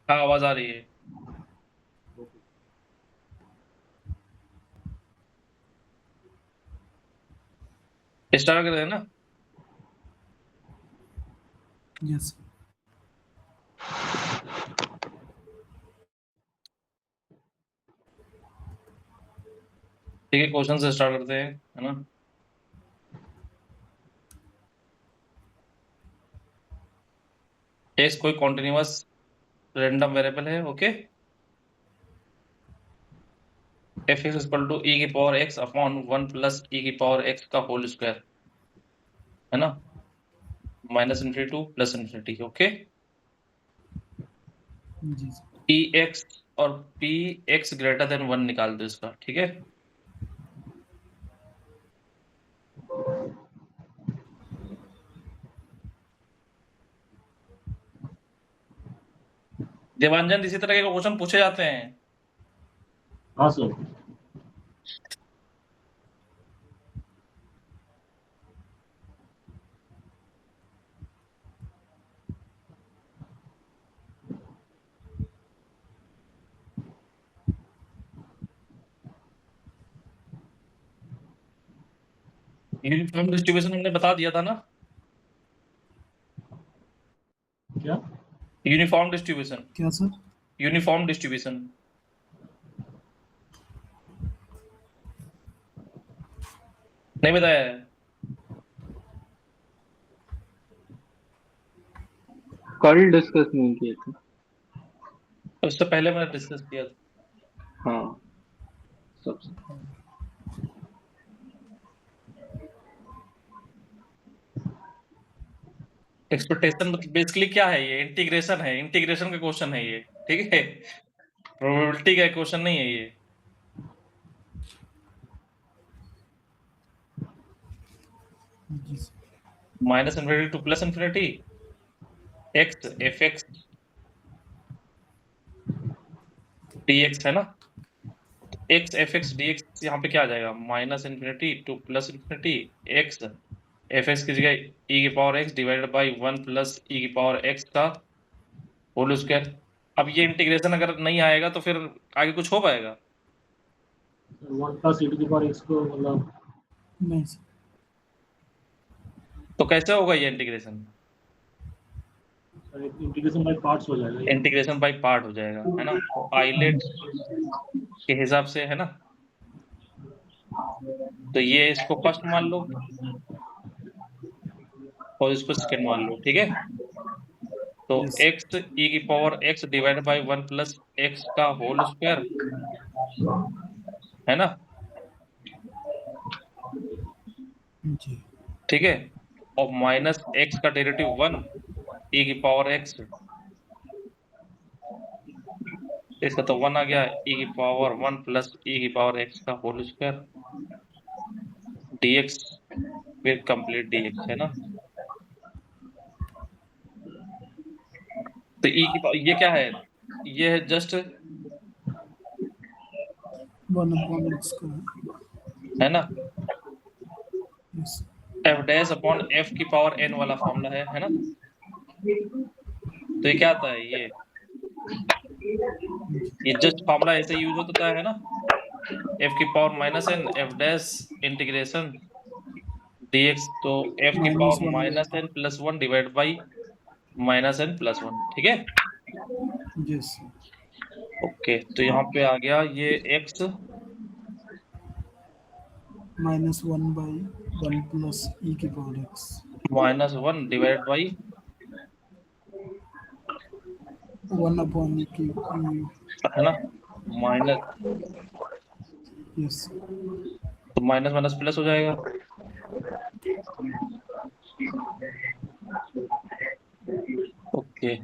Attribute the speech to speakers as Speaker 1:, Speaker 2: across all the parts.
Speaker 1: हाँ आवाज आ रही है। स्टार्ट कर देना।
Speaker 2: यस
Speaker 1: ठीक है, क्वेश्चन से स्टार्ट करते हैं, है ना। एक्स कोई कॉन्टिन्यूअस रैंडम वेरिएबल है, okay. F x equal to E की पावर एक्स अपॉन 1 प्लस ई की पावर एक्स का होल स्क्वायर, है ना, minus infinity to plus infinity, okay.
Speaker 2: जी सर।
Speaker 1: पी एक्स और पी एक्स ग्रेटर देन 1 निकाल दो इसका, ठीक है। देवांजन इसी तरह के क्वेश्चन पूछे जाते हैं।
Speaker 3: हाँ सर।
Speaker 1: यूनिफॉर्म डिस्ट्रीब्यूशन हमने बता दिया था ना।
Speaker 3: क्या
Speaker 1: यूनिफॉर्म डिस्ट्रीब्यूशन,
Speaker 2: क्या सर?
Speaker 1: यूनिफॉर्म डिस्ट्रीब्यूशन नहीं बताया है।
Speaker 4: कल डिस्कस नहीं किए थे।
Speaker 1: उससे पहले मैंने डिस्कस किया था।
Speaker 4: हाँ सबसे
Speaker 1: एक्सपेक्टेशन बेसिकली क्या है, ये इंटीग्रेशन है, इंटीग्रेशन का क्वेश्चन है ये, ठीक है। प्रोबेबिलिटी का क्वेश्चन नहीं है ये।
Speaker 2: जी sir.
Speaker 1: Minus infinity to plus infinity X F X D X, है ना। X F X D X यहाँ पे क्या आ जाएगा, minus infinity to plus infinity X F X की जगह ई की power X divided by 1 plus ई की पावर एक्स का होल स्क्वायर। अब ये इंटीग्रेशन अगर नहीं आएगा तो फिर आगे कुछ हो पाएगा?
Speaker 3: 1 प्लस ई की पावर एक्स को मतलब
Speaker 2: नहीं सर।
Speaker 1: तो कैसे होगा ये इंटीग्रेशन?
Speaker 3: इंटीग्रेशन बाय पार्ट्स हो जाएगा ये।
Speaker 1: इंटीग्रेशन बाई पार्ट हो जाएगा, है ना। तो आइलेट के हिसाब से, है ना। तो ये इसको फर्स्ट मान लो और इसको सेकंड मान लो, ठीक है। तो
Speaker 2: यस
Speaker 1: एक्स ई की power X divided by 1 plus x का होल स्क्वायर, है ना,
Speaker 2: जी
Speaker 1: ठीक है। और माइनस एक्स का डेरिवेटिव 1 ई की पावर एक्स, इसका तो 1 आ गया, ई की पावर 1 प्लस ई की पावर एक्स का होल स्क्वायर dx फिर कंप्लीट dx, है ना। तो ई की पावर ये क्या है, ये है जस्ट,
Speaker 2: 1/x का
Speaker 1: है ना,
Speaker 2: yes
Speaker 1: F dash upon F की पावर n वाला फॉर्मूला है ना। तो ये क्या आता है, ये जस्ट फॉर्मूला ऐसे यूज होता है ना, एफ की power minus n F dash integration dx, तो एफ की
Speaker 2: minus
Speaker 1: power
Speaker 2: 1
Speaker 1: minus n plus 1 divide by minus n plus 1, ठीक है।
Speaker 2: यस
Speaker 1: ओके, तो यहाँ पे आ गया ये x
Speaker 2: -1/1 प्लस ई की power x
Speaker 1: minus 1 divide by
Speaker 2: 1/e की
Speaker 1: है ना, माइनस,
Speaker 2: यस
Speaker 1: तो माइनस माइनस प्लस हो जाएगा। ओके,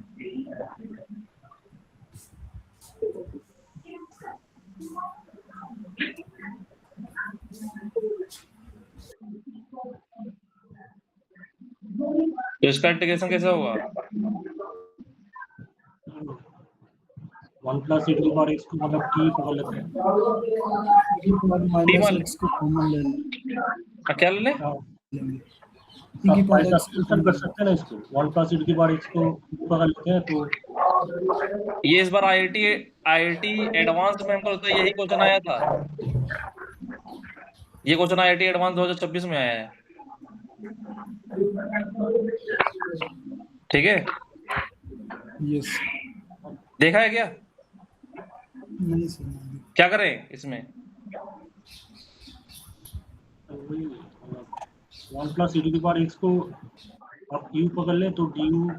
Speaker 1: तो इसका इंटीग्रेशन कैसे होगा?
Speaker 3: 1 प्लस ई की पावर एक्स को मतलब टी पकड़ लेते हैं।
Speaker 2: ई की पावर माइनस एक्स को कॉमन ले
Speaker 1: क्या ले लें?
Speaker 2: लेंगे। ई की पावर
Speaker 3: ऐसा
Speaker 2: एक्स को
Speaker 3: कर सकते हैं ना इसको, 1 प्लस ई की पावर एक्स को पकड़ लेते हैं तो
Speaker 1: ये इस बार आईआईटी एडवांस में हमको लगता है यही क्वेश्चन आया था। ये क्वेश्चन आईआईटी एडवांस 2026 में आया है। ठीक है,
Speaker 2: यस
Speaker 1: देखा है क्या?
Speaker 2: नहीं सर नहीं।
Speaker 1: क्या करें इसमें?
Speaker 3: वही one plus E to the power x को आप यू पकड़ ले तो d u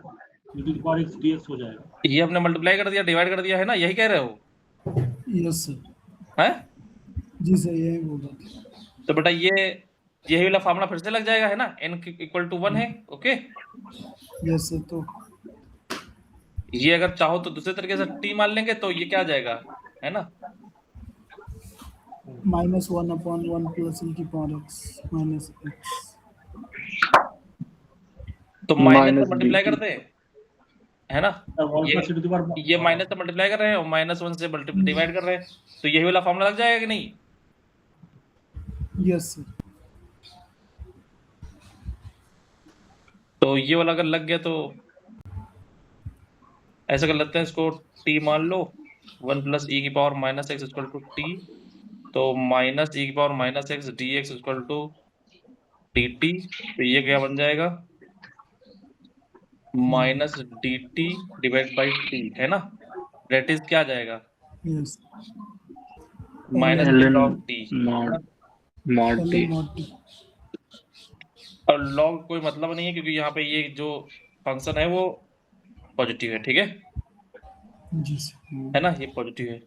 Speaker 3: e to the power x D x हो जाएगा।
Speaker 1: ये हमने मल्टीप्लाई कर दिया, डिवाइड कर दिया है ना, यही कह रहे हो?
Speaker 2: यस सर
Speaker 1: हैं?
Speaker 2: जी सर यही बोल रहा था।
Speaker 1: तो बेटा यही वाला फार्मूला फिर से लग जाएगा, है ना, n इक्वल टू 1 है। ओके,
Speaker 2: यस सर तो
Speaker 1: ये अगर चाहो तो दूसरे तरीके से t मान लेंगे तो ये क्या आ जाएगा, है ना?
Speaker 2: -1/1 प्लस e की पावर x माइनस x।
Speaker 1: तो माइनस से
Speaker 4: माइनस
Speaker 1: मल्टीप्लाई
Speaker 4: dt।
Speaker 1: करते हैं, है ना?
Speaker 3: One plus E to the power
Speaker 1: ये माइनस से मल्टीप्लाई कर रहे हैं और -1 से डिवाइड कर रहे हैं, तो यही वाला फार्मूला लग जाएगा कि नहीं?
Speaker 2: यस सर
Speaker 1: तो ये वाला अगर लग गया तो ऐसा कर लेते हैं, इसको t मान लो, 1 प्लस e की power minus x equal to t, तो माइनस e की power minus x D x equal to d t. तो ये क्या बन जाएगा, minus d t divide by t, है ना? डेट इज क्या आ जाएगा,
Speaker 2: yes
Speaker 1: minus
Speaker 4: ln
Speaker 1: log t.
Speaker 4: mod t।
Speaker 2: Not t।
Speaker 1: और लॉग कोई मतलब नहीं है, क्योंकि यहाँ पे ये जो फंक्शन है वो पॉजिटिव है। ठीक है,
Speaker 2: जी सर
Speaker 1: है ना, ये पॉजिटिव है,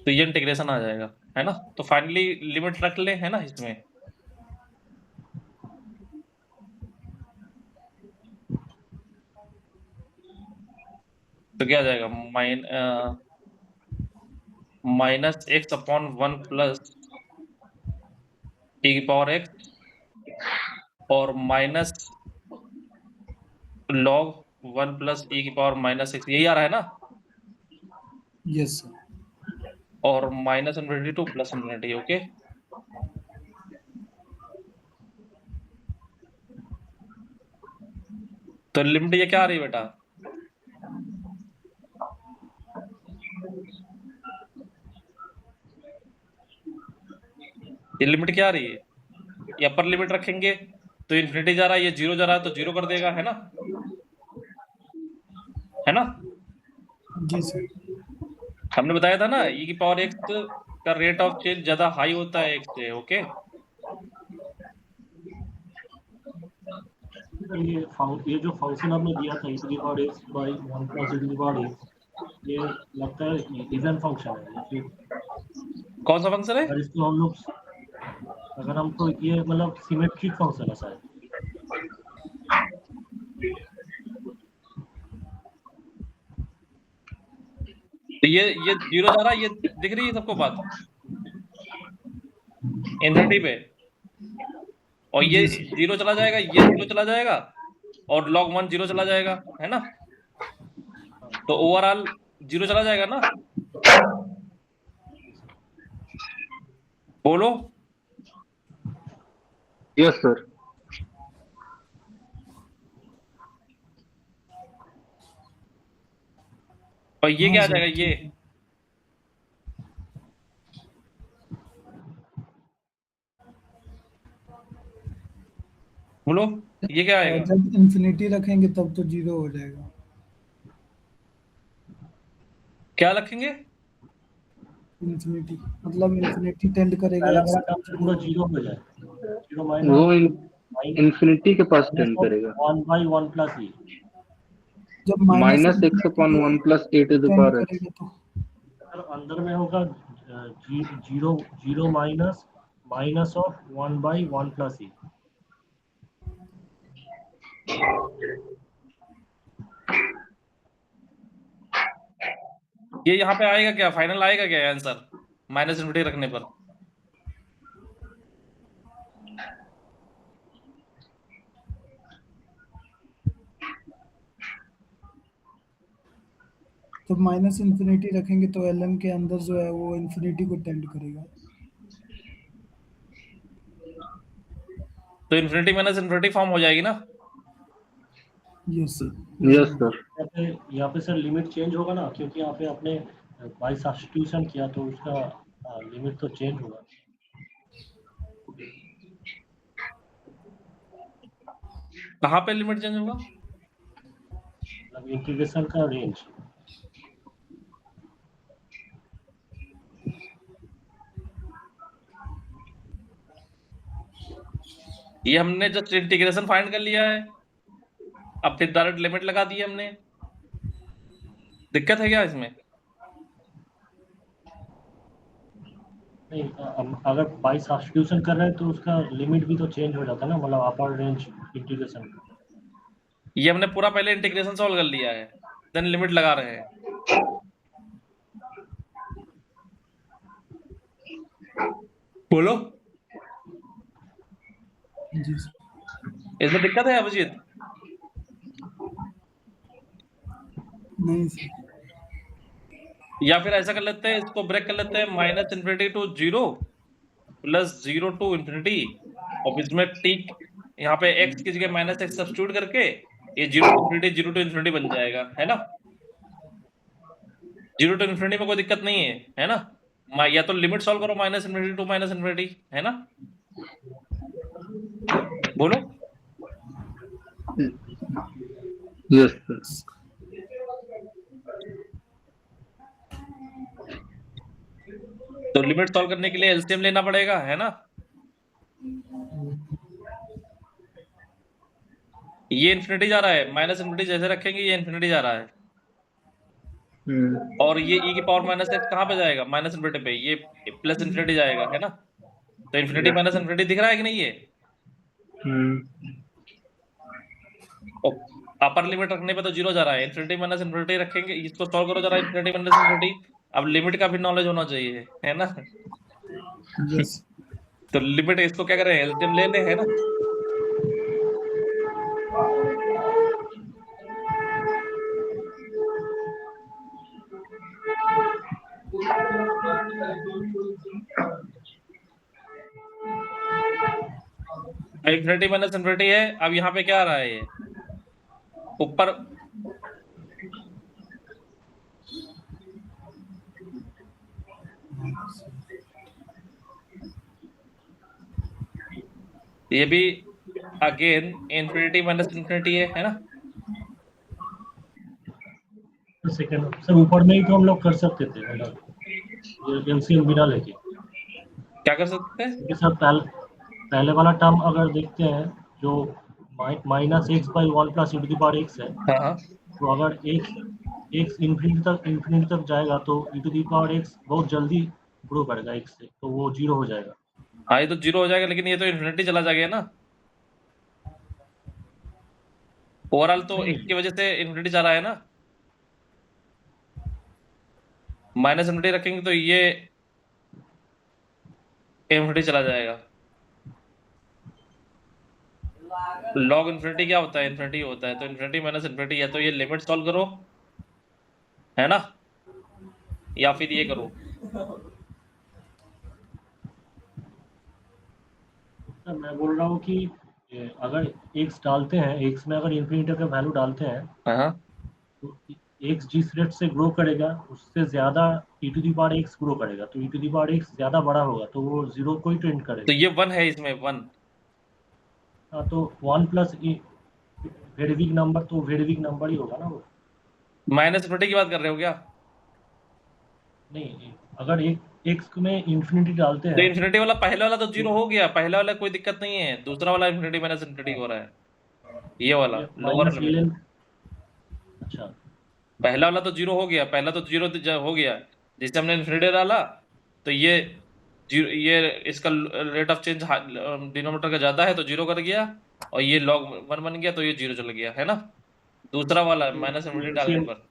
Speaker 1: तो ये इंटीग्रेशन आ जाएगा, है ना? तो फाइनली लिमिट रख ले, है ना, इसमें। तो क्या आ जाएगा, minus X upon 1 plus e की पावर x और माइनस लॉग 1 प्लस e की पावर माइनस एक्स, यही आ रहा है ना?
Speaker 2: यस सर
Speaker 1: और minus infinity to plus infinity. Okay, तो लिमिट ये क्या आ रही है बेटा, ये लिमिट क्या आ रही है? ये अपर लिमिट रखेंगे तो इन्फिनिटी जा रहा है, ये 0 जा रहा है तो 0 कर देगा, है ना? है ना?
Speaker 2: जी सर
Speaker 1: हमने बताया था ना, e की पावर x का रेट ऑफ चेंज ज्यादा हाई होता है x से। ओके,
Speaker 3: ये जो फंक्शन आपने दिया था E to the power X by one plus E to the power X, ये लगता है इवन फंक्शन है या फिर
Speaker 1: कौन सा फंक्शन है?
Speaker 3: अगर इसको हम लोग अगर हमको ये मतलब सिमेट्रिक फंक्शन है शायद।
Speaker 1: तो ये 0 जा रहा है, ये दिख रही है सबको बात इन्फिनिटी पे, और ये 0 चला जाएगा, ये 0 चला जाएगा, और log 1 0 चला जाएगा, है ना? तो ओवरऑल 0 चला जाएगा ना? बोलो।
Speaker 4: Yes sir.
Speaker 1: और ये क्या आ जाएगा, ये बोलो, ये क्या आएगा?
Speaker 2: जब इन्फिनिटी रखेंगे तब तो 0 हो जाएगा।
Speaker 1: क्या रखेंगे?
Speaker 2: इन्फिनिटी मतलब इन्फिनिटी टेंड करेगा
Speaker 3: पहला
Speaker 2: x
Speaker 3: वाला काम पूरा 0 हो जाए, 0 माइनस
Speaker 4: वो इन्फिनिटी के पास टेंड करेगा।
Speaker 3: 1 बाई 1 प्लस ई
Speaker 2: जब
Speaker 4: minus X upon 1 plus E to the
Speaker 2: tend
Speaker 4: power X.
Speaker 2: करेगा तो
Speaker 3: अंदर में होगा 0 minus minus of 1 by 1 plus E.
Speaker 1: ये यहाँ पे आएगा क्या, फाइनल आएगा क्या आंसर माइनस इन्फिनिटी रखने पर?
Speaker 2: जब माइनस इन्फिनिटी रखेंगे तो ln के अंदर जो है वो इन्फिनिटी को टेंड करेगा।
Speaker 1: तो इन्फिनिटी माइनस इन्फिनिटी फॉर्म हो जाएगी ना?
Speaker 2: Yes sir.
Speaker 4: Yes sir.
Speaker 3: यहाँ पे सर लिमिट चेंज होगा ना, क्योंकि यहाँ पे आपने बाई सब्स्टिट्यूशन किया तो उसका लिमिट तो चेंज होगा।
Speaker 1: कहाँ पे लिमिट चेंज होगा?
Speaker 3: मतलब इंटीग्रेशन का रेंज।
Speaker 1: ये हमने जस्ट इंटीग्रेशन फाइंड कर लिया है, अब फिर डायरेक्ट लिमिट लगा दी हमने। दिक्कत है क्या इसमें?
Speaker 3: नहीं, अगर बाई सब्स्टिट्यूशन कर रहे हैं तो उसका लिमिट भी तो चेंज हो जाता है ना, मतलब अपर रेंज इंटीग्रेशन का।
Speaker 1: ये हमने पूरा पहले इंटीग्रेशन सॉल्व कर लिया है, देन लिमिट लगा रहे हैं। बोलो,
Speaker 2: जी सर।
Speaker 1: इसमें दिक्कत है अभिजीत?
Speaker 2: नहीं सर।
Speaker 1: या फिर ऐसा कर लेते हैं, इसको ब्रेक कर लेते हैं, minus infinity to zero plus zero to infinity, और इसमें टी यहाँ पे एक्स की जगह माइनस एक्स सब्स्टिट्यूट करके ये जीरो टू इन्फिनिटी बन जाएगा, है ना? जीरो टू इन्फिनिटी में कोई दिक्कत नहीं है ना? या तो लिमिट सॉल्व करो minus infinity to minus infinity, है ना? बोलो।
Speaker 4: Yes sir.
Speaker 1: तो लिमिट सॉल्व करने के लिए एलसीएम लेना पड़ेगा, है ना? ये इन्फिनिटी जा रहा है, माइनस इन्फिनिटी जैसे रखेंगे ये इन्फिनिटी जा रहा है, और ये ई की पावर माइनस एक्स कहाँ पे जाएगा? माइनस इन्फिनिटी पे, ये प्लस इन्फिनिटी जाएगा, है ना? तो इन्फिनिटी माइनस इन्फिनिटी दिख रहा है कि नहीं ये? अपर लिमिट रखने पे तो जीरो जा रहा है, इन्फिनिटी माइनस इन्फिनिटी रखेंगे, इसको सॉल्व करो जरा, इन्फिनिटी माइनस इन्फिनिटी। अब लिमिट का भी नॉलेज होना चाहिए, है ना?
Speaker 2: यस।
Speaker 1: तो लिमिट इसको क्या करें, एलसीएम ले ले, है ना? इन्फिनिटी माइनस इन्फिनिटी है, अब यहाँ पे क्या आ रहा है, ये ऊपर ये भी अगेन इन्फिनिटी माइनस इन्फिनिटी है ना?
Speaker 3: सेकंड सर, ऊपर में ही तो हम लोग कर सकते थे, मतलब एलसीएम बिना लेके।
Speaker 1: क्या कर सकते हैं?
Speaker 3: क्योंकि सर पहले वाला टर्म अगर देखते हैं, जो minus x by one plus E to the power x है,
Speaker 1: हाँ,
Speaker 3: तो अगर एक्स इन्फिनिटी तक जाएगा तो ई टू द पावर एक्स बहुत जल्दी ग्रो करेगा एक्स से, तो वो जीरो हो जाएगा।
Speaker 1: हाँ, ये तो जीरो हो जाएगा, लेकिन ये तो इन्फिनिटी चला जाएगा ना। ओवरऑल तो
Speaker 3: नहीं,
Speaker 1: एक्स की वजह से इन्फिनिटी जा रहा है ना, माइनस इन्फिनिटी रखेंगे तो ये इन्फिनिटी चला जाएगा। लॉग इन्फिनिटी क्या होता है? इन्फिनिटी होता है, तो इन्फिनिटी माइनस इन्फिनिटी, या तो ये लिमिट सॉल्व करो, है ना, या फिर ये करो।
Speaker 3: सर मैं बोल रहा हूँ कि अगर एक्स डालते हैं, एक्स में अगर इन्फिनिटी का वैल्यू डालते हैं,
Speaker 1: हाँ,
Speaker 3: तो एक्स जिस रेट से ग्रो करेगा उससे ज्यादा E to the power X grow करेगा, तो ई टू दी पावर एक्स ज्यादा बड़ा होगा, तो वो जीरो को ही ट्रेंड
Speaker 1: तो
Speaker 3: करेगा।
Speaker 1: ये वन है, इसमें वन।
Speaker 3: हाँ, तो one plus very big number, तो वेरी बिग नंबर ही होगा ना वो।
Speaker 1: माइनस इन्फिनिटी की बात कर रहे हो क्या?
Speaker 3: नहीं, अगर एक एक्स में इन्फिनिटी डालते
Speaker 1: तो
Speaker 3: हैं,
Speaker 1: इन्फिनिटी वाला पहले वाला तो जीरो हो गया, पहला वाला कोई दिक्कत नहीं है, दूसरा वाला इन्फिनिटी माइनस इन्फिनिटी हो रहा है, ये वाला
Speaker 3: ये
Speaker 1: लोअर
Speaker 3: माइनस
Speaker 1: लिमिट।
Speaker 3: अच्छा,
Speaker 1: पहला वाला तो जीरो हो गया, पहला तो जीरो हो गया, जिससे हमने इन्फिनिटी डाला, तो ये जीरो, ये इसका रेट ऑफ चेंज डिनोमिनेटर का ज्यादा है तो जीरो कर गया, और ये लॉग वन बन गया तो ये जीरो चला गया, है ना? दूसरा वाला माइनस इन्फिनिटी डालने पर।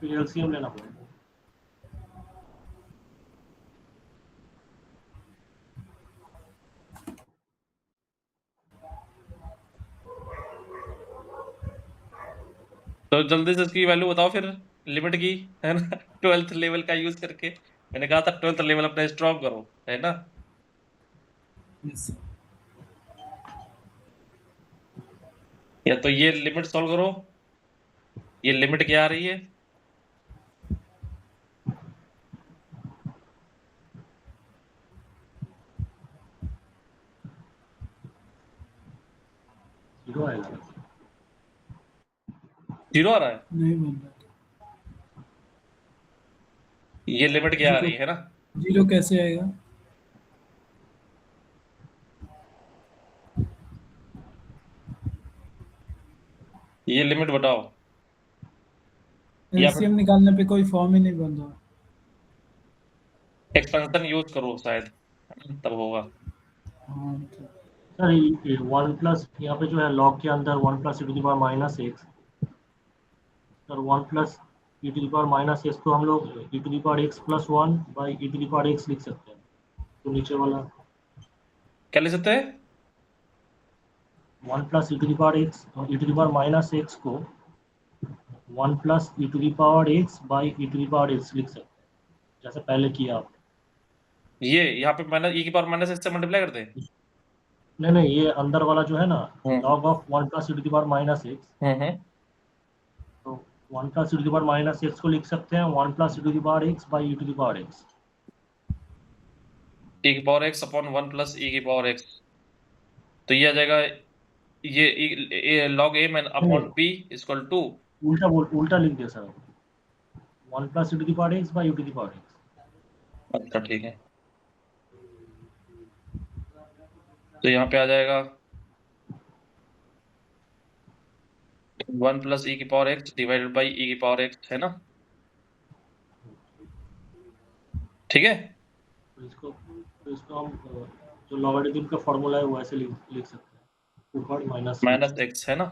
Speaker 3: एलसीएम लेना पड़ेगा।
Speaker 1: तो जल्दी से इसकी वैल्यू बताओ फिर, लिमिट की, है ना? 12th लेवल का यूज करके, मैंने कहा था 12th लेवल अपना स्ट्रॉन्ग करो, है ना?
Speaker 2: यस।
Speaker 1: या तो ये लिमिट सॉल्व करो, ये लिमिट क्या आ रही है?
Speaker 3: जीरो आएगा।
Speaker 1: 0 आ रहा है।
Speaker 2: नहीं बन रहा।
Speaker 1: ये लिमिट क्या आ
Speaker 2: जीरो,
Speaker 1: रही है ना?
Speaker 2: जीरो कैसे आएगा?
Speaker 1: ये लिमिट बताओ, या फिर
Speaker 2: एलसीएम निकालने पे कोई फॉर्म ही नहीं बन रहा।
Speaker 1: एक्सपेंशन यूज करो शायद, तब होगा।
Speaker 2: हाँ तो
Speaker 3: सर ये 1 प्लस यहाँ पे जो है लॉग के अंदर 1 plus e⁻⁻x, sir 1 plus e⁻⁻x को हम लोग e⁻x प्लस 1 बाई e⁻x लिख सकते हैं। तो नीचे वाला
Speaker 1: क्या लिख सकते हैं?
Speaker 3: 1 प्लस e⁻x को 1 प्लस e⁻x बाई e⁻x लिख सकते हैं, जैसे पहले किया आप।
Speaker 1: ये यहाँ पे माइनस ई की पावर माइनस एक्स से मल्टीप्लाई करते हैं।
Speaker 3: नहीं नहीं, ये अंदर वाला जो है ना,
Speaker 1: हम्म
Speaker 3: लॉग ऑफ 1 प्लस e⁻⁻x,
Speaker 1: हम्म
Speaker 3: तो 1 प्लस e⁻⁻x को लिख सकते हैं 1 plus e⁻x by e⁻x।
Speaker 1: E की पावर एक्स अपॉन 1 प्लस ई की पावर एक्स, तो ये आ जाएगा, ये log a man upon b equal to.
Speaker 3: उल्टा लिख दिया sir, 1 plus e⁻x by e⁻x।
Speaker 1: अच्छा ठीक है, तो यहाँ पे आ जाएगा 1 प्लस ई की power X divided by E की पावर एक्स, है ना? ठीक है।
Speaker 3: तो इसको हम जो लॉगरिथम का फॉर्मूला है वो ऐसे लिख सकते हैं, ऊपर माइनस
Speaker 1: माइनस एक्स है ना,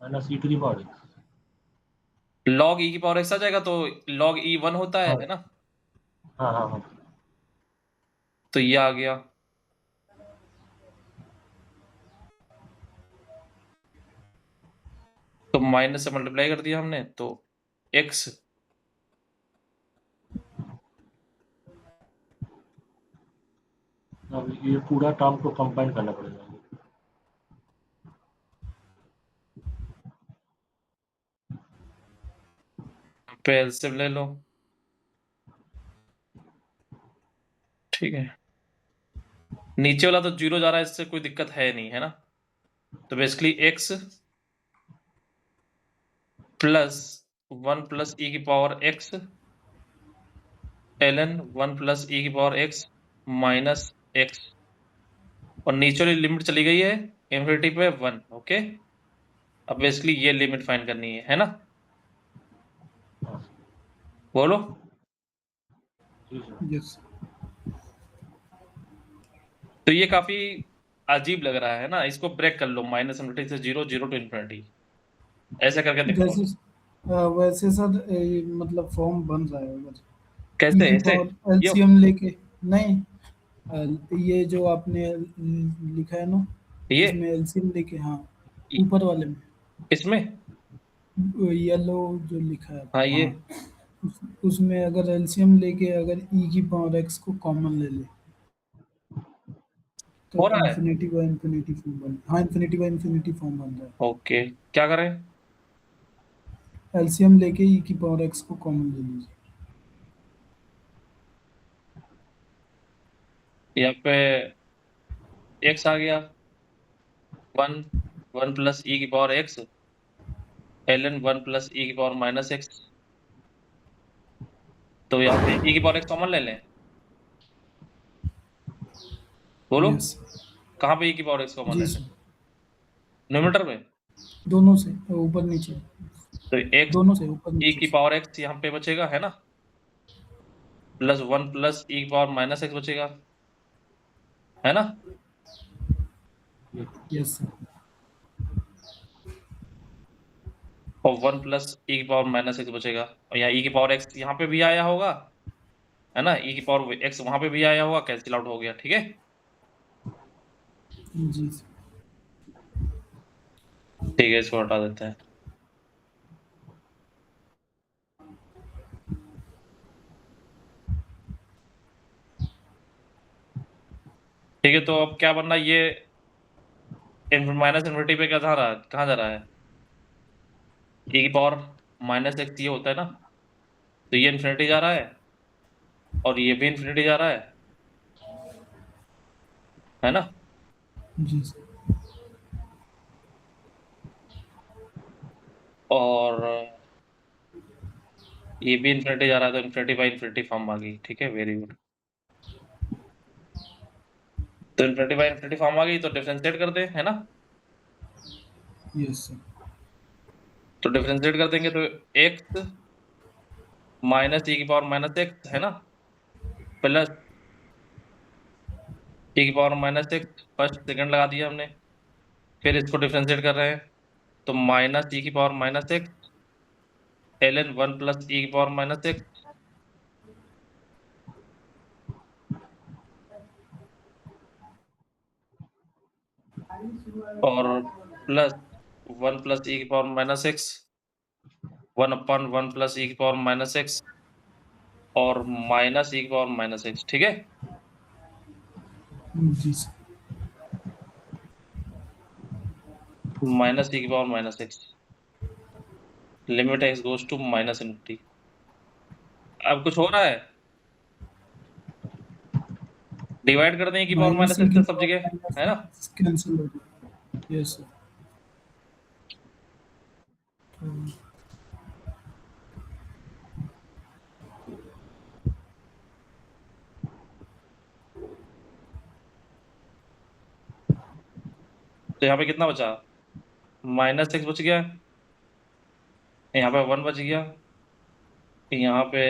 Speaker 3: माइनस e⁻x।
Speaker 1: लॉग ई की पावर एक्स आ जाएगा, तो लॉग ई 1 होता
Speaker 3: हाँ
Speaker 1: है ना?
Speaker 3: हाँ हाँ हाँ।
Speaker 1: तो ये आ गया, तो माइनस से मल्टीप्लाई कर दिया हमने, तो एक्स
Speaker 3: अब ये पूरा टर्म को कंबाइन करना पड़ेगा।
Speaker 1: पे एलसीएम ले लो, ठीक है। नीचे वाला तो 0 जा रहा है, इससे कोई दिक्कत है नहीं, है ना? तो बेसिकली एक्स प्लस 1 प्लस ई की पावर एक्स ln 1 प्लस ई की पावर एक्स माइनस एक्स, और नीचे वाली लिमिट चली गई है इन्फिनिटी पे 1। ओके, अब बेसिकली ये लिमिट फाइंड करनी है ना?
Speaker 3: हाँ
Speaker 1: बोलो।
Speaker 3: जी सर।
Speaker 2: यस।
Speaker 1: तो ये काफी अजीब लग रहा है ना, इसको ब्रेक कर लो, माइनस इन्फिनिटी से 0, 0 टू इन्फिनिटी, ऐसे करके दिखाओ।
Speaker 2: जैसे वैसे सर मतलब फॉर्म बन रहा है अगर ई
Speaker 1: कैसे
Speaker 2: की
Speaker 1: ऐसे?
Speaker 2: पावर
Speaker 1: ये
Speaker 2: एलसीएम लेके। नहीं, ये जो आपने लिखा है ना,
Speaker 1: ये
Speaker 2: इसमें एलसीएम लेके, हाँ
Speaker 1: ये-
Speaker 2: ऊपर वाले में
Speaker 1: इसमें
Speaker 2: येलो जो लिखा है,
Speaker 1: हाँ, ये
Speaker 2: हाँ उसमें अगर एलसीएम लेके अगर ई की पावर एक्स को कॉमन ले ले तो
Speaker 1: हो रहा है।
Speaker 2: इन्फिनिटी बाय इन्फिनिटी फॉर्म बन, हाँ इन्फिनिटी बाय इन्फिनिटी फॉर्म बन रहा
Speaker 1: ओके, क्या करें?
Speaker 2: है। एलसीएम लेके ई की पावर एक्स को कॉमन ले लीजिए।
Speaker 1: यहाँ पे एक्स आ गया, 1 1 प्लस ई की पावर एक्स ln 1 प्लस ई की पावर माइनस एक्स, तो यहाँ पे ई की पावर एक्स कॉमन ले लें। बोलो,
Speaker 2: यस
Speaker 1: कहाँ पे ई की पावर एक्स कॉमन
Speaker 2: जी
Speaker 1: ले लें?
Speaker 2: सर,
Speaker 1: न्यूमरेटर में।
Speaker 2: दोनों से ऊपर नीचे,
Speaker 1: तो एक्स
Speaker 2: दोनों से ऊपर
Speaker 1: ई
Speaker 2: नीचे
Speaker 1: की
Speaker 2: से।
Speaker 1: पावर एक्स यहाँ पे बचेगा, है ना? प्लस 1 प्लस ई की पावर माइनस एक्स बचेगा, है ना?
Speaker 2: Yes sir.
Speaker 1: और 1 प्लस ई की पावर माइनस एक्स बचेगा, और यहाँ ई की पावर एक्स यहाँ पे भी आया होगा, है ना? ई की पावर एक्स वहां पे भी आया होगा, कैंसिल आउट हो गया, ठीक है।
Speaker 2: जी सर।
Speaker 1: ठीक है, इसको हटा देते हैं। ठीक है, तो अब क्या बनना, ये माइनस इन्फिनिटी पे क्या जा रहा है, कहाँ जा रहा है? e की पावर माइनस एक्स ये होता है ना, तो ये इन्फिनिटी जा रहा है और ये भी इन्फिनिटी जा रहा है ना?
Speaker 2: जी सर।
Speaker 1: और ये भी इन्फिनिटी जा रहा है, तो इन्फिनिटी बाई इन्फिनिटी फॉर्म आ गई। ठीक है, वेरी गुड। तो इन्फिनिटी बाई इन्फिनिटी फॉर्म आ गई, तो डिफरेंशिएट कर दे, है ना?
Speaker 2: Yes sir.
Speaker 1: तो डिफरेंशिएट कर देंगे तो एक्स माइनस ई की पावर माइनस एक्स, है ना, प्लस ई की power minus x, first second लगा दिया हमने, फिर इसको डिफरेंशिएट कर रहे हैं, तो माइनस ई की power minus X ln 1 plus ई की पावर माइनस एक्स और प्लस 1 प्लस ई की पावर माइनस एक्स 1/1 प्लस ई की पावर माइनस एक्स और माइनस ई की पावर माइनस एक्स। ठीक है,
Speaker 2: जी सर।
Speaker 1: माइनस ई की power minus x, limit x goes to minus infinity. अब कुछ हो रहा है, डिवाइड कर दें ई की पावर
Speaker 2: माइनस
Speaker 1: माइनस
Speaker 2: ई
Speaker 1: एक्स
Speaker 2: की
Speaker 1: से सब
Speaker 2: पावर
Speaker 1: जगह,
Speaker 2: माइनस
Speaker 1: है ना?
Speaker 2: कैंसिल हो जाएगा। Yes sir.
Speaker 1: तो यहाँ पे कितना बचा, माइनस एक्स बच गया, यहाँ पे 1 बच गया, यहाँ पे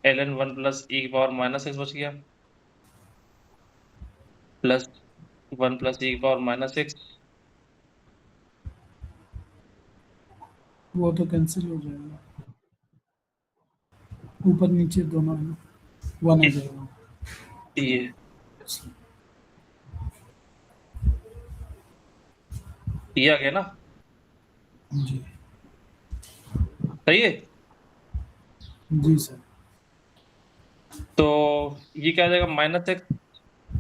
Speaker 1: ln 1 प्लस ई की पावर माइनस एक्स बच गया, प्लस 1 प्लस ई की पावर माइनस एक्स।
Speaker 2: वो तो कैंसिल हो जाएगा, ऊपर नीचे दोनों है, 1 आ जाएगा।
Speaker 1: ये आ गया ना,
Speaker 2: जी।
Speaker 1: सही है।
Speaker 2: जी सर।
Speaker 1: तो ये क्या आ जाएगा, माइनस एक्स,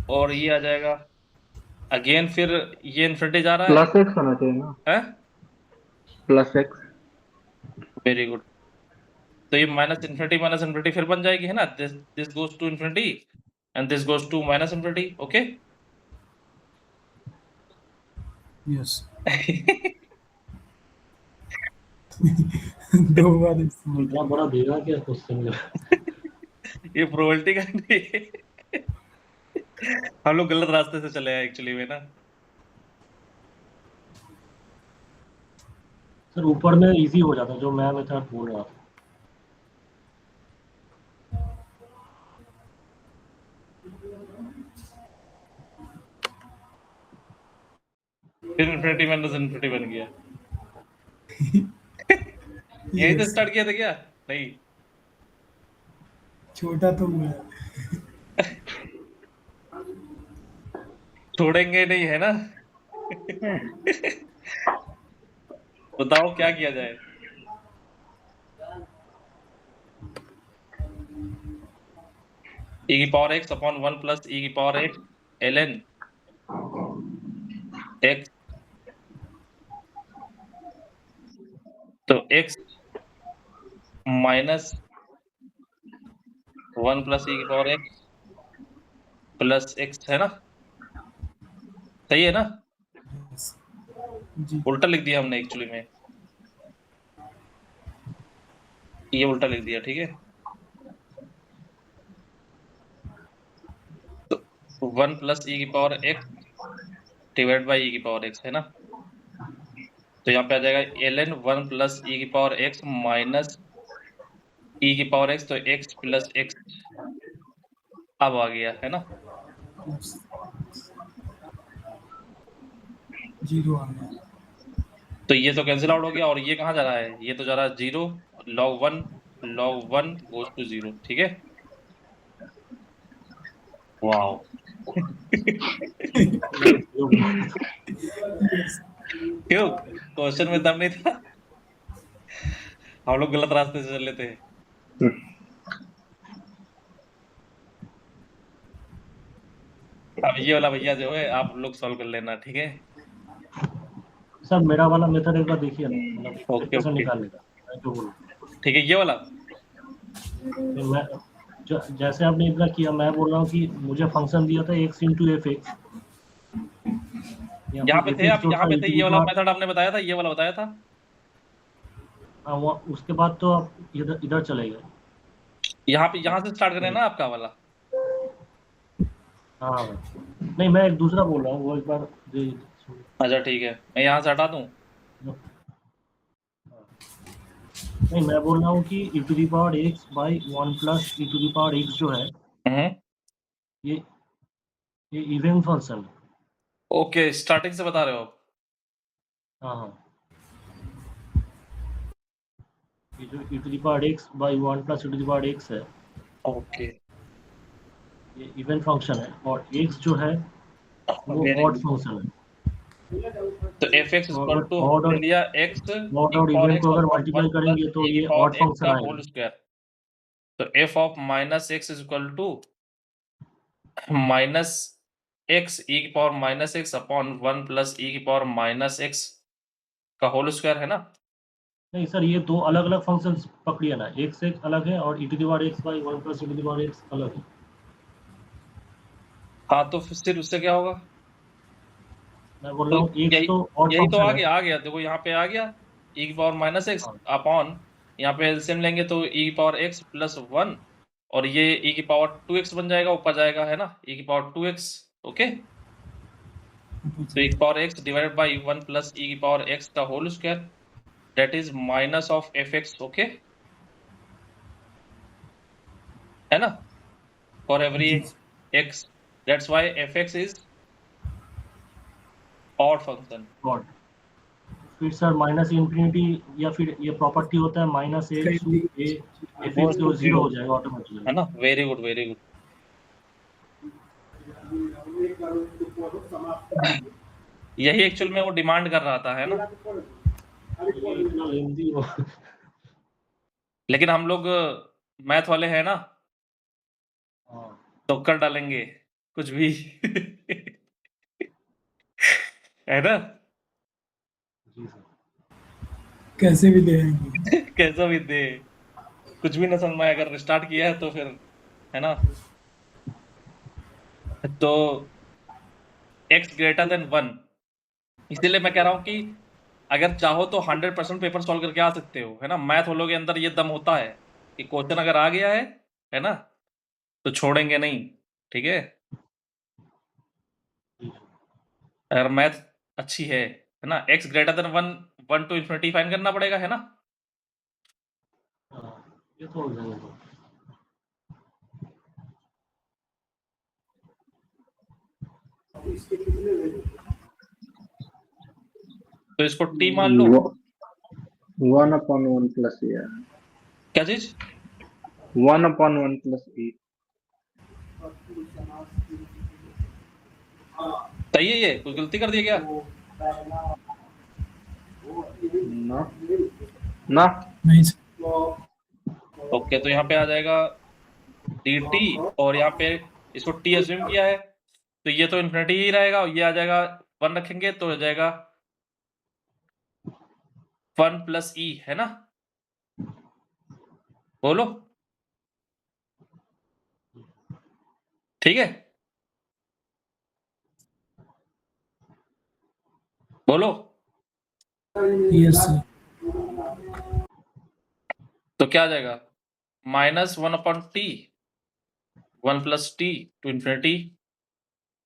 Speaker 1: और ये आ जाएगा अगेन, फिर ये इन्फिनिटी जा रहा
Speaker 4: प्लस एक्स होना चाहिए ना,
Speaker 1: है,
Speaker 4: प्लस एक्स।
Speaker 1: Very good. तो ये माइनस इन्फिनिटी फिर बन जाएगी, है ना, this this goes to infinity and this goes to minus infinity. Okay
Speaker 2: yes. दो बार इस्तेमाल
Speaker 3: इतना बड़ा देगा क्या क्वेश्चन में?
Speaker 1: ये प्रोबेबिलिटी का नहीं, हम लोग गलत रास्ते से चले हैं एक्चुअली में ना।
Speaker 3: सर ऊपर में इजी हो जाता जो मैं मेथड बोल रहा था।
Speaker 1: फिर इन्फिनिटी माइनस इन्फिनिटी बन गया। यही तो
Speaker 2: यस।
Speaker 1: स्टार्ट किया था क्या? नहीं,
Speaker 2: छोटा तो हुआ है।
Speaker 1: छोड़ेंगे नहीं, है ना? बताओ क्या किया जाए। e की power x upon 1 plus e की पावर x ln x, तो x माइनस 1 प्लस e की पावर x प्लस x, है ना? सही है ना?
Speaker 2: Yes. जी।
Speaker 1: उल्टा लिख दिया हमने एक्चुअली में, ये उल्टा लिख दिया। ठीक है, तो 1 प्लस e की power x divide by e की पावर x, है ना? तो यहाँ पे आ जाएगा ln 1 प्लस e की पावर x माइनस e की पावर x, तो x प्लस x अब आ गया, है ना?
Speaker 2: Yes. 0 आ गया।
Speaker 1: तो ये तो कैंसिल आउट हो गया, और ये कहाँ जा रहा है, ये तो जा रहा है 0, log 1 गोज टू 0। ठीक है, वाओ। क्यों, क्वेश्चन में दम नहीं था, हम लोग गलत रास्ते से चल लेते हैं। अब ये वाला भैया जो है आप लोग सॉल्व कर लेना, ठीक है?
Speaker 3: सर मेरा वाला मेथड एक बार देखिए ना, मतलब
Speaker 1: ओके
Speaker 3: 100%
Speaker 1: ओके,
Speaker 3: निकालने का, मैं जो बोलूँ।
Speaker 1: ठीक है, ये वाला।
Speaker 3: फिर मैं जैसे आपने इतना किया, मैं बोल रहा हूँ कि मुझे फंक्शन दिया था x इंटू एफ एक्स, या
Speaker 1: यहाँ
Speaker 3: फिर
Speaker 1: पे
Speaker 3: एफ
Speaker 1: थे
Speaker 3: एक्स
Speaker 1: आप,
Speaker 3: जो
Speaker 1: यहाँ
Speaker 3: था
Speaker 1: पे
Speaker 3: e
Speaker 1: थे,
Speaker 3: टू
Speaker 1: ये
Speaker 3: दी
Speaker 1: वाला
Speaker 3: पावर,
Speaker 1: मेथड आपने बताया था, ये वाला बताया था।
Speaker 3: उसके बाद तो आप इधर इधर चले गए।
Speaker 1: यहाँ पे, यहाँ से स्टार्ट करें ना आपका वाला।
Speaker 3: हाँ नहीं, मैं एक दूसरा बोल रहा हूँ, वो एक बार
Speaker 1: अच्छा ठीक है, मैं यहाँ से हटा दूँ।
Speaker 3: नहीं, मैं बोल रहा हूँ कि e to the power x by 1 plus e to the power x जो है, ये ये इवन फंक्शन है।
Speaker 1: ओके, स्टार्टिंग से बता रहे हो आप।
Speaker 3: हाँ हाँ, ये जो e to the power x by 1 plus e to the power x है,
Speaker 1: ओके,
Speaker 3: ये इवन फंक्शन है, और x जो है वो
Speaker 1: वेरी
Speaker 3: ऑड
Speaker 1: गुड।
Speaker 3: फंक्शन है।
Speaker 1: तो एफ एक्स
Speaker 3: तो
Speaker 1: इक्वल
Speaker 3: अगर
Speaker 1: टू
Speaker 3: ऑड
Speaker 1: हमने
Speaker 3: और
Speaker 1: लिया एक्स
Speaker 3: ऑड
Speaker 1: ई
Speaker 3: और
Speaker 1: पावर
Speaker 3: इवन
Speaker 1: एक्स
Speaker 3: को अगर
Speaker 1: अपॉन वन
Speaker 3: मल्टीप्लाई
Speaker 1: प्लस
Speaker 3: करेंगे तो
Speaker 1: ई
Speaker 3: ये
Speaker 1: पावर
Speaker 3: ऑड
Speaker 1: एक्स का
Speaker 3: फंक्शन
Speaker 1: होल
Speaker 3: आएगा।
Speaker 1: स्क्वायर। तो F of minus X is equal to minus X E की power minus X upon one plus ई की पावर माइनस एक्स का होल स्क्वायर है ना।
Speaker 3: नहीं सर, ये दो अलग अलग फंक्शन पकड़िए ना, x एक अलग है और e to the power x by 1 plus e to the power x अलग है।
Speaker 1: हाँ, तो फिर उससे क्या होगा?
Speaker 3: मैं बोल
Speaker 1: तो
Speaker 3: रहा हूँ x
Speaker 1: यही
Speaker 3: तो ऑड
Speaker 1: यही तो
Speaker 3: फंक्शन है।
Speaker 1: आ गया, देखो यहाँ पे आ गया ई की पावर माइनस एक्स
Speaker 3: हाँ
Speaker 1: अपॉन, यहाँ पे एलसीएम लेंगे तो ई की पावर एक्स प्लस वन, और ये ई की पावर 2x बन जाएगा, ऊपर जाएगा है ना, ई की पावर 2x। ओके, तो ई की power X divided by one plus ई की पावर एक्स का whole square, that is minus of F X. Okay, है ना, for every
Speaker 2: G
Speaker 1: X, that's why F X is odd function.
Speaker 3: Odd. फिर sir minus infinity, या फिर ये property होता है minus A to A F
Speaker 1: वो
Speaker 3: एक्स, वो जीरो हो जाएगा ऑटोमेटिकली।
Speaker 1: है ना, वेरी गुड वेरी गुड। यही एक्चुअल में वो डिमांड कर रहा था, है ना,
Speaker 3: ये इतना लेंथी हो।
Speaker 1: लेकिन हम लोग मैथ वाले हैं ना,
Speaker 3: हाँ
Speaker 1: तो कर डालेंगे कुछ भी है ना,
Speaker 3: जी सर।
Speaker 2: कैसे भी दे आएंगे।
Speaker 1: कैसा भी दे, कुछ भी ना समझ में आए, अगर स्टार्ट किया है तो फिर, है ना, तो x ग्रेटर देन 1, इसीलिए मैं कह रहा हूँ कि अगर चाहो तो 100% पेपर सॉल्व करके आ सकते हो, है ना, मैथ वालों के अंदर ये दम होता है कि क्वेश्चन अगर आ गया है ना, तो छोड़ेंगे नहीं, ठीक है, अगर मैथ अच्छी है ना, x greater than 1, 1 to infinity find करना पड़ेगा, है ना।
Speaker 3: हाँ, ये तो हो जाएगा।
Speaker 1: तो इसको t मान लो।
Speaker 4: 1/1 प्लस ए,
Speaker 1: क्या चीज?
Speaker 4: 1/1 प्लस ए।
Speaker 1: सही है, ये कोई गलती कर दिया क्या?
Speaker 4: ना ना,
Speaker 2: नहीं सर।
Speaker 1: ओके, तो यहाँ पे आ जाएगा dt, और यहाँ पे इसको t अज्यूम किया है, तो ये तो इन्फिनिटी ही रहेगा, और ये आ जाएगा 1 रखेंगे तो हो जाएगा 1 प्लस ई, है ना, बोलो, ठीक है, बोलो।
Speaker 2: Yes sir.
Speaker 1: तो क्या आ जाएगा, minus 1 upon t, 1 plus t to infinity,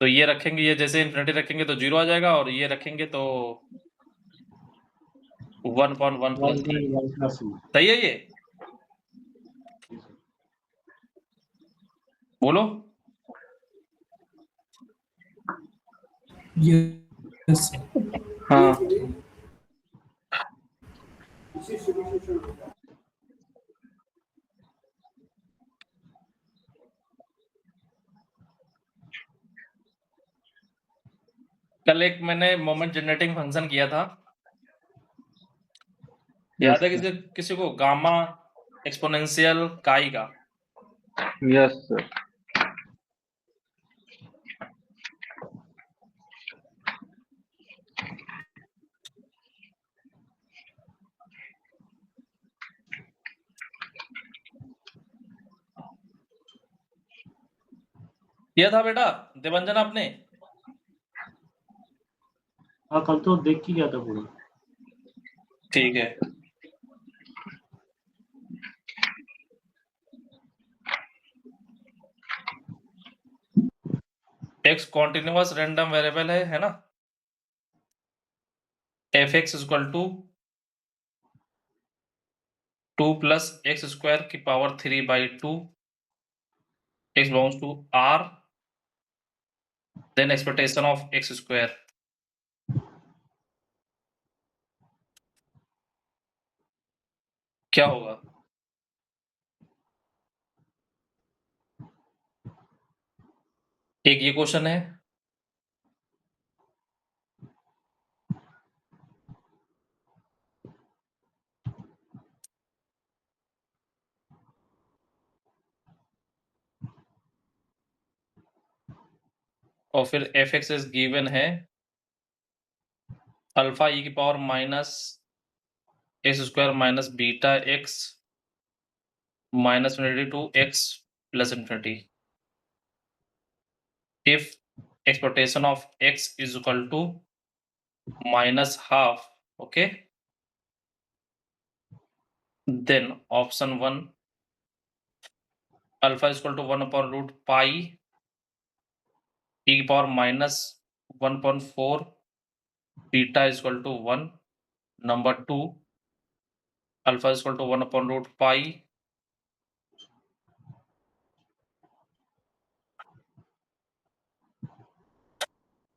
Speaker 1: तो ये रखेंगे, ये जैसे इन्फिनिटी रखेंगे तो 0 आ जाएगा, और ये रखेंगे तो 1 अपॉन 1 प्लस ई।
Speaker 3: 1 प्लस ई।
Speaker 1: सही है ये, बोलो।
Speaker 2: Yes sir.
Speaker 4: हाँ
Speaker 1: कल एक मैंने मोमेंट जनरेटिंग फंक्शन किया था,
Speaker 4: यस
Speaker 1: याद है किसी किसी को, गामा एक्सपोनेंशियल काई का।
Speaker 4: Yes sir.
Speaker 1: किया था बेटा देवंजन आपने?
Speaker 3: हाँ कल तो देख के गया था पूरा।
Speaker 1: ठीक है। एक्स कॉन्टिन्यूअस रैंडम वेरिएबल है ना? F x equal to 2 plus x square की power 3/2 x belongs to R, then expectation of x square. क्या होगा? एक ये क्वेश्चन है, और फिर एफ एक्स इज गिवन है अल्फा ई की power minus X square minus beta X minus infinity to X plus infinity if expectation of X is equal to minus half, okay, then option 1 alpha is equal to 1/रूट pi E की power minus 1/4 beta is equal to 1, number 2 alpha is equal to 1/रूट pi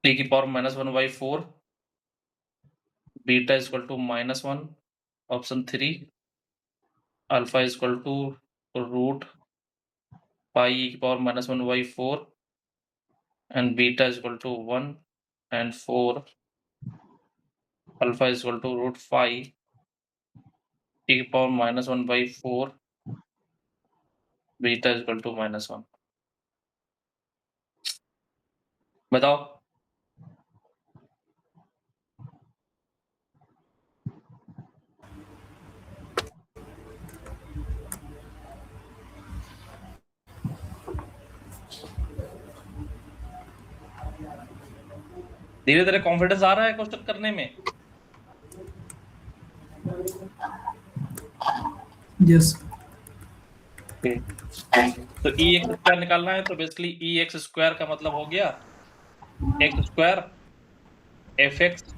Speaker 1: e की power -1/4 beta is equal to -1, option 3 alpha is equal to root pi e की power -1/4 and beta is equal to 1 and 4 alpha is equal to root 5 e की power -1/4 beta is equal to -1। बताओ। धीरे धीरे confidence आ रहा है question करने में?
Speaker 2: Yes
Speaker 1: तो ई एक्स स्क्वायर निकालना है, तो बेसिकली ई एक्स स्क्वायर का मतलब हो गया एक्स स्क्वायर एफ एक्स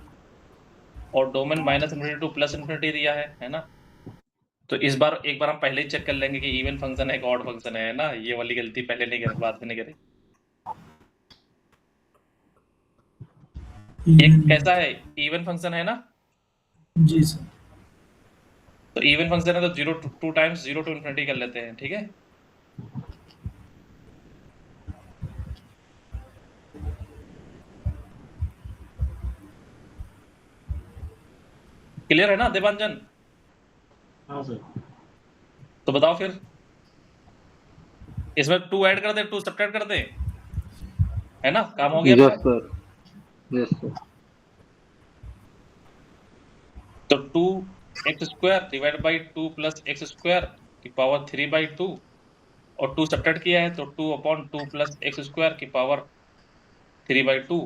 Speaker 1: और domain -infinity to plus infinity दिया है ना? तो इस बार एक बार हम पहले ही चेक कर लेंगे कि इवन फंक्शन है कि ऑड फंक्शन है ना? ये वाली गलती पहले नहीं करें, बाद में नहीं करें। एक कैसा है, इवन फंक्शन है ना?
Speaker 2: जी सर।
Speaker 1: तो इवन फंक्शन है तो 0 2 टाइम्स 0 टू इन्फिनिटी कर लेते हैं, ठीक है? क्लियर है ना देवांजन?
Speaker 3: हाँ सर।
Speaker 1: तो बताओ फिर इसमें 2 ऐड कर दे, 2 सब्ट्रैक्ट कर दे, है ना? काम हो गया
Speaker 4: Yes,
Speaker 1: मेरा?
Speaker 4: sir. Yes, sir.
Speaker 1: तो 2x² divide by 2 plus x square की पावर 3/2 और 2 सब्ट्रैक्ट किया है तो 2/2 प्लस एक्स स्क्वायर की पावर 3/2।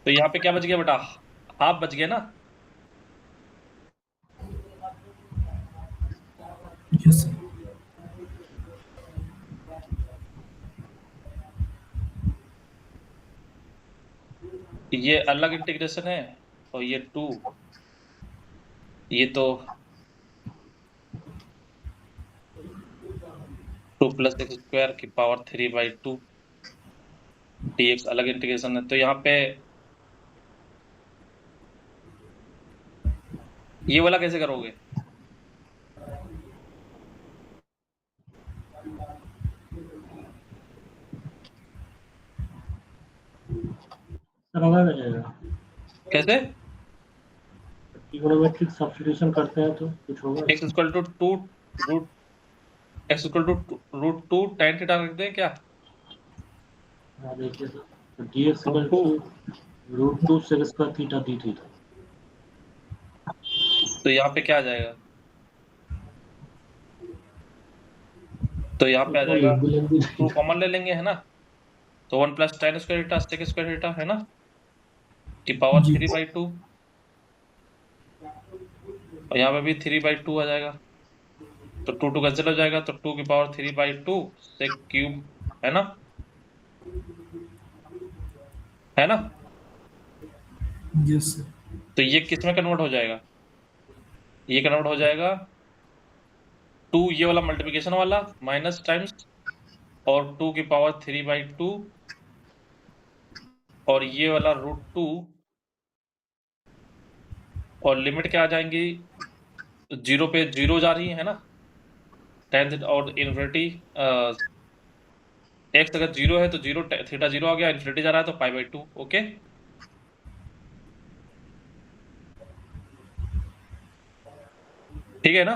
Speaker 1: तो यहाँ पे क्या बच गया बेटा? हाफ बच गया ना?
Speaker 2: Yes sir.
Speaker 1: ये अलग इंटीग्रेशन है और ये 2, ये तो 2 प्लस एक्स स्क्वायर की पावर 3/2 dx अलग इंटीग्रेशन है। तो यहाँ पे ये वाला कैसे करोगे?
Speaker 3: सर अलग आ जाएगा।
Speaker 1: कैसे?
Speaker 3: ट्रिगोनोमेट्रिक सब्स्टिट्यूशन करते हैं तो कुछ होगा।
Speaker 1: x equal to 2 root x equal to √2 tan theta रख दें क्या?
Speaker 3: हाँ देखिए सर, तो dx equal to √2 sec square theta d theta.
Speaker 1: तो यहाँ पे क्या आ जाएगा? तो यहाँ पे आ
Speaker 3: तो
Speaker 1: जाएगा,
Speaker 3: लिख भी लेंगे
Speaker 1: 2 कॉमन ले लेंगे, है ना? तो 1 plus tan square theta sec square theta, है ना, की पावर
Speaker 2: जी
Speaker 1: 3/2, और यहाँ पे भी 3/2 आ जाएगा। तो 2 कैंसिल हो जाएगा, तो 2 की पावर 3/2 sec क्यूब, है ना, है ना?
Speaker 2: Yes sir.
Speaker 1: तो ये किस में कन्वर्ट हो जाएगा? ये कन्वर्ट हो जाएगा 2 ये वाला मल्टीप्लिकेशन वाला माइनस टाइम्स, और 2 की पावर 3/2, और ये वाला √2, और लिमिट क्या आ जाएंगी? 0 पे 0 जा रही है ना, tan थीटा, और इन्फिनिटी x अगर 0 है तो 0 थीटा 0 आ गया, इन्फिनिटी जा रहा है तो π/2। ओके, ठीक है ना?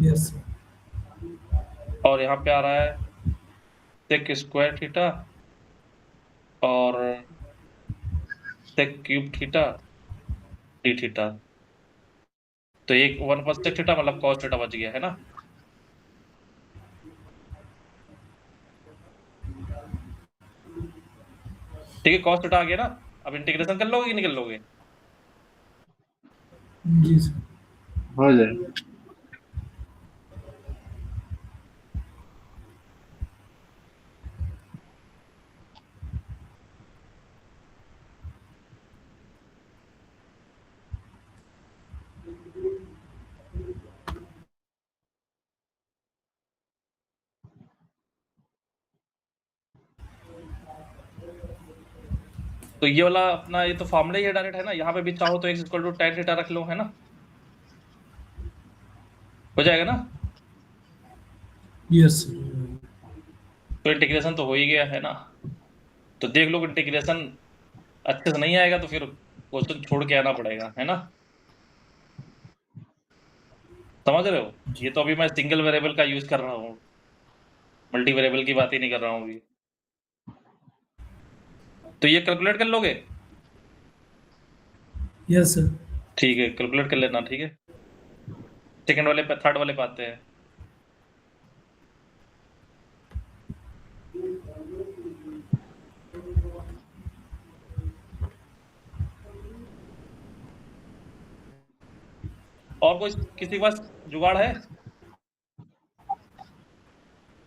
Speaker 2: Yes sir.
Speaker 1: और यहाँ पे आ रहा है sec स्क्वायर थीटा और sec cube theta d theta. तो एक 1 प्लस sec थीटा मतलब cos थीटा बच गया, है ना? ठीक है, cos थीटा आ गया ना। अब इंटीग्रेशन कर लोगे कि नहीं कर लोगे?
Speaker 2: जी सर।
Speaker 4: हो जाएगा।
Speaker 1: तो ये वाला अपना ये तो फॉर्मूला ही है डायरेक्ट, है ना? यहाँ पे भी चाहो तो x equal to tan theta रख लो, है ना? हो जाएगा ना?
Speaker 2: Yes sir.
Speaker 1: तो इंटीग्रेशन तो हो ही गया, है ना? तो देख लो, इंटीग्रेशन अच्छे से नहीं आएगा तो फिर क्वेश्चन छोड़ के आना पड़ेगा, है ना? समझ रहे हो? ये तो अभी मैं सिंगल वेरिएबल का यूज कर रहा हूँ, मल्टी वेरिएबल की बात ही नहीं कर रहा हूँ अभी। तो ये कैलकुलेट कर लोगे?
Speaker 2: Yes sir.
Speaker 1: ठीक है, कैलकुलेट कर लेना, ठीक है। सेकंड वाले पे, थर्ड वाले पे आते हैं। और कोई किसी के पास जुगाड़ है?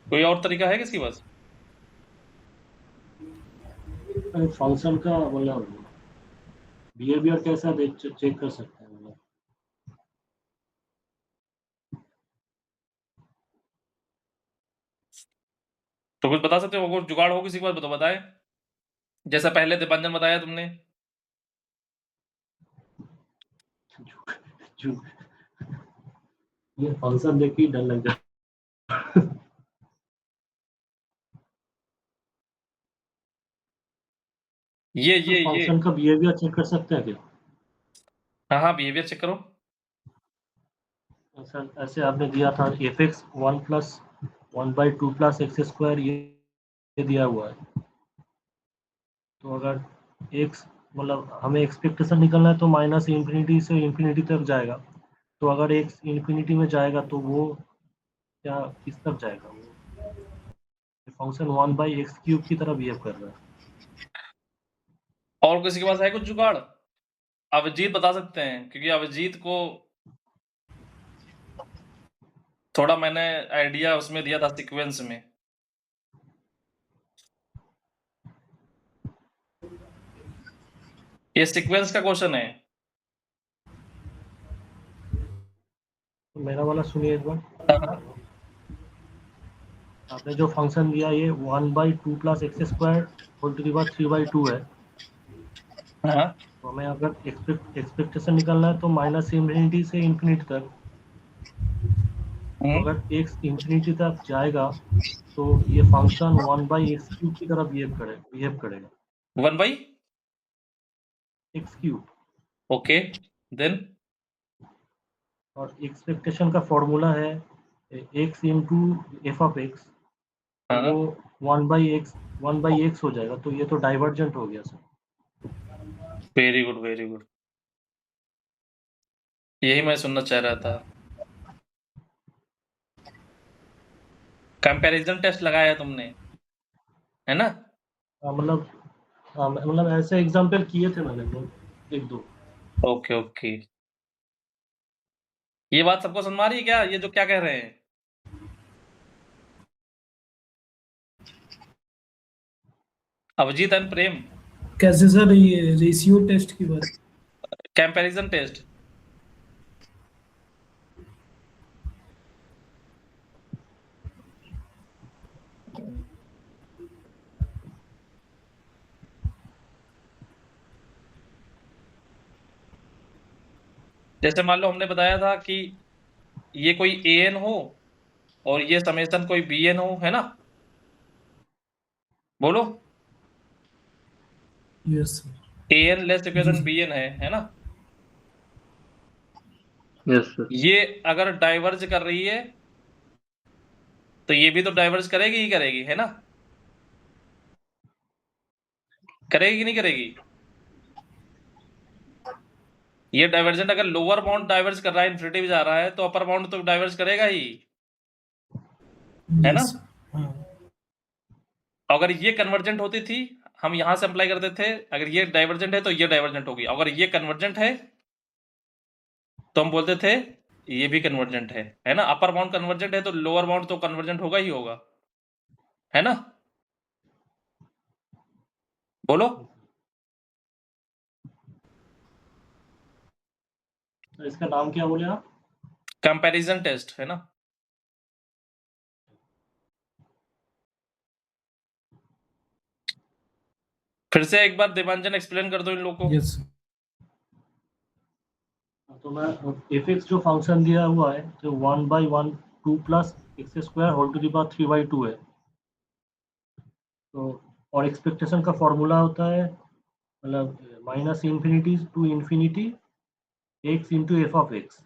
Speaker 1: कोई और तरीका है किसी के पास?
Speaker 3: फंक्शन का मतलब बिहेवियर कैसा देख चेक कर सकते हैं मतलब।
Speaker 1: तो कुछ बता सकते हो? कुछ जुगाड़ हो किसी के पास तो बताए, जैसा पहले दिपांजन बताया तुमने।
Speaker 3: ये फंक्शन देख के ही डर लग जाता है।
Speaker 1: ये
Speaker 3: फंक्शन का बिहेवियर चेक कर सकते हैं क्या?
Speaker 1: हाँ हाँ, बिहेवियर चेक करो।
Speaker 3: सर ऐसे आपने दिया था fx 1 plus 1/2 plus x square, ये दिया हुआ है। तो अगर x मतलब हमें एक्सपेक्टेशन निकलना है तो माइनस इंफिनिटी से इंफिनिटी तक जाएगा। तो अगर x इंफिनिटी में जाएगा तो वो क्या किस तक जाएगा? वो फंक्शन 1/x³ की तरह बिहेव कर रहा है।
Speaker 1: और किसी के पास है कुछ जुगाड़? अभिजीत बता सकते हैं, क्योंकि अभिजीत को थोड़ा मैंने आइडिया उसमें दिया था सीक्वेंस में। ये सीक्वेंस का क्वेश्चन है।
Speaker 3: तो मेरा वाला सुनिए एक बार।
Speaker 1: हाँ
Speaker 3: आपने जो फंक्शन दिया ये 1/2 plus x square whole to the power 3/2 है।
Speaker 1: हाँ।
Speaker 3: तो हमें अगर एक्सपेक्टेशन निकालना है तो माइनस इंफिनिटी से इंफिनिटी तक। तो अगर x इंफिनिटी तक जाएगा तो ये फंक्शन 1/x³ की तरह बिहेव करेगा।
Speaker 1: 1/?
Speaker 3: x³।
Speaker 1: ओके, देन
Speaker 3: और एक्सपेक्टेशन का फॉर्मूला है x into F of x तो
Speaker 1: हाँ
Speaker 3: वो 1/x हो जाएगा, तो ये तो डाइवर्जेंट हो गया sir.
Speaker 1: Very good very good, यही मैं सुनना चाह रहा था। कंपैरिजन टेस्ट लगाया तुमने, है ना?
Speaker 3: मतलब ऐसे एग्जाम्पल किए थे मैंने एक दो।
Speaker 1: ओके ओके, ये बात सबको समझ में आ रही है क्या, ये जो क्या कह रहे हैं? अभिजीत एंड प्रेम,
Speaker 2: कैसे सर ये रेशियो टेस्ट की बात?
Speaker 1: Comparison test. जैसे मान लो हमने बताया था कि ये कोई an हो और ये समेशन कोई bn हो, है ना? बोलो,
Speaker 2: yes sir.
Speaker 1: an less equal
Speaker 2: g
Speaker 1: than
Speaker 2: sir.
Speaker 1: bn है ना?
Speaker 4: Yes sir.
Speaker 1: ये अगर डाइवर्ज कर रही है तो ये भी तो डाइवर्ज करेगी ही करेगी, है ना? करेगी कि नहीं करेगी? ये डाइवर्जेंट अगर लोअर बाउंड डाइवर्ज कर रहा है, इन्फिनिटी में जा रहा है, तो अपर बाउंड तो डाइवर्ज करेगा ही, है ना?
Speaker 2: Yes sir. हाँ
Speaker 1: अगर ये कन्वर्जेंट होती थी, हम यहां से अप्लाई करते थे, अगर ये डाइवर्जेंट है तो ये डाइवर्जेंट होगी, अगर ये कन्वर्जेंट है तो हम बोलते थे ये भी कन्वर्जेंट है ना? अपर बाउंड कन्वर्जेंट है तो लोअर बाउंड तो कन्वर्जेंट होगा ही होगा, है ना? बोलो।
Speaker 3: तो इसका नाम क्या बोले आप?
Speaker 1: कंपैरिजन टेस्ट, है ना? फिर से एक बार देवांजन एक्सप्लेन कर दो इन लोगों को।
Speaker 2: Yes sir.
Speaker 3: तो मैं fx जो फंक्शन दिया हुआ है तो 1/1 2 plus x square whole to the power 3/2 है। तो और एक्सपेक्टेशन का फॉर्मूला होता है मतलब -∞ to ∞ x into F of x.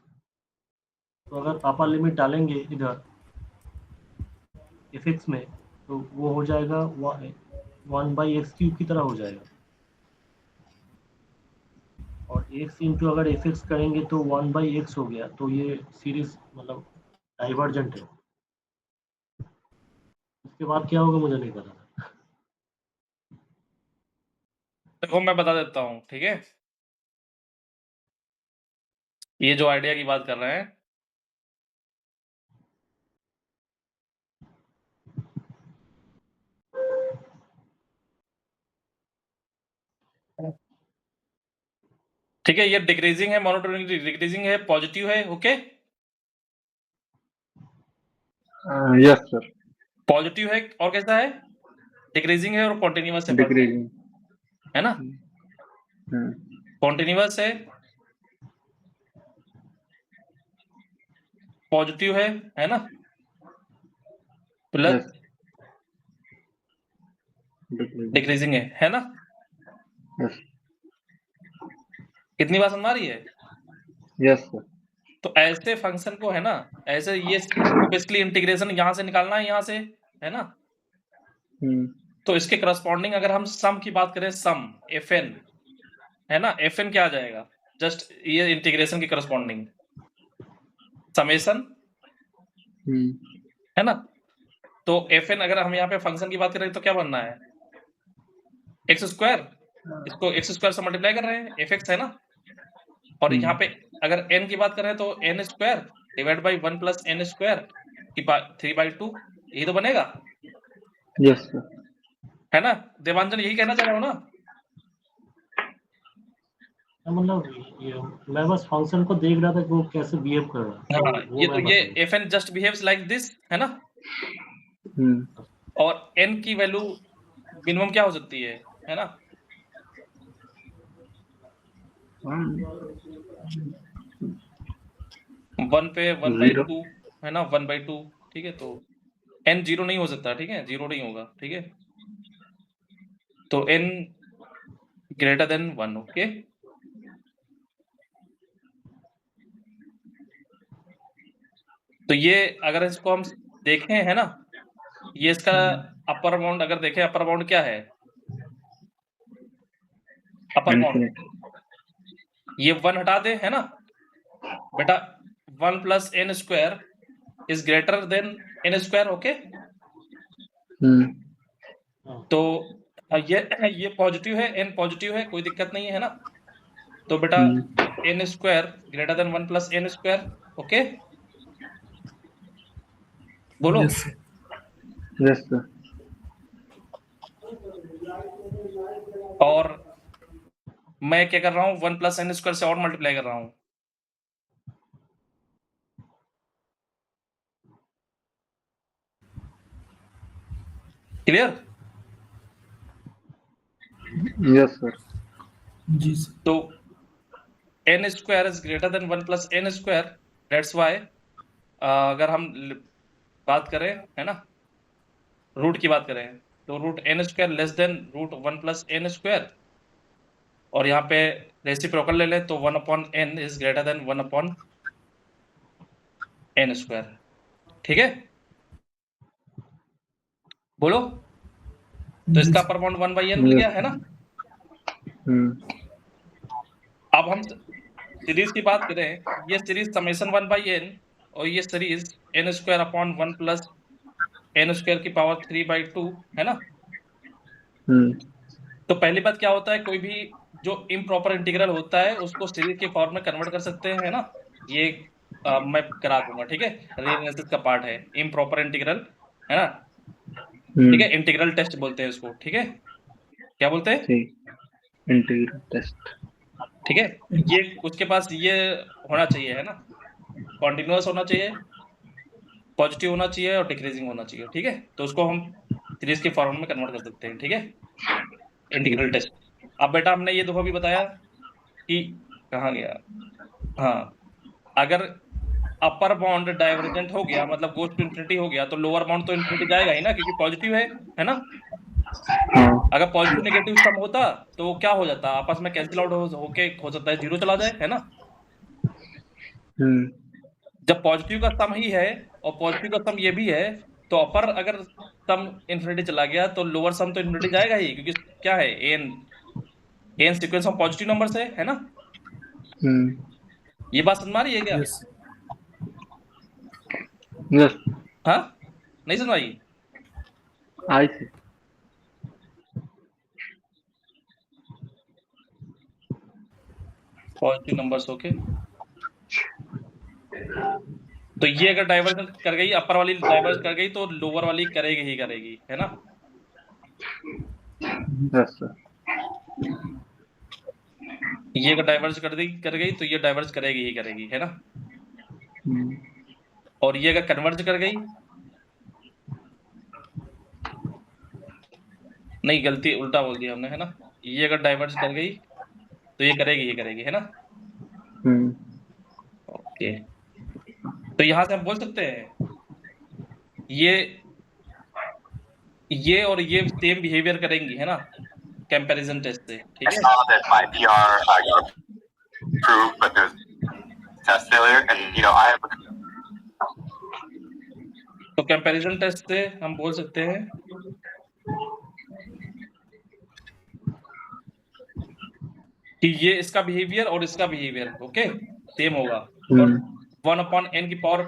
Speaker 3: तो अगर अपर लिमिट डालेंगे इधर fx में तो वो हो जाएगा 1/x³ की तरह हो जाएगा, और x इंटू अगर fx करेंगे तो 1/x हो गया, तो ये सीरीज मतलब डाइवर्जेंट है। इसके बाद क्या होगा मुझे नहीं पता।
Speaker 1: देखो मैं बता देता हूँ, ठीक है? ये जो आइडिया की बात कर रहे हैं, ठीक है, ये डिक्रीजिंग है, मोनोटोनिक डिक्रीजिंग है, पॉजिटिव है, ओके?
Speaker 4: Yes sir.
Speaker 1: पॉजिटिव है और कैसा है? डिक्रीजिंग है और कॉन्टिन्यूअस है,
Speaker 4: डिक्रीजिंग।
Speaker 1: है ना? कॉन्टिन्यूअस है, पॉजिटिव है ना? Plus
Speaker 4: yes. डिक्रीजिंग।
Speaker 1: डिक्रीजिंग है ना?
Speaker 4: यस।
Speaker 1: कितनी बात समझ आ रही है?
Speaker 4: Yes sir.
Speaker 1: तो ऐसे फंक्शन को, है ना, ऐसे ये बेसिकली इंटीग्रेशन यहां से निकालना है, यहां से, है ना? तो इसके करस्पॉन्डिंग अगर हम सम की बात करें, सम fn, है ना? fn क्या आ जाएगा? जस्ट ये इंटीग्रेशन की करस्पॉन्डिंग समेशन, है ना? तो fn अगर हम यहाँ पे फंक्शन की बात करें तो क्या बनना है? एक्स स्क्वायर, इसको एक्स स्क्वायर से मल्टीप्लाई कर रहे हैं, fx, है ना? और यहाँ पे अगर n की बात करें तो n square divide by 1 plus n square की 3/2, यही तो बनेगा,
Speaker 4: यस सर।
Speaker 1: है ना? देवांजन यही कहना चाह रहे हो ना?
Speaker 3: मतलब मैं बस फंक्शन को देख रहा था कि वो कैसे बिहेव कर रहा है,
Speaker 1: हाँ,
Speaker 3: वो
Speaker 1: ये
Speaker 3: मैं
Speaker 1: तो ये
Speaker 3: बता
Speaker 1: fn just behaves like this, है ना? और n की वैल्यू मिनिमम क्या हो सकती है ना? 1 पे 1/2, है ना? 1/2, ठीक है? तो n 0 नहीं हो सकता, ठीक है? 0 नहीं होगा, ठीक है? तो n ग्रेटर देन 1, ओके? तो ये अगर इसको हम देखें, है ना, ये इसका अपर बाउंड अगर देखें, अपर बाउंड क्या है? Upper bound
Speaker 4: infinity.
Speaker 1: ये 1 हटा दे, है ना बेटा? 1 plus N square is greater than n square, okay? तो ये पॉजिटिव है, एन पॉजिटिव है, कोई दिक्कत नहीं है ना? तो बेटा N square greater than 1 plus N square, okay? बोलो।
Speaker 2: Yes sir.
Speaker 4: Yes sir.
Speaker 1: और मैं क्या कर रहा हूँ, 1 प्लस एन स्क्वायर से और मल्टीप्लाई कर रहा हूँ। क्लियर?
Speaker 4: Yes sir.
Speaker 2: जी सर।
Speaker 1: तो N square is greater than 1 plus N square, that's why अगर हम बात करें, है ना, रूट की बात करें, तो root N square less than root 1 plus N square, और यहाँ पे रेसिप्रोकल ले लें तो 1 upon N is greater than 1 upon N square, ठीक है? बोलो। तो
Speaker 2: जी
Speaker 1: इसका
Speaker 2: sir.
Speaker 1: Upper bound 1 by N मिल गया, है ना? अब हम सीरीज की बात करें, ये सीरीज समेशन 1 बाई एन और ये series n square upon 1 plus N square की पावर 3 बाई 2, है ना? तो पहली बात क्या होता है, कोई भी जो इम्प्रॉपर इंटीग्रल होता है उसको सीरीज के फॉर्म में कन्वर्ट कर सकते हैं, है ना? ये मैं करा दूंगा, ठीक है? रियल एनालिसिस का पार्ट है इम्प्रॉपर इंटीग्रल, है ना? ठीक है, इंटीग्रल टेस्ट बोलते हैं इसको, ठीक है? क्या बोलते हैं?
Speaker 4: Integral test.
Speaker 1: ठीक है, ये उसके पास ये होना चाहिए, है ना? कॉन्टिन्यूअस होना चाहिए, पॉजिटिव होना चाहिए और डिक्रीजिंग होना चाहिए, ठीक है? तो उसको हम सीरीज के फॉर्म में कन्वर्ट कर सकते हैं, ठीक है? Integral test. अब बेटा हमने ये देखो अभी बताया कि कहाँ गया, हाँ, अगर अपर बाउंड डाइवर्जेंट हो गया मतलब गोस टू इन्फिनिटी हो गया तो लोअर बाउंड तो इन्फिनिटी जाएगा ही ना, क्योंकि पॉजिटिव है ना? अगर पॉजिटिव नेगेटिव सम होता तो क्या हो जाता, आपस में कैंसिल आउट होके हो सकता है 0 चला जाए, है ना? जब पॉजिटिव का सम ही है और पॉजिटिव का सम ये भी है, तो अपर अगर सम इन्फिनिटी चला गया तो लोअर सम तो इन्फिनिटी जाएगा ही, क्योंकि क्या है, n sequence of positive number से, है ना? ये बात समझ में आ रही है क्या?
Speaker 2: Yes
Speaker 4: yes.
Speaker 1: हाँ, नहीं समझ आई?
Speaker 4: I see.
Speaker 1: Positive numbers, okay? तो ये अगर डाइवर्जन कर गई, अपर वाली डाइवर्ज कर गई तो लोअर वाली करेगी ही करेगी, है ना?
Speaker 4: Yes sir.
Speaker 1: ये अगर डाइवर्ज कर गई तो ये डाइवर्ज करेगी ही करेगी, है ना? और ये अगर कन्वर्ज कर गई, नहीं गलती उल्टा बोल दिया हमने, है ना? ये अगर डाइवर्ज कर गई तो ये करेगी ही करेगी, है ना? ओके, तो यहां से हम बोल सकते हैं ये और ये सेम बिहेवियर करेंगी, है ना? कंपैरिजन टेस्ट से, ठीक
Speaker 5: I
Speaker 1: है?
Speaker 5: saw that my PR got approved, but there's test failure, and I have.
Speaker 1: तो कंपैरिजन टेस्ट से हम बोल सकते हैं कि ये इसका बिहेवियर और इसका बिहेवियर ओके सेम होगा, और 1 अपॉन एन की पावर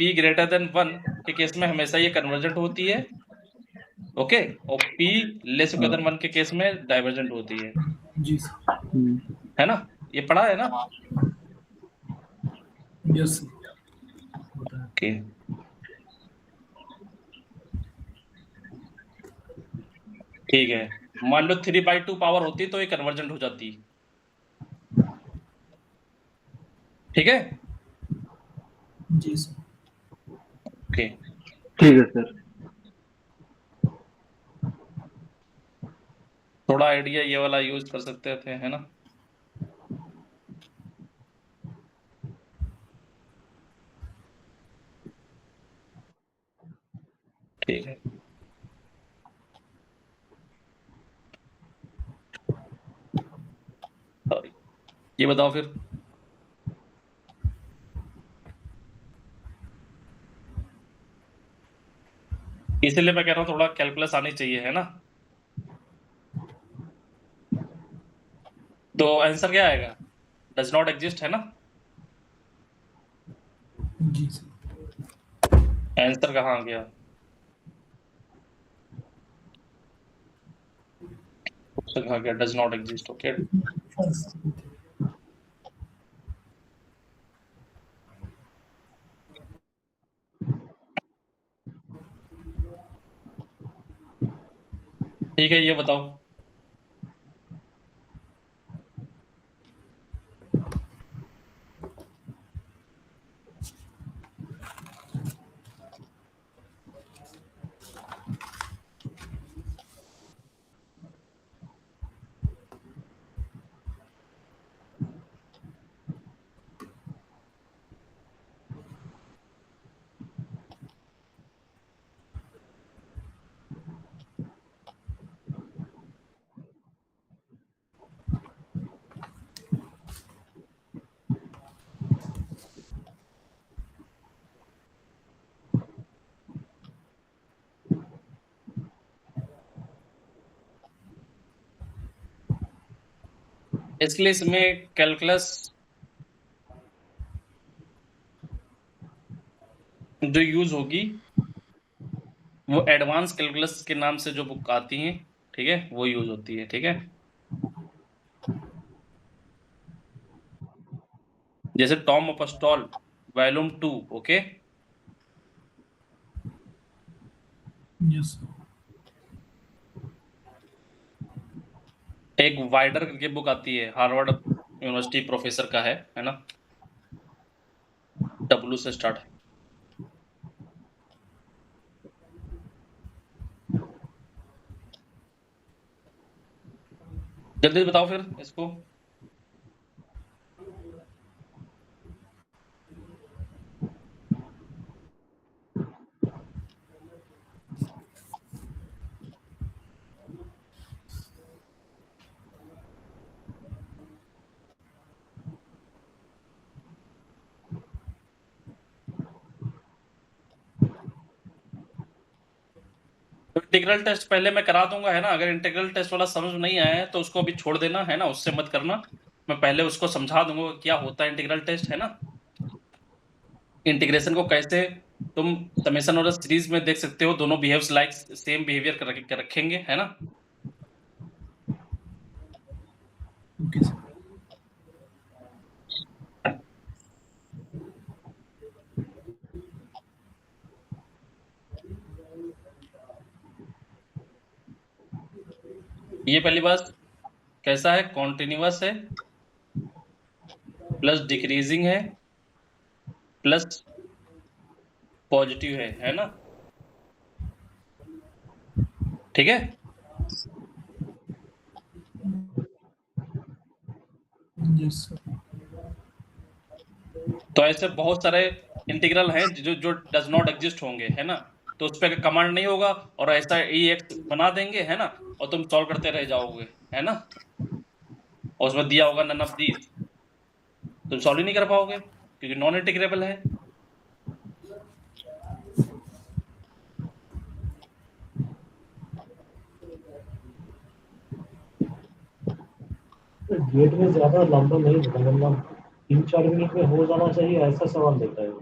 Speaker 1: p ग्रेटर देन 1 के केस में हमेशा ये कन्वर्जेंट होती है, ओके? और p लेस इक्वल देन 1 के केस में डाइवर्जेंट होती है,
Speaker 2: जी सर।
Speaker 1: है ना? ये पढ़ा है ना?
Speaker 2: Yes sir.
Speaker 1: ओके, ठीक है। मान लो 3/2 पावर होती तो ये कन्वर्जेंट हो जाती, ठीक है?
Speaker 2: जी सर।
Speaker 1: ओके,
Speaker 4: ठीक है सर।
Speaker 1: थोड़ा आइडिया ये वाला यूज कर सकते थे, है ना? ठीक है, ये बताओ फिर इसीलिए मैं कह रहा हूँ थोड़ा कैलकुलस आनी चाहिए, है ना। तो आंसर क्या आएगा? डज नॉट एग्जिस्ट, है ना।
Speaker 2: जी सर।
Speaker 1: आंसर कहाँ आ गया? कहाँ गया? Does not exist. Okay,
Speaker 2: first
Speaker 1: ठीक है, ये बताओ। इसलिए इसमें कैलकुलस जो यूज होगी वो एडवांस कैलकुलस के नाम से जो बुक आती हैं, ठीक है, वो यूज होती है। ठीक है, जैसे Tom Apostol volume 2। Okay,
Speaker 2: yes sir.
Speaker 1: एक वाइडर करके बुक आती है, हार्वर्ड यूनिवर्सिटी प्रोफेसर का है ना, डब्ल्यू से स्टार्ट है। जल्दी बताओ फिर इसको। इंटीग्रल टेस्ट पहले मैं करा दूंगा, है ना। अगर इंटीग्रल टेस्ट वाला समझ नहीं आया है तो उसको अभी छोड़ देना, है ना, उससे मत करना। मैं पहले उसको समझा दूंगा कि क्या होता है इंटीग्रल टेस्ट, है ना। इंटीग्रेशन को कैसे तुम समेशन और सीरीज में देख सकते हो, दोनों बिहेव्स लाइक सेम बिहेवियर कर रखेंगे, है ना।
Speaker 2: Okay sir.
Speaker 1: ये पहली बात कैसा है, कॉन्टिन्यूअस है, प्लस डिक्रीजिंग है, प्लस पॉजिटिव है ना। ठीक है,
Speaker 2: यस सर।
Speaker 1: तो ऐसे बहुत सारे इंटीग्रल हैं जो जो डज नॉट एग्जिस्ट होंगे, है ना। तो उस पर कमांड नहीं होगा और ऐसा ई एक्स बना देंगे, है ना, और तुम सॉल्व करते रह जाओगे, है ना। और उसमें दिया होगा नन ऑफ दीज, तुम सॉल्व ही नहीं कर पाओगे क्योंकि नॉन इंटीग्रेबल है।
Speaker 3: गेट में ज्यादा लंबा नहीं होता, मतलब 3-4 मिनट में हो जाना चाहिए, ऐसा सवाल देता है वो।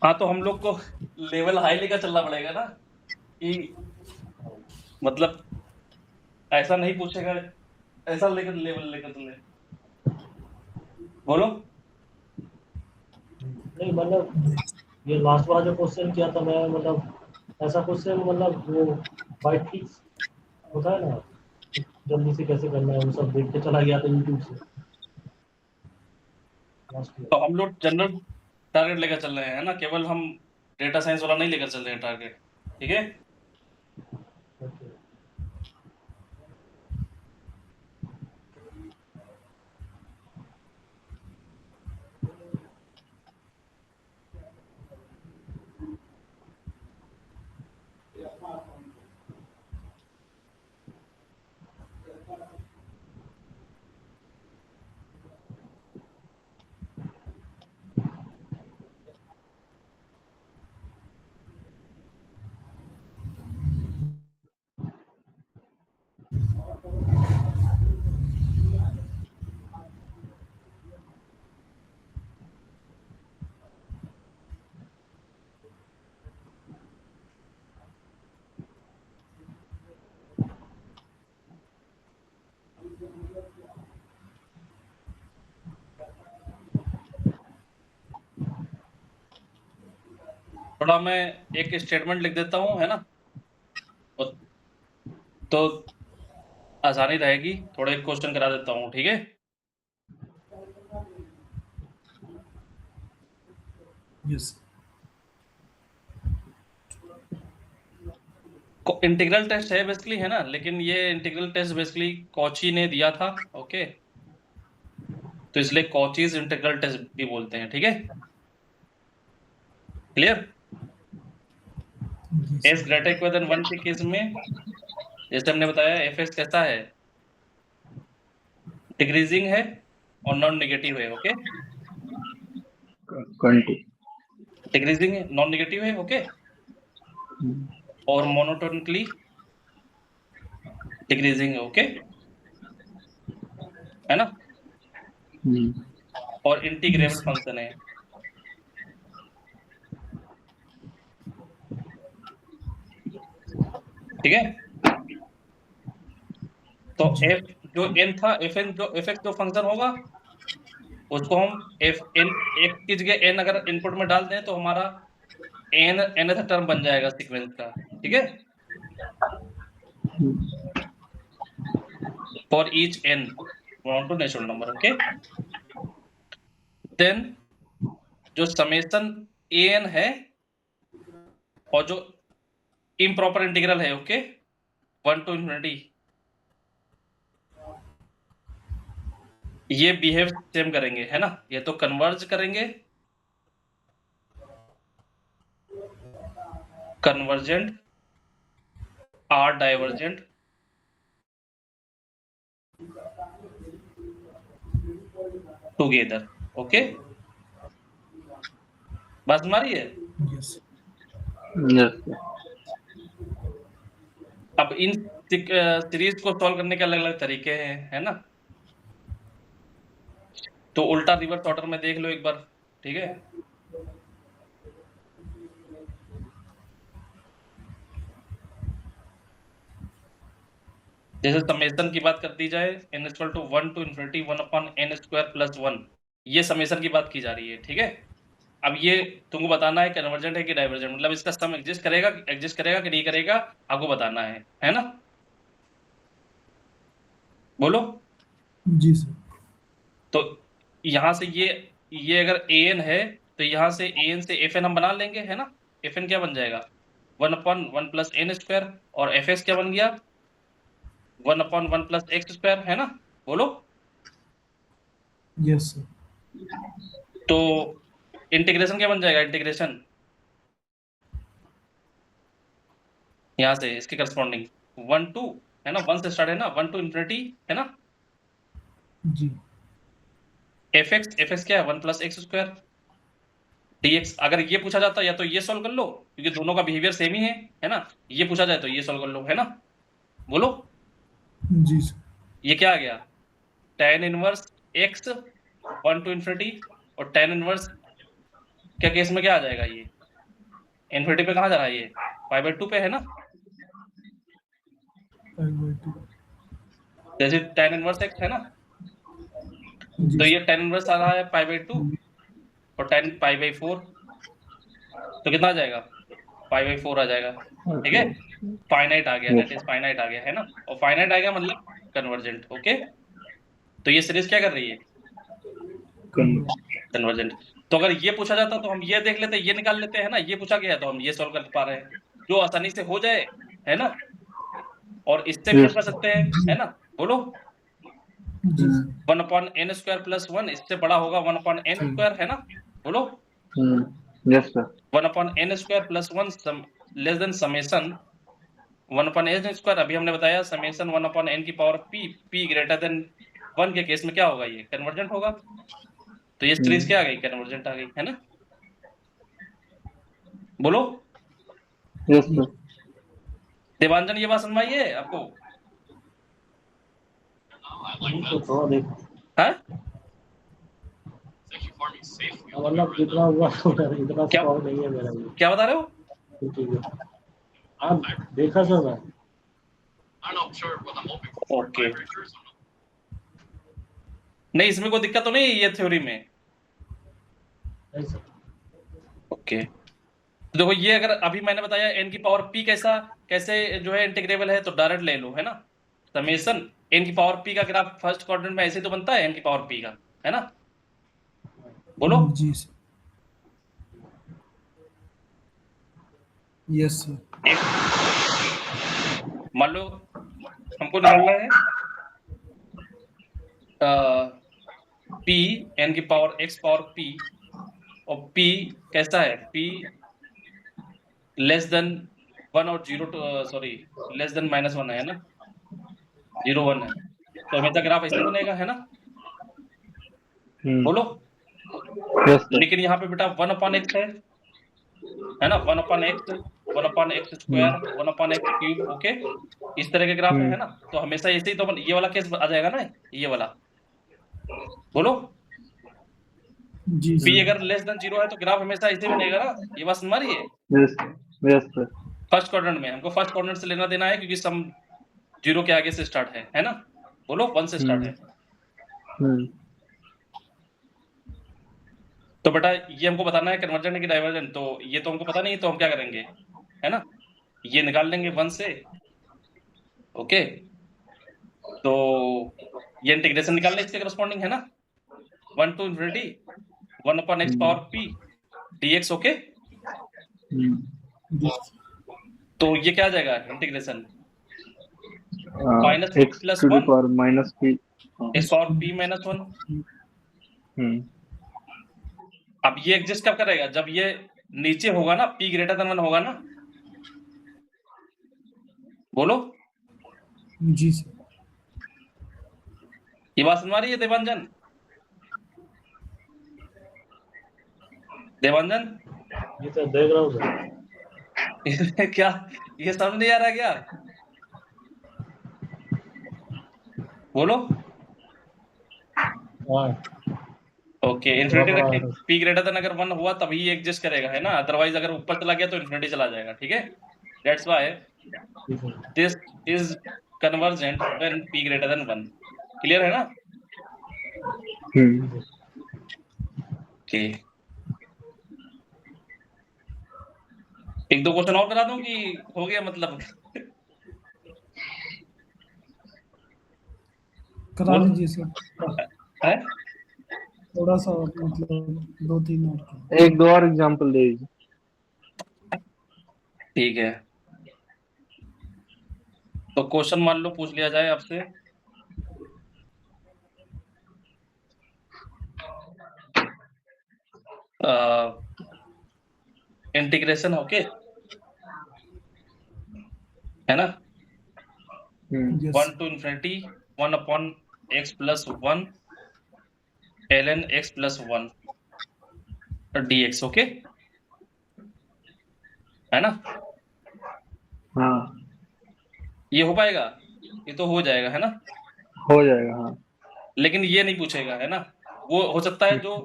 Speaker 1: हाँ, तो हम लोग को लेवल हाई लेकर चलना पड़ेगा ना, कि मतलब ऐसा नहीं पूछेगा, ऐसा लेकर लेवल लेकर चले। बोलो।
Speaker 3: नहीं मतलब ये लास्ट वाला जो क्वेश्चन किया था मैं, मतलब ऐसा क्वेश्चन, मतलब वो बाई फिक्स होता है ना, जल्दी से कैसे करना है वो सब देख के चला गया था यूट्यूब से लास्ट ईयर।
Speaker 1: तो हम लोग जनरल टारगेट लेकर चल रहे हैं, है ना, केवल हम डेटा साइंस वाला नहीं लेकर चल रहे हैं टारगेट। ठीक है,
Speaker 3: ओके।
Speaker 1: थोड़ा मैं एक स्टेटमेंट लिख देता हूँ, है ना, तो आसानी रहेगी। थोड़ा एक क्वेश्चन करा देता हूँ, ठीक है।
Speaker 2: यस
Speaker 1: इंटीग्रल टेस्ट है बेसिकली, है ना, लेकिन ये इंटीग्रल टेस्ट बेसिकली कॉची ने दिया था, ओके, तो इसलिए कॉचीज इंटीग्रल टेस्ट भी बोलते हैं, ठीक है, clear. S greater equal than 1 के केस में जैसे हमने बताया एफ एक्स कैसा है, डिक्रीजिंग है और नॉन नेगेटिव है, ओके,
Speaker 4: 20.
Speaker 1: डिक्रीजिंग है, नॉन नेगेटिव है, ओके, और मोनोटोनिकली डिक्रीजिंग है, ओके, है ना, और इंटीग्रेबल फंक्शन है। ठीक है, तो एफ जो एन था, एफ एन जो एफ एक्स जो फंक्शन होगा उसको हम एफ एन एक की जगह एन अगर इनपुट में डाल दें तो हमारा एन nth टर्म बन जाएगा सीक्वेंस का, ठीक है, for each n want to natural number, okay. Then जो समेशन ए एन है और जो इम्प्रॉपर इंटीग्रल है, ओके, 1 to infinity, ये बिहेव सेम करेंगे, है ना, ये तो कन्वर्ज करेंगे, convergent or divergent together, okay, बात हमारी है।
Speaker 2: Yes
Speaker 4: Yes, sir.
Speaker 1: अब इन सीरीज को सॉल्व करने के अलग अलग तरीके हैं, है ना, तो उल्टा रिवर्स ऑर्डर में देख लो एक बार, ठीक है। जैसे समेशन की बात कर दी जाए n equal to 1 to infinity 1 upon n square plus 1, ये समेशन की बात की जा रही है, ठीक है। अब ये तुमको बताना है कन्वर्जेंट है कि डाइवर्जेंट, मतलब इसका सम एग्जिस्ट करेगा कि नहीं करेगा, आपको बताना है ना, बोलो।
Speaker 2: जी सर
Speaker 1: तो यहाँ से ये अगर an है तो यहाँ से an से fn हम बना लेंगे, है ना, fn क्या बन जाएगा 1 upon 1 प्लस n स्क्वायर, और fx क्या बन गया 1 upon 1 प्लस x स्क्वायर, है ना, बोलो।
Speaker 2: यस सर
Speaker 1: तो इंटीग्रेशन क्या बन जाएगा, इंटीग्रेशन यहाँ से इसके करस्पॉन्डिंग 1 to, है ना, 1 से स्टार्ट है ना, 1 to infinity, है ना,
Speaker 2: जी
Speaker 1: fx क्या है 1 प्लस एक्स स्क्वायर dx। अगर ये पूछा जाता या तो ये सॉल्व कर लो क्योंकि दोनों का बिहेवियर सेम ही है ना, ये पूछा जाए तो ये सॉल्व कर लो, है ना, बोलो।
Speaker 2: जी सर
Speaker 1: ये क्या आ गया tan inverse x 1 to infinity, और tan इनवर्स क्या केस में क्या आ जाएगा, ये इन्फिनिटी पे कहाँ जा रहा है, ये π/2 पे, है ना,
Speaker 2: 5/2
Speaker 1: जैसे tan इनवर्स x है ना,
Speaker 2: जी
Speaker 1: तो ये tan इनवर्स आ रहा है π/2 और tan π/4, तो कितना आ जाएगा π/4 आ जाएगा, ठीक है, फाइनाइट आ गया, दैट इज फाइनाइट आ गया, है ना, और फाइनाइट आ गया मतलब कन्वर्जेंट, ओके। तो ये सीरीज क्या कर रही है, कन्वर्जेंट। तो अगर ये पूछा जाता तो हम ये देख लेते, ये निकाल लेते, है ना, ये पूछा गया तो हम ये सॉल्व कर पा रहे हैं, जो आसानी से हो जाए, है ना, और इससे भी हम कर सकते हैं, है ना, बोलो।
Speaker 2: जी
Speaker 1: 1 upon n स्क्वायर प्लस 1, इससे बड़ा होगा 1 upon n स्क्वायर, है ना, बोलो।
Speaker 4: Yes, sir.
Speaker 1: 1 upon n square plus 1 less than summation 1 upon n square, अभी हमने बताया समेशन 1 upon n की पावर p ग्रेटर देन 1 के केस में क्या होगा, ये कन्वर्जेंट होगा, तो ये सीरीज क्या आ गई, कन्वर्जेंट आ गई, है ना, बोलो।
Speaker 4: Yes, sir.
Speaker 1: देवांजन ये बात समझ में आई है आपको,
Speaker 3: तो थोड़ा देखो
Speaker 1: हाँ,
Speaker 3: मतलब जितना हुआ इतना
Speaker 1: क्या
Speaker 3: स्ट्रॉन्ग नहीं है मेरा ये,
Speaker 1: क्या बता रहे हो,
Speaker 3: ठीक है। आप देखा सर मैं
Speaker 1: ओके, नहीं इसमें कोई दिक्कत तो नहीं है ये थ्योरी में,
Speaker 3: नहीं सर।
Speaker 1: ओके। तो देखो ये अगर अभी मैंने बताया n की पावर p कैसे जो है इंटीग्रेबल है, तो डायरेक्ट ले लो, है ना। समेशन n की पावर p का ग्राफ फर्स्ट क्वाड्रेंट में ऐसे तो बनता है n की पावर p का, है ना। बोलो।
Speaker 2: जी सर। Yes sir.
Speaker 1: मान लो हमको निकालना है p n की पावर x पावर p, और p कैसा है, p लेस देन 1 और 0 सॉरी लेस देन -1 है ना, 0 1 है, तो हमेशा ग्राफ ऐसे बनेगा, है ना। बोलो।
Speaker 4: Yes sir.
Speaker 1: लेकिन यहाँ पे बेटा 1/x है ना, 1/x 1/x square 1/x cube, okay, इस तरह के ग्राफ है ना। तो हमेशा ऐसे ही तो ये वाला केस आ जाएगा ना, ये वाला। बोलो।
Speaker 2: जी
Speaker 1: p
Speaker 2: सर।
Speaker 1: अगर लेस देन 0 है तो ग्राफ हमेशा ऐसे बनेगा ना, ये बात समझ रही है।
Speaker 4: Yes yes sir.
Speaker 1: First quadrant में हमको फर्स्ट क्वाड्रेंट से लेना देना है, क्योंकि सम 0 के आगे से स्टार्ट है ना। बोलो 1 से स्टार्ट है। तो बेटा ये हमको बताना है कन्वर्जेंट है कि डाइवर्जेंट, तो ये तो हमको पता नहीं, तो हम क्या करेंगे, है ना, ये निकाल लेंगे 1 से, ओके। तो ये इंटीग्रेशन निकाल लें इसके करस्पॉन्डिंग, है ना, 1 to infinity 1/x power p dx, okay. तो ये क्या आ जाएगा integration, minus
Speaker 4: x
Speaker 1: plus
Speaker 4: to the
Speaker 1: 1
Speaker 4: power minus p.
Speaker 1: x power p minus 1। अब ये एग्जिस्ट कब करेगा, जब ये नीचे होगा ना, p ग्रेटर देन 1 होगा ना। बोलो।
Speaker 2: जी सर।
Speaker 1: ये बात सुन रही है देवांजन? देवांजन
Speaker 3: ये तो देख रहा हूँ सर।
Speaker 1: क्या ये समझ नहीं आ रहा क्या? बोलो।
Speaker 3: हाँ
Speaker 1: ओके, इन्फिनिटी रखें, p ग्रेटर देन अगर 1 हुआ तभी ये एग्जिस्ट करेगा, है ना, अदरवाइज अगर ऊपर चला गया तो इन्फिनिटी चला जाएगा, ठीक है। That's why this is convergent when p greater than 1। Clear है ना? ओके, एक दो क्वेश्चन और करा दूं कि हो गया मतलब?
Speaker 2: करा लीजिए सर।
Speaker 1: है
Speaker 2: थोड़ा सा मतलब 2-3 और का।
Speaker 4: एक दो और एग्जांपल दे दीजिए।
Speaker 1: ठीक है, तो क्वेश्चन मान लो पूछ लिया जाए आपसे, इंटीग्रेशन, ओके, है ना, 1 to infinity 1/x plus 1 ln x plus 1 dx, okay, है ना।
Speaker 4: हाँ
Speaker 1: ये हो पाएगा, ये तो हो जाएगा, है ना।
Speaker 4: हो जाएगा। हाँ
Speaker 1: लेकिन ये नहीं पूछेगा, है ना। वो हो सकता है जो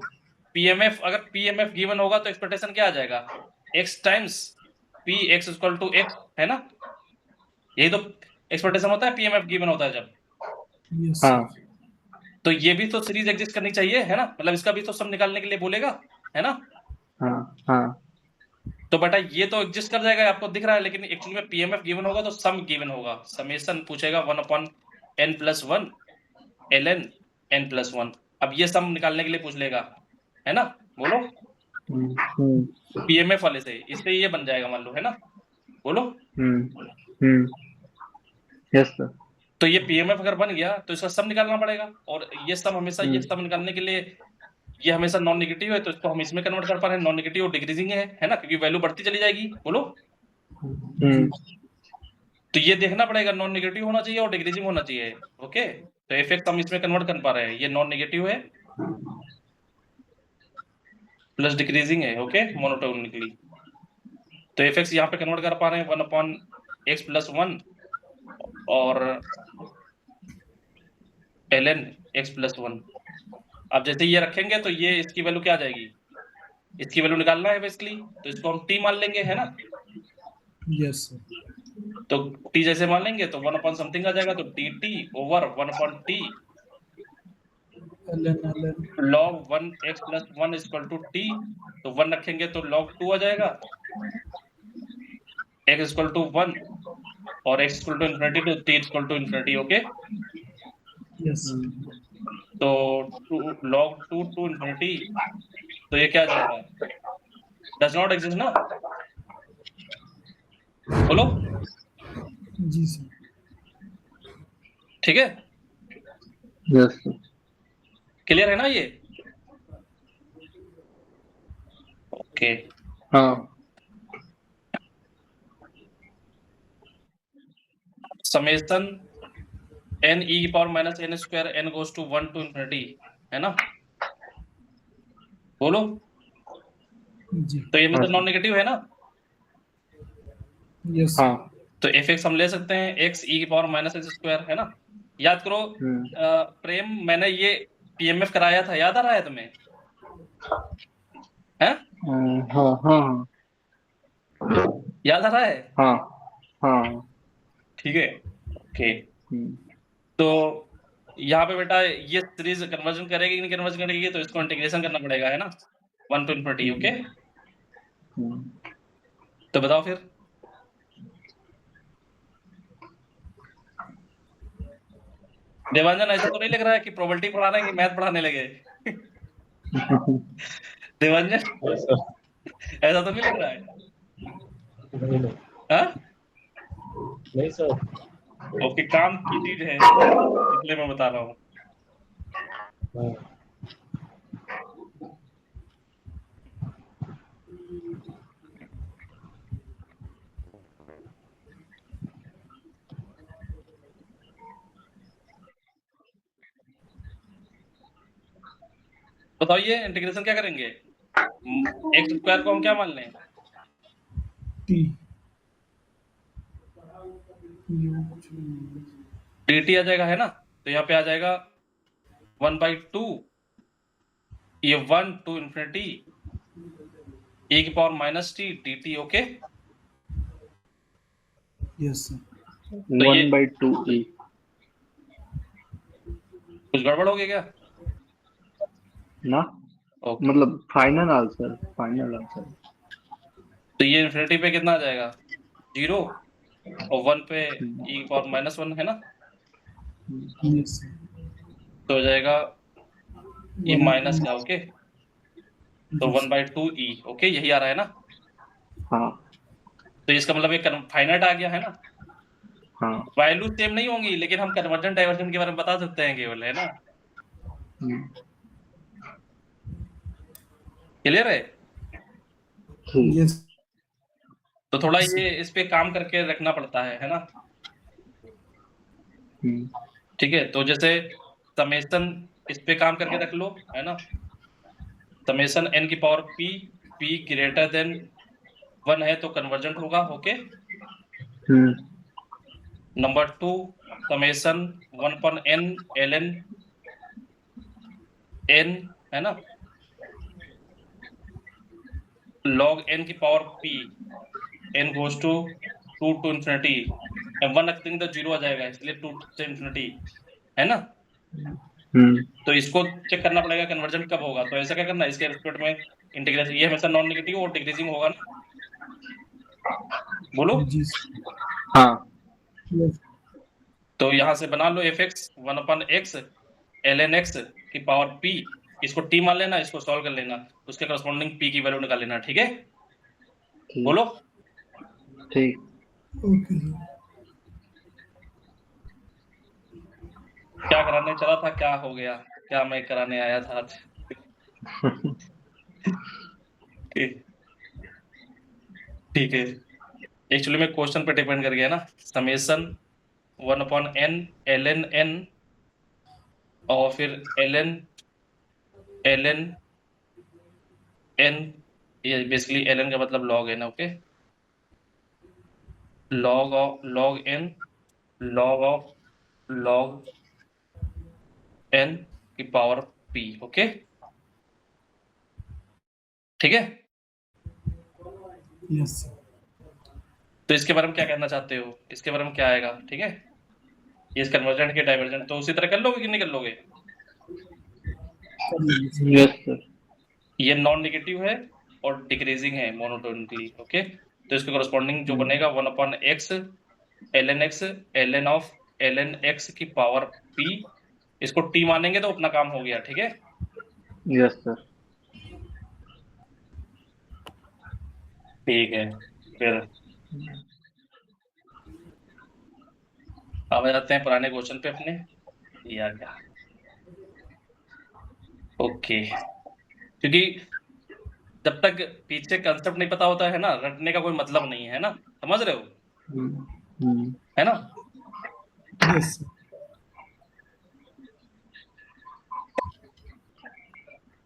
Speaker 1: पीएमएफ, अगर पीएमएफ गिवन होगा तो एक्सपेक्टेशन क्या आ जाएगा, x times p x equal to x, है ना। यही तो एक्सपेक्टेशन होता है, पीएमएफ गिवन होता है जब।
Speaker 2: यस
Speaker 4: हाँ
Speaker 1: तो ये भी तो सीरीज एग्जिस्ट करनी चाहिए, है ना, मतलब इसका भी तो सम निकालने के लिए बोलेगा, है ना।
Speaker 4: हाँ हाँ
Speaker 1: तो बेटा ये तो एग्जिस्ट कर जाएगा, आपको दिख रहा है, लेकिन एक्चुअली में पीएमएफ गिवन होगा तो सम गिवन होगा, समेशन पूछेगा 1/n+1 ln n+1। अब ये सम निकालने के लिए पूछ लेगा, है ना। बोलो। पीएमएफ वाले से इससे ये बन जाएगा मान लो, है ना। बोलो।
Speaker 4: Yes sir.
Speaker 1: तो ये पीएमएफ अगर बन गया तो इसका सम निकालना पड़ेगा, और ये सम हमेशा, ये सम निकालने के लिए ये हमेशा नॉन नेगेटिव है, तो इसको हम इसमें कन्वर्ट कर पा रहे हैं, नॉन नेगेटिव और डिक्रीजिंग है ना, क्योंकि वैल्यू बढ़ती चली जाएगी। बोलो। तो ये देखना पड़ेगा, नॉन नेगेटिव होना चाहिए और डिक्रीजिंग होना चाहिए, ओके। तो इफेक्ट हम इसमें कन्वर्ट कर पा रहे हैं, ये नॉन नेगेटिव है प्लस डिक्रीजिंग है, ओके, मोनोटोनिकली। तो इफेक्ट्स यहाँ पे कन्वर्ट कर पा रहे हैं 1/x plus 1 और ln x plus 1। अब जैसे ये रखेंगे तो ये इसकी वैल्यू क्या आ जाएगी, इसकी वैल्यू निकालना है बेसिकली, तो इसको हम t मान लेंगे, है ना।
Speaker 2: Yes sir.
Speaker 1: तो t जैसे मान लेंगे तो 1/समथिंग आ जाएगा, तो dt over 1/t
Speaker 2: ln
Speaker 1: log 1x plus 1 equal to t, तो 1 रखेंगे तो log 2 आ जाएगा, x इक्वल टू 1 और x इक्वल टू इन्फिनिटी तो t equal to infinity. Okay,
Speaker 2: yes
Speaker 1: तो log 2 टू इन्फिनिटी, तो ये क्या आ जाएगा, डज नॉट एग्जिस्ट ना, बोलो।
Speaker 2: जी सर।
Speaker 1: ठीक है,
Speaker 4: यस सर।
Speaker 1: क्लियर है ना ये? ओके,
Speaker 4: हाँ
Speaker 1: समेशन n e की power minus n square n goes to 1 to infinity, है ना, बोलो।
Speaker 2: जी
Speaker 1: तो ये मतलब
Speaker 4: हाँ।
Speaker 1: नॉन नेगेटिव है ना,
Speaker 2: यस
Speaker 4: हाँ
Speaker 1: तो fx हम ले सकते हैं x e की पावर माइनस x स्क्वायर, है ना। याद करो प्रेम, मैंने ये पीएमएफ कराया था, याद आ रहा है तुम्हें? हैं,
Speaker 4: हाँ हाँ
Speaker 1: याद आ रहा है?
Speaker 4: हाँ हाँ।
Speaker 1: ठीक है, ओके।
Speaker 4: हम्म,
Speaker 1: तो यहाँ पे बेटा ये सीरीज कन्वर्जन करेगी कि नहीं कन्वर्जन करेगी, तो इसको इंटीग्रेशन करना पड़ेगा, है ना, 1 टू इन्फिनिटी। ओके,
Speaker 4: हम्म।
Speaker 1: तो बताओ फिर। देवांजन, ऐसा तो नहीं लग रहा है कि प्रोबेबिलिटी पढ़ा रहे हैं कि मैथ पढ़ाने लगे? देवांजन, ऐसा तो नहीं लग रहा है? हाँ?
Speaker 3: नहीं सर।
Speaker 1: ओके, काम की चीज है इसलिए मैं बता रहा हूँ। बताइए इंटीग्रेशन क्या करेंगे, एक्स स्क्वायर को हम क्या मान लें,
Speaker 2: टी ये वो कुछ नहीं है।
Speaker 1: dt आ जाएगा, है ना, तो यहाँ पे आ जाएगा 1/2, ये 1 टू इन्फिनिटी e की power minus t dt। Okay,
Speaker 2: yes sir.
Speaker 1: तो ये
Speaker 4: 1/2e।
Speaker 1: कुछ गड़बड़ हो गया क्या?
Speaker 4: ना
Speaker 1: ओके,
Speaker 4: मतलब फाइनल आंसर।
Speaker 1: तो ये इन्फिनिटी पे कितना आ जाएगा, 0, और 1 पे e की पावर माइनस 1, है ना,
Speaker 2: यस
Speaker 1: तो हो जाएगा ये माइनस का। ओके, तो
Speaker 2: जी
Speaker 1: 1/2e। ओके, यही आ रहा है ना,
Speaker 4: हाँ
Speaker 1: तो इसका मतलब एक फाइनाइट आ गया, है ना।
Speaker 4: हाँ।
Speaker 1: वैल्यू सेम नहीं होंगी, लेकिन हम कन्वर्जन डाइवर्जन के बारे में बता सकते हैं केवल, है ना।
Speaker 4: हम्म,
Speaker 1: क्लियर है?
Speaker 4: ठीक।
Speaker 2: यस
Speaker 1: तो थोड़ा ये इस पे काम करके रखना पड़ता है ना।
Speaker 4: हम्म,
Speaker 1: ठीक है, तो जैसे समेशन इस पे काम करके रख लो, है ना, समेशन n की पावर p ग्रेटर देन 1 है तो कन्वर्जेंट होगा। Okay,
Speaker 4: hmm,
Speaker 1: number 2 summation 1/n ln n, है ना, log n की power p n goes to 2 to infinity, 1 रख देंगे तो 0 आ जाएगा, इसलिए 2 से इन्फिनिटी, है ना।
Speaker 4: हम्म,
Speaker 1: तो इसको चेक करना पड़ेगा कन्वर्जन कब होगा, तो ऐसा क्या करना है, इसके रिस्पेक्ट में इंटीग्रेशन, ये हमेशा नॉन नेगेटिव और डिक्रीजिंग होगा ना, बोलो।
Speaker 2: जी
Speaker 4: हाँ
Speaker 2: यस
Speaker 1: तो यहाँ से बना लो fx 1/x ln x की पावर p, इसको t मान लेना, इसको सॉल्व कर लेना, उसके करस्पॉन्डिंग p की वैल्यू निकाल लेना। ठीक है,
Speaker 4: ठीक
Speaker 1: बोलो।
Speaker 4: ठीक।
Speaker 2: ओके
Speaker 1: क्या कराने चला था, क्या हो गया, क्या मैं कराने आया था आज? ठीक है, एक्चुअली में क्वेश्चन पे डिपेंड कर गया ना, समेशन 1/n ln n और फिर ln n, ये बेसिकली ln का मतलब log n। Okay, log n log of log n की पावर p। ओके, ठीक है,
Speaker 2: यस
Speaker 1: तो इसके बारे में क्या कहना चाहते हो, इसके बारे में क्या आएगा? ठीक है, ये इस कन्वर्जेंट के डाइवर्जेंट तो उसी तरह कर लोगे कि नहीं कर लोगे?
Speaker 2: कर लेंगे सर।
Speaker 4: Yes sir.
Speaker 1: ये नॉन नेगेटिव है, और डिक्रीजिंग है मोनोटोनिकली। ओके, तो इसके कॉरस्पॉन्डिंग जो बनेगा 1/x ln of ln x की पावर p, इसको t मानेंगे तो अपना काम हो गया। ठीक है,
Speaker 4: यस सर।
Speaker 1: ठीक है। फिर अब आ जाते हैं पुराने क्वेश्चन पे अपने। या क्या, ओके, क्योंकि जब तक पीछे कंसेप्ट नहीं पता होता है ना, रटने का कोई मतलब नहीं है ना, समझ रहे हो, है ना।
Speaker 2: Yes sir.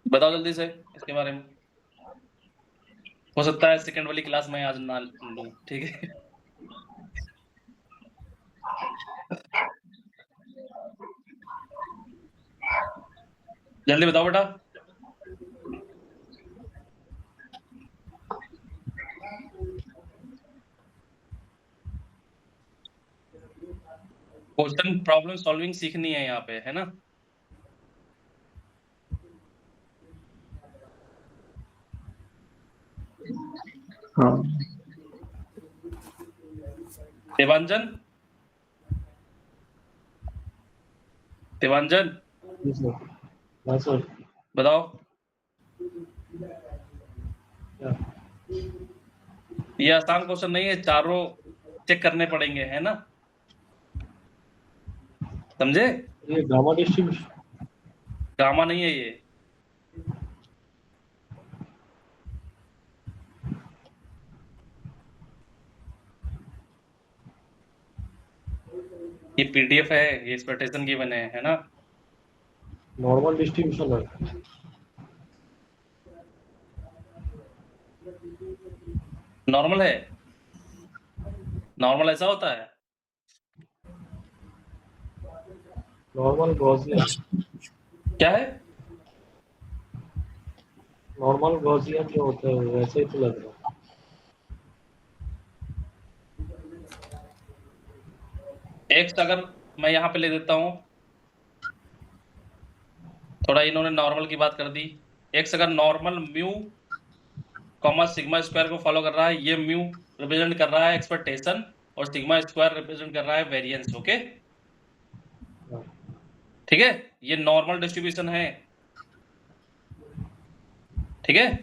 Speaker 1: बताओ जल्दी से इसके बारे में। हो सकता है सेकंड वाली क्लास में आज ना लूं, ठीक है। जल्दी बताओ बेटा। क्वेश्चन प्रॉब्लम सॉल्विंग सीखनी है यहाँ पे, है ना।
Speaker 4: हाँ
Speaker 1: देवांजन, देवांजन
Speaker 3: जी सर। हाँ सर।
Speaker 1: बताओ।
Speaker 3: क्या?
Speaker 1: ये आसान क्वेश्चन नहीं है, चारों चेक करने पड़ेंगे, है ना, समझे।
Speaker 3: ये गामा डिस्ट्रीब्यूशन।
Speaker 1: गामा नहीं है ये, ये पीडीएफ है, ये एक्सपेक्टेशन गिवन है ना।
Speaker 3: नॉर्मल डिस्ट्रीब्यूशन है।
Speaker 1: नॉर्मल है, नॉर्मल ऐसा होता है।
Speaker 3: Normal Gaussian.
Speaker 1: क्या है,
Speaker 3: नॉर्मल गॉसियन जो होता है वैसे ही तो लग रहा है।
Speaker 1: एक्स अगर मैं यहाँ पे ले देता हूँ, थोड़ा इन्होंने नॉर्मल की बात कर दी। एक्स अगर normal mu comma sigma square को फॉलो कर रहा है, ये म्यू रिप्रेजेंट कर रहा है एक्सपेक्टेशन और सिग्मा स्क्वायर रिप्रेजेंट कर रहा है वेरिएंस। ओके, ठीक है, ये नॉर्मल डिस्ट्रीब्यूशन है। ठीक है,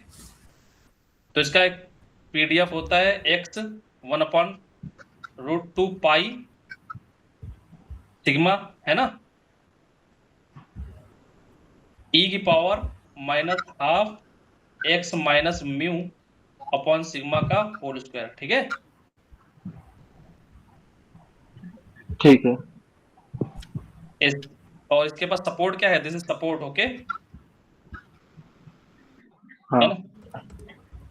Speaker 1: तो इसका एक पीडीएफ होता है एक्स 1/√2 पाई सिग्मा, है ना, e की power -12 x minus mu upon sigma का होल स्क्वायर। ठीक है,
Speaker 4: ठीक है।
Speaker 1: इस और इसके पास सपोर्ट क्या है, दिस इज सपोर्ट। ओके,
Speaker 4: हाँ
Speaker 1: है ना, तो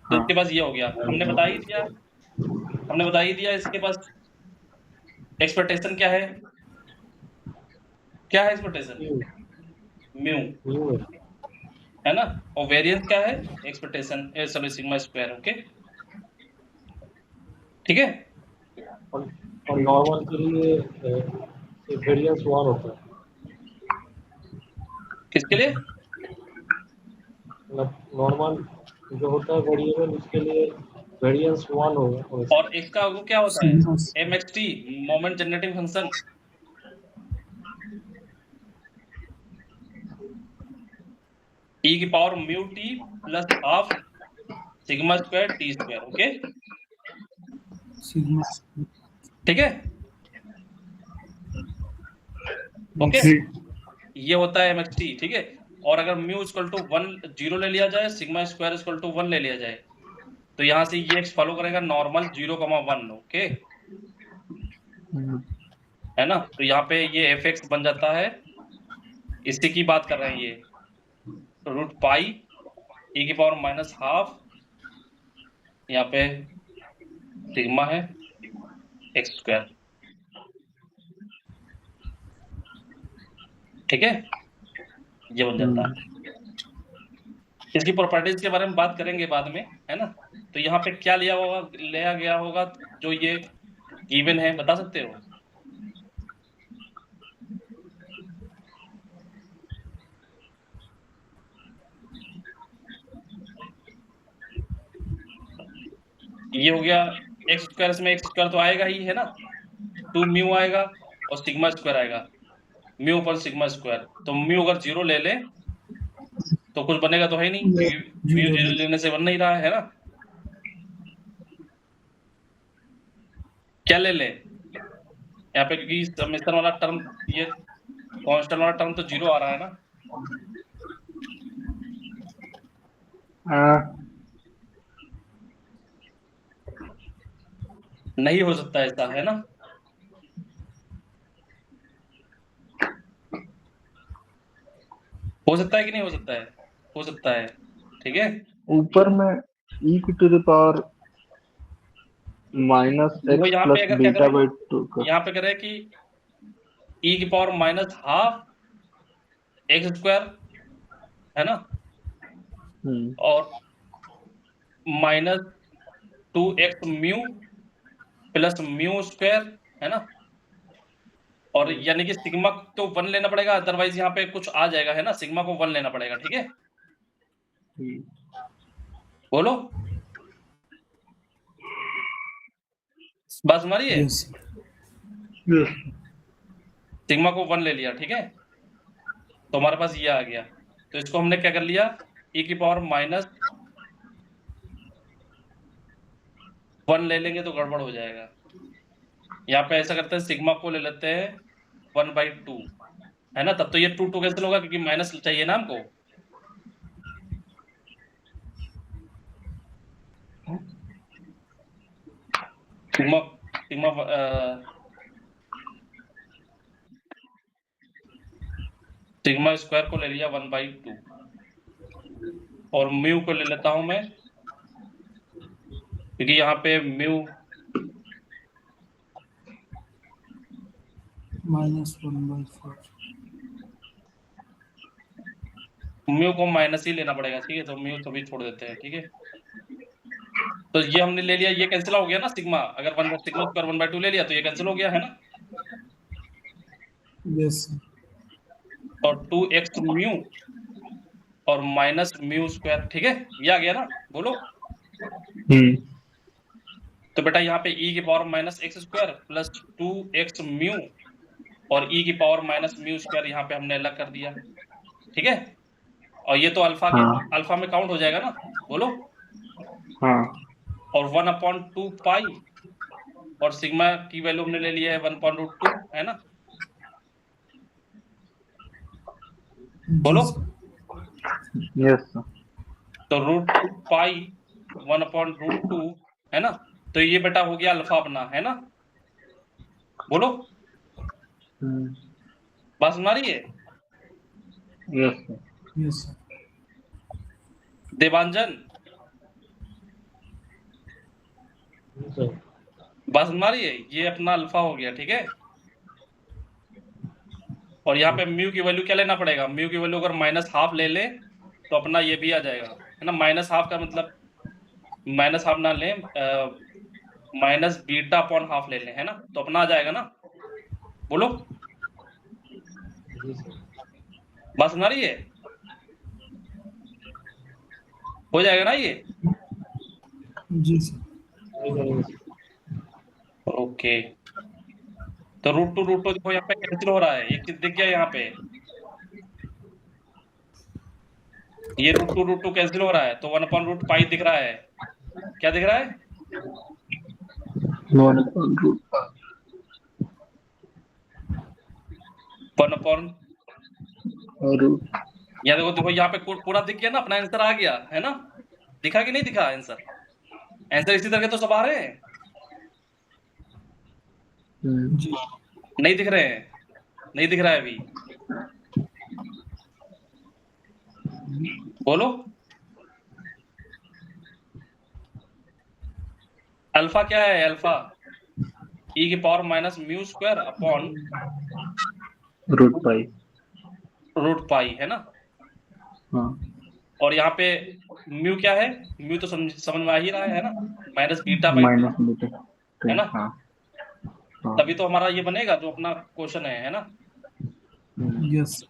Speaker 4: हाँ
Speaker 1: इसके पास ये हो गया, हमने बता ही दिया इसके पास एक्सपेक्टेशन क्या है, क्या है एक्सपेक्टेशन, म्यू,
Speaker 3: म्यू है।
Speaker 1: है ना, और वेरिएंस क्या है, expectation sorry sigma square. Okay, ठीक है,
Speaker 3: और नॉर्मल के लिए वेरिएंस 1 होता है।
Speaker 1: किसके लिए,
Speaker 3: मतलब नॉर्मल जो होता है वेरिएबल उसके लिए वेरिएंस 1 होगा।
Speaker 1: और इसका वो क्या होता है,
Speaker 2: sigma
Speaker 1: MXT moment generating function, e की power mu T plus half sigma square T square. Okay,
Speaker 2: sigma.
Speaker 1: ठीक है, ओके, ये होता है MXT। ठीक है, और अगर म्यू इक्वल टू 1 0 ले लिया जाए, सिग्मा स्क्वायर इक्वल टू 1 ले लिया जाए, तो यहां से ये एक्स फॉलो करेगा नॉर्मल 0,1। ओके, है ना, तो यहाँ पे ये एफ एक्स बन जाता है, इसी की बात कर रहे हैं ये, रूट पाई e की पावर -12, यहाँ पे सिग्मा है एक्स स्क्वायर। ठीक है, ये बन जाता है। इसकी प्रॉपर्टीज के बारे में बात करेंगे बाद में, है ना। तो यहाँ पे क्या लिया गया होगा जो ये गिवन है, बता सकते हो। ये हो गया एक्स स्क्वायर, इसमें एक्स स्क्वायर तो आएगा ही है ना, 2 म्यू आएगा और सिग्मा स्क्वायर आएगा, म्यू पर सिग्मा स्क्वायर। तो म्यू अगर 0 ले ले तो कुछ बनेगा तो है नहीं, क्योंकि म्यू 0 लेने से बन नहीं रहा है ना। क्या ले ले यहाँ पे, क्योंकि समेशन वाला टर्म, ये कांस्टेंट वाला टर्म तो 0 आ रहा है ना। नहीं हो सकता ऐसा, है ना। हो सकता है कि नहीं हो सकता है? हो सकता है, ठीक है।
Speaker 4: ऊपर में e की टू द पावर माइनस
Speaker 1: वो
Speaker 4: एक्स
Speaker 1: यहाँ पे
Speaker 4: प्लस
Speaker 1: अगर क्या
Speaker 4: बीटा
Speaker 1: करें,
Speaker 4: बाई 2 का
Speaker 1: यहाँ पे करें कि e की power minus half x square, है ना, और minus 2x mu plus mu square, है ना। और यानी कि सिग्मा तो 1 लेना पड़ेगा, अदरवाइज यहाँ पे कुछ आ जाएगा, है ना। सिग्मा को 1 लेना पड़ेगा, ठीक है। बोलो, बात हमारी है।
Speaker 2: यस
Speaker 1: सिग्मा को 1 ले लिया, ठीक है, तो हमारे पास ये आ गया। तो इसको हमने क्या कर लिया, e की पावर माइनस 1 ले लेंगे तो गड़बड़ हो जाएगा। यहाँ पे ऐसा करते हैं, सिग्मा को ले लेते हैं 1/2, है ना। तब तो ये 2 कैंसिल होगा, क्योंकि माइनस चाहिए ना हमको। सिग्मा सिग्मा सिग्मा स्क्वायर को ले लिया 1/2, और म्यू को ले लेता हूं मैं, क्योंकि यहाँ पे म्यू
Speaker 2: -1/4।
Speaker 1: म्यू को माइनस ही लेना पड़ेगा, ठीक है। तो म्यू तो भी छोड़ देते हैं, ठीक है। तो ये हमने ले लिया, ये कैंसिल हो गया ना सिग्मा। अगर सिग्मा स्क्वायर 1/2 ले लिया तो ये कैंसिल हो गया, है ना।
Speaker 2: यस
Speaker 1: और 2x म्यू और माइनस म्यू स्क्वायर, ठीक है, ये आ गया ना। बोलो, तो बेटा यहाँ पे e की power minus X square plus 2x mu और e की पावर माइनस म्यू स्क्वायर यहाँ पे हमने अलग कर दिया, ठीक है। और ये तो अल्फा के अल्फा में काउंट हो जाएगा ना। बोलो, और 1/2 पाई, और सिग्मा की वैल्यू हमने ले लिया है 1/2, है ना। बोलो,
Speaker 4: यस
Speaker 1: तो √2 पाई 1/√2, है ना। तो ये बेटा हो गया अल्फा अपना, है ना। बोलो, बात सुना रही है
Speaker 4: यस
Speaker 2: यस
Speaker 1: देवांजन? बात सुना रही है, ये अपना अल्फा हो गया, ठीक है। और यहाँ पे म्यू की वैल्यू क्या लेना पड़ेगा, म्यू की वैल्यू अगर -1/2 ले ले तो अपना ये भी आ जाएगा, है ना। -1/2 का मतलब -1/2 ना ले, माइनस बीटा अपॉन हाफ ले लें, है ना, तो अपना आ जाएगा ना। बोलो, बात सुना रही है, हो जाएगा ना ये।
Speaker 2: जी सर।
Speaker 1: ओके, तो √2 देखो यहाँ पे कैंसिल हो रहा है, ये दिख गया यहाँ पे, ये √2 कैंसिल हो रहा है, तो 1/√π दिख रहा है। क्या दिख रहा है? 1/, यहाँ देखो देखो यहाँ पे पूरा दिख गया ना, अपना आंसर आ गया, है ना। दिखा कि नहीं दिखा आंसर? आंसर इसी तरह के तो सब आ रहे हैं,
Speaker 2: जी
Speaker 1: नहीं दिख रहे हैं? नहीं दिख रहा है अभी? बोलो, अल्फा क्या है? अल्फा e की power minus mu square upon √π, है ना। और यहाँ पे म्यू क्या है? म्यू तो समझ में आ ही रहा है ना, माइनस बीटा बाई 2, है ना। तभी तो हमारा ये बनेगा जो अपना क्वेश्चन है ना।
Speaker 2: यस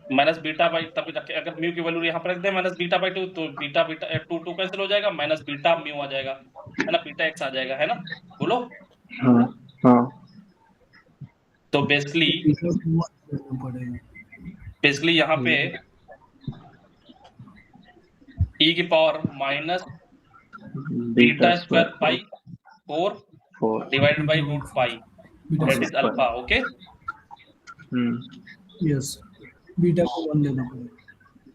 Speaker 1: माइनस बीटा बाई, तब अगर म्यू की वैल्यू यहाँ पर रख दे माइनस बीटा बाई 2, तो बीटा बीटा 2 2 कैंसिल हो जाएगा, माइनस बीटा म्यू आ जाएगा, है ना, बीटा एक्स आ जाएगा, है ना, बोलो।
Speaker 4: हाँ हाँ
Speaker 1: तो बेसिकली
Speaker 2: बीटा को 1 लेना पड़ेगा।
Speaker 1: यहाँ पे e की power minus beta square pi 4
Speaker 4: 4
Speaker 1: divided by root pi, that is alpha, okay.
Speaker 2: Yes, beta को 1 लेना पड़ेगा।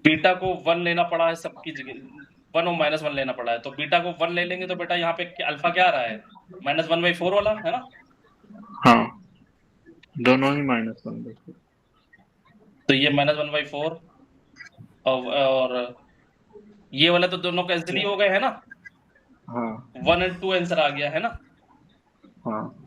Speaker 1: बीटा को 1 लेना पड़ा है सबकी जगह, 1 और माइनस 1 लेना पड़ा है, तो बीटा को 1 ले लेंगे तो बेटा यहाँ पे अल्फा क्या आ रहा है, -1/4 वाला, है ना।
Speaker 4: हाँ दोनों ही -1
Speaker 1: तो ये -1/4 और ये वाला तो दोनों कैंसिल ही हो गए, है ना।
Speaker 4: हाँ
Speaker 1: 1 और 2 आंसर आ गया, है ना।
Speaker 4: हाँ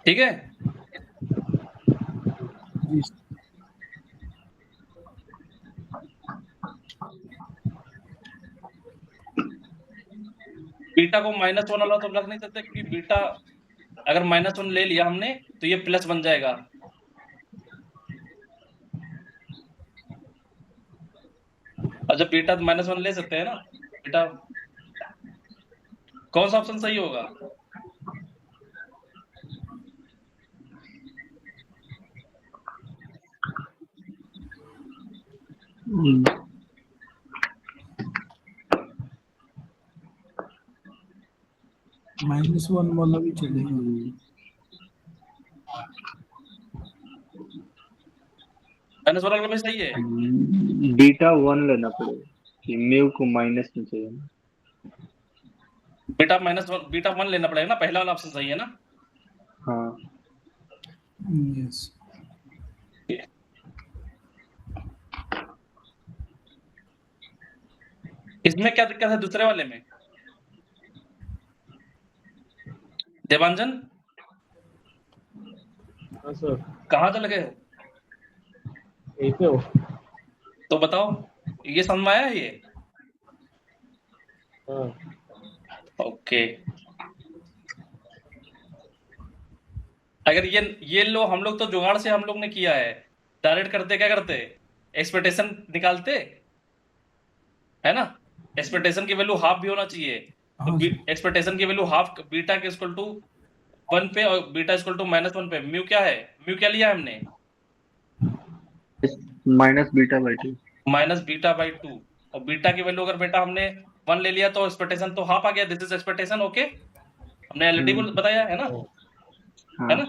Speaker 1: ठीक है।
Speaker 2: जी
Speaker 1: बीटा को -1 वाला तो रख नहीं सकते, क्योंकि बीटा अगर -1 ले लिया हमने तो ये प्लस बन जाएगा। और जब बीटा -1 ले सकते हैं ना बेटा, कौन सा ऑप्शन सही होगा।
Speaker 2: -1 वाला भी चलेगा।
Speaker 1: -1 वाला भी सही है।
Speaker 4: बीटा 1 लेना पड़ेगा कि म्यू को माइनस में चाहिए ना।
Speaker 1: बेटा बीटा 1 लेना पड़ेगा ना, पहला वाला ऑप्शन सही है ना।
Speaker 4: हाँ
Speaker 2: यस,
Speaker 1: इसमें क्या दिक्कत है दूसरे वाले में, देवांजन
Speaker 3: हाँ सर,
Speaker 1: कहाँ चल गए हो,
Speaker 3: यहीं पे हो।
Speaker 1: तो बताओ ये समझ में आया ये।
Speaker 3: हाँ
Speaker 1: ओके, अगर ये लो, हम लोग तो जुगाड़ से हम लोग ने किया है, डायरेक्ट करते क्या करते, एक्सपेक्टेशन निकालते, है ना। एक्सपेक्टेशन की वैल्यू हाफ भी होना चाहिए, तो
Speaker 2: हाँ जी।
Speaker 1: एक्सपेक्टेशन की वैल्यू हाफ बीटा के इक्वल टू 1 पे और बीटा इक्वल टू -1 पे, म्यू क्या है, म्यू क्या लिया हमने,
Speaker 4: -β/2
Speaker 1: -β/2, और बीटा की वैल्यू अगर बेटा हमने 1 ले लिया तो एक्सपेक्टेशन तो हाफ आ गया, दिस इज एक्सपेक्टेशन, ओके। हमने ऑलरेडी बताया है ना,
Speaker 4: हाँ
Speaker 1: है ना।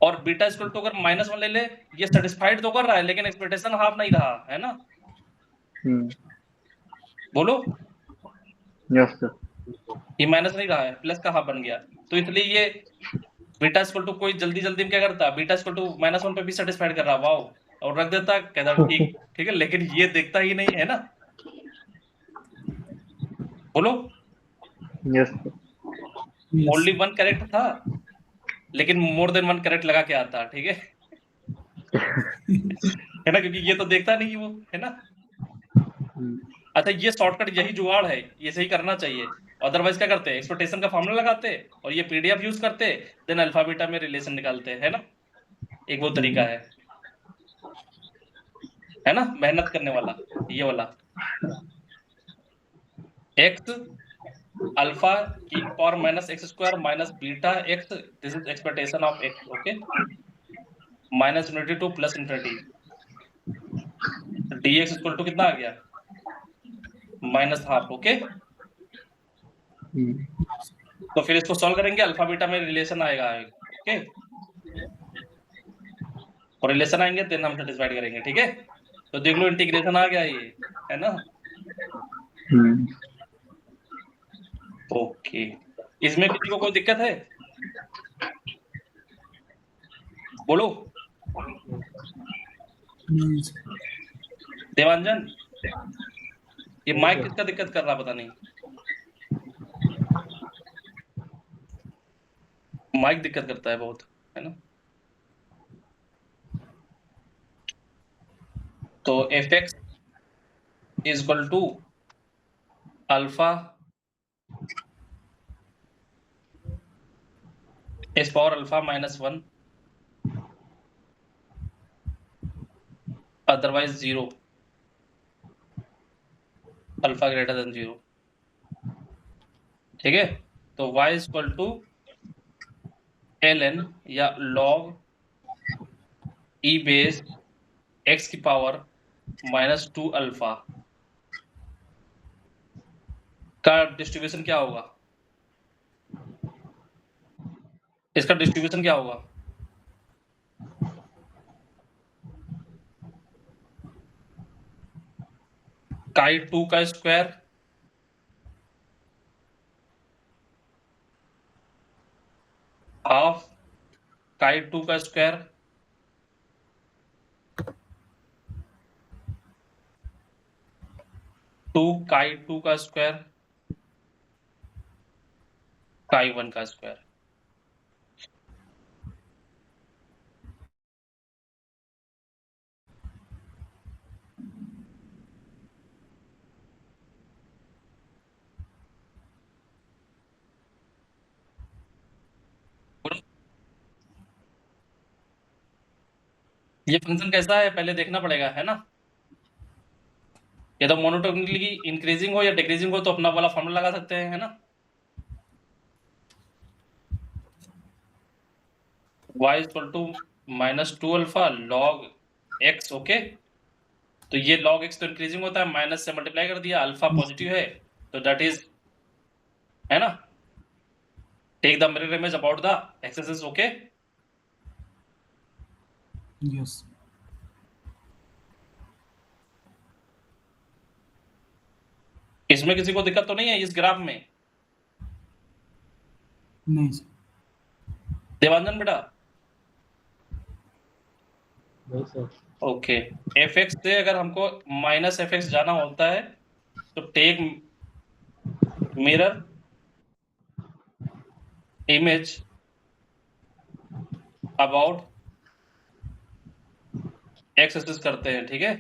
Speaker 1: और बीटा इक्वल टू अगर -1 ले ले, ये सेटिस्फाइड तो कर रहा है लेकिन एक्सपेक्टेशन हाफ नहीं रहा, है ना, बोलो।
Speaker 4: Yes sir.
Speaker 1: ये माइनस नहीं रहा है, प्लस का हाफ बन गया, तो इसलिए ये बीटा इक्वल टू कोई जल्दी जल्दी में क्या करता, बीटा इक्वल टू -1 पे भी सेटिस्फाइड कर रहा, वाओ, और रख देता, कहता ठीक ठीक है, लेकिन ये देखता ही नहीं है ना, बोलो।
Speaker 4: Yes sir.
Speaker 1: ओनली 1 करेक्ट था, लेकिन मोर देन 1 करेक्ट लगा के आता, ठीक है है ना, क्योंकि ये तो देखता नहीं वो, है ना। अच्छा, ये शॉर्टकट यही जुगाड़ है, ये सही करना चाहिए, अदरवाइज क्या करते, एक्सपेक्टेशन का फॉर्मूला लगाते और ये पीडीएफ यूज करते, देन अल्फा बीटा में रिलेशन निकालते, है ना, एक वो तरीका है ना, मेहनत करने वाला, ये वाला x अल्फा की power -x² minus beta x, this is expectation of x, okay, -∞ to +∞, dx equal to कितना आ गया, -½ ओके। तो फिर इसको सॉल्व करेंगे, अल्फा बीटा में रिलेशन आएगा, ओके, और रिलेशन आएंगे देन हम सेटिस्फाइड करेंगे, ठीक है। तो देख लो इंटीग्रेशन आ गया ये, है ना। ओके, इसमें किसी को कोई दिक्कत है, बोलो। देवांजन, ये माइक किसका दिक्कत कर रहा पता नहीं, माइक दिक्कत करता है बहुत, है ना। तो fx is equal to alpha इस power alpha -1 otherwise 0 alpha greater than 0। ठीक है, तो y is equal to ln या log e बेस x की पावर -2 अल्फा का डिस्ट्रीब्यूशन क्या होगा? इसका डिस्ट्रीब्यूशन क्या होगा? काई 2 का स्क्वायर हाफ काई 2 का स्क्वायर टू काई 2 का स्क्वायर काई 1 का स्क्वायर। ये फंक्शन कैसा है पहले देखना पड़ेगा, है ना? ये तो मोनोटोनिकली इंक्रीजिंग हो या डिक्रीजिंग हो तो अपना वाला फॉर्मूला लगा सकते हैं, है ना? y equal to -2 alpha log x। Okay, तो ये log x तो इंक्रीजिंग होता है, माइनस से मल्टीप्लाई कर दिया, अल्फा पॉजिटिव है तो दैट इज, है ना, take the mirror image about the axis. Okay,
Speaker 2: yes.
Speaker 1: इसमें किसी को दिक्कत तो नहीं है इस ग्राफ में?
Speaker 2: नहीं सर।
Speaker 1: देवांजन बेटा,
Speaker 3: नहीं सर।
Speaker 1: ओके, fx से अगर हमको -fx जाना होता है तो take mirror image about x axis करते हैं। ठीक है,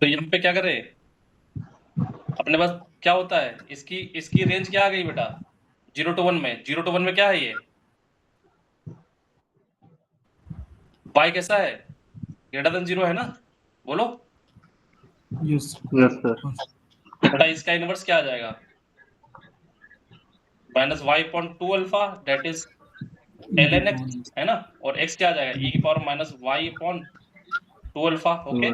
Speaker 1: तो यहाँ पे क्या करें, अपने पास क्या होता है, इसकी रेंज क्या आ गई बेटा? 0 to 1 में, 0 to 1 में क्या है ये? y कैसा है? ग्रेटर देन 0 है ना? बोलो
Speaker 2: यस
Speaker 4: यस सर।
Speaker 1: बेटा, इसका इनवर्स क्या आ जाएगा? -y/2 alpha that is ln x, है ना? और x क्या आ जाएगा? e की power -y/2 alpha. Okay,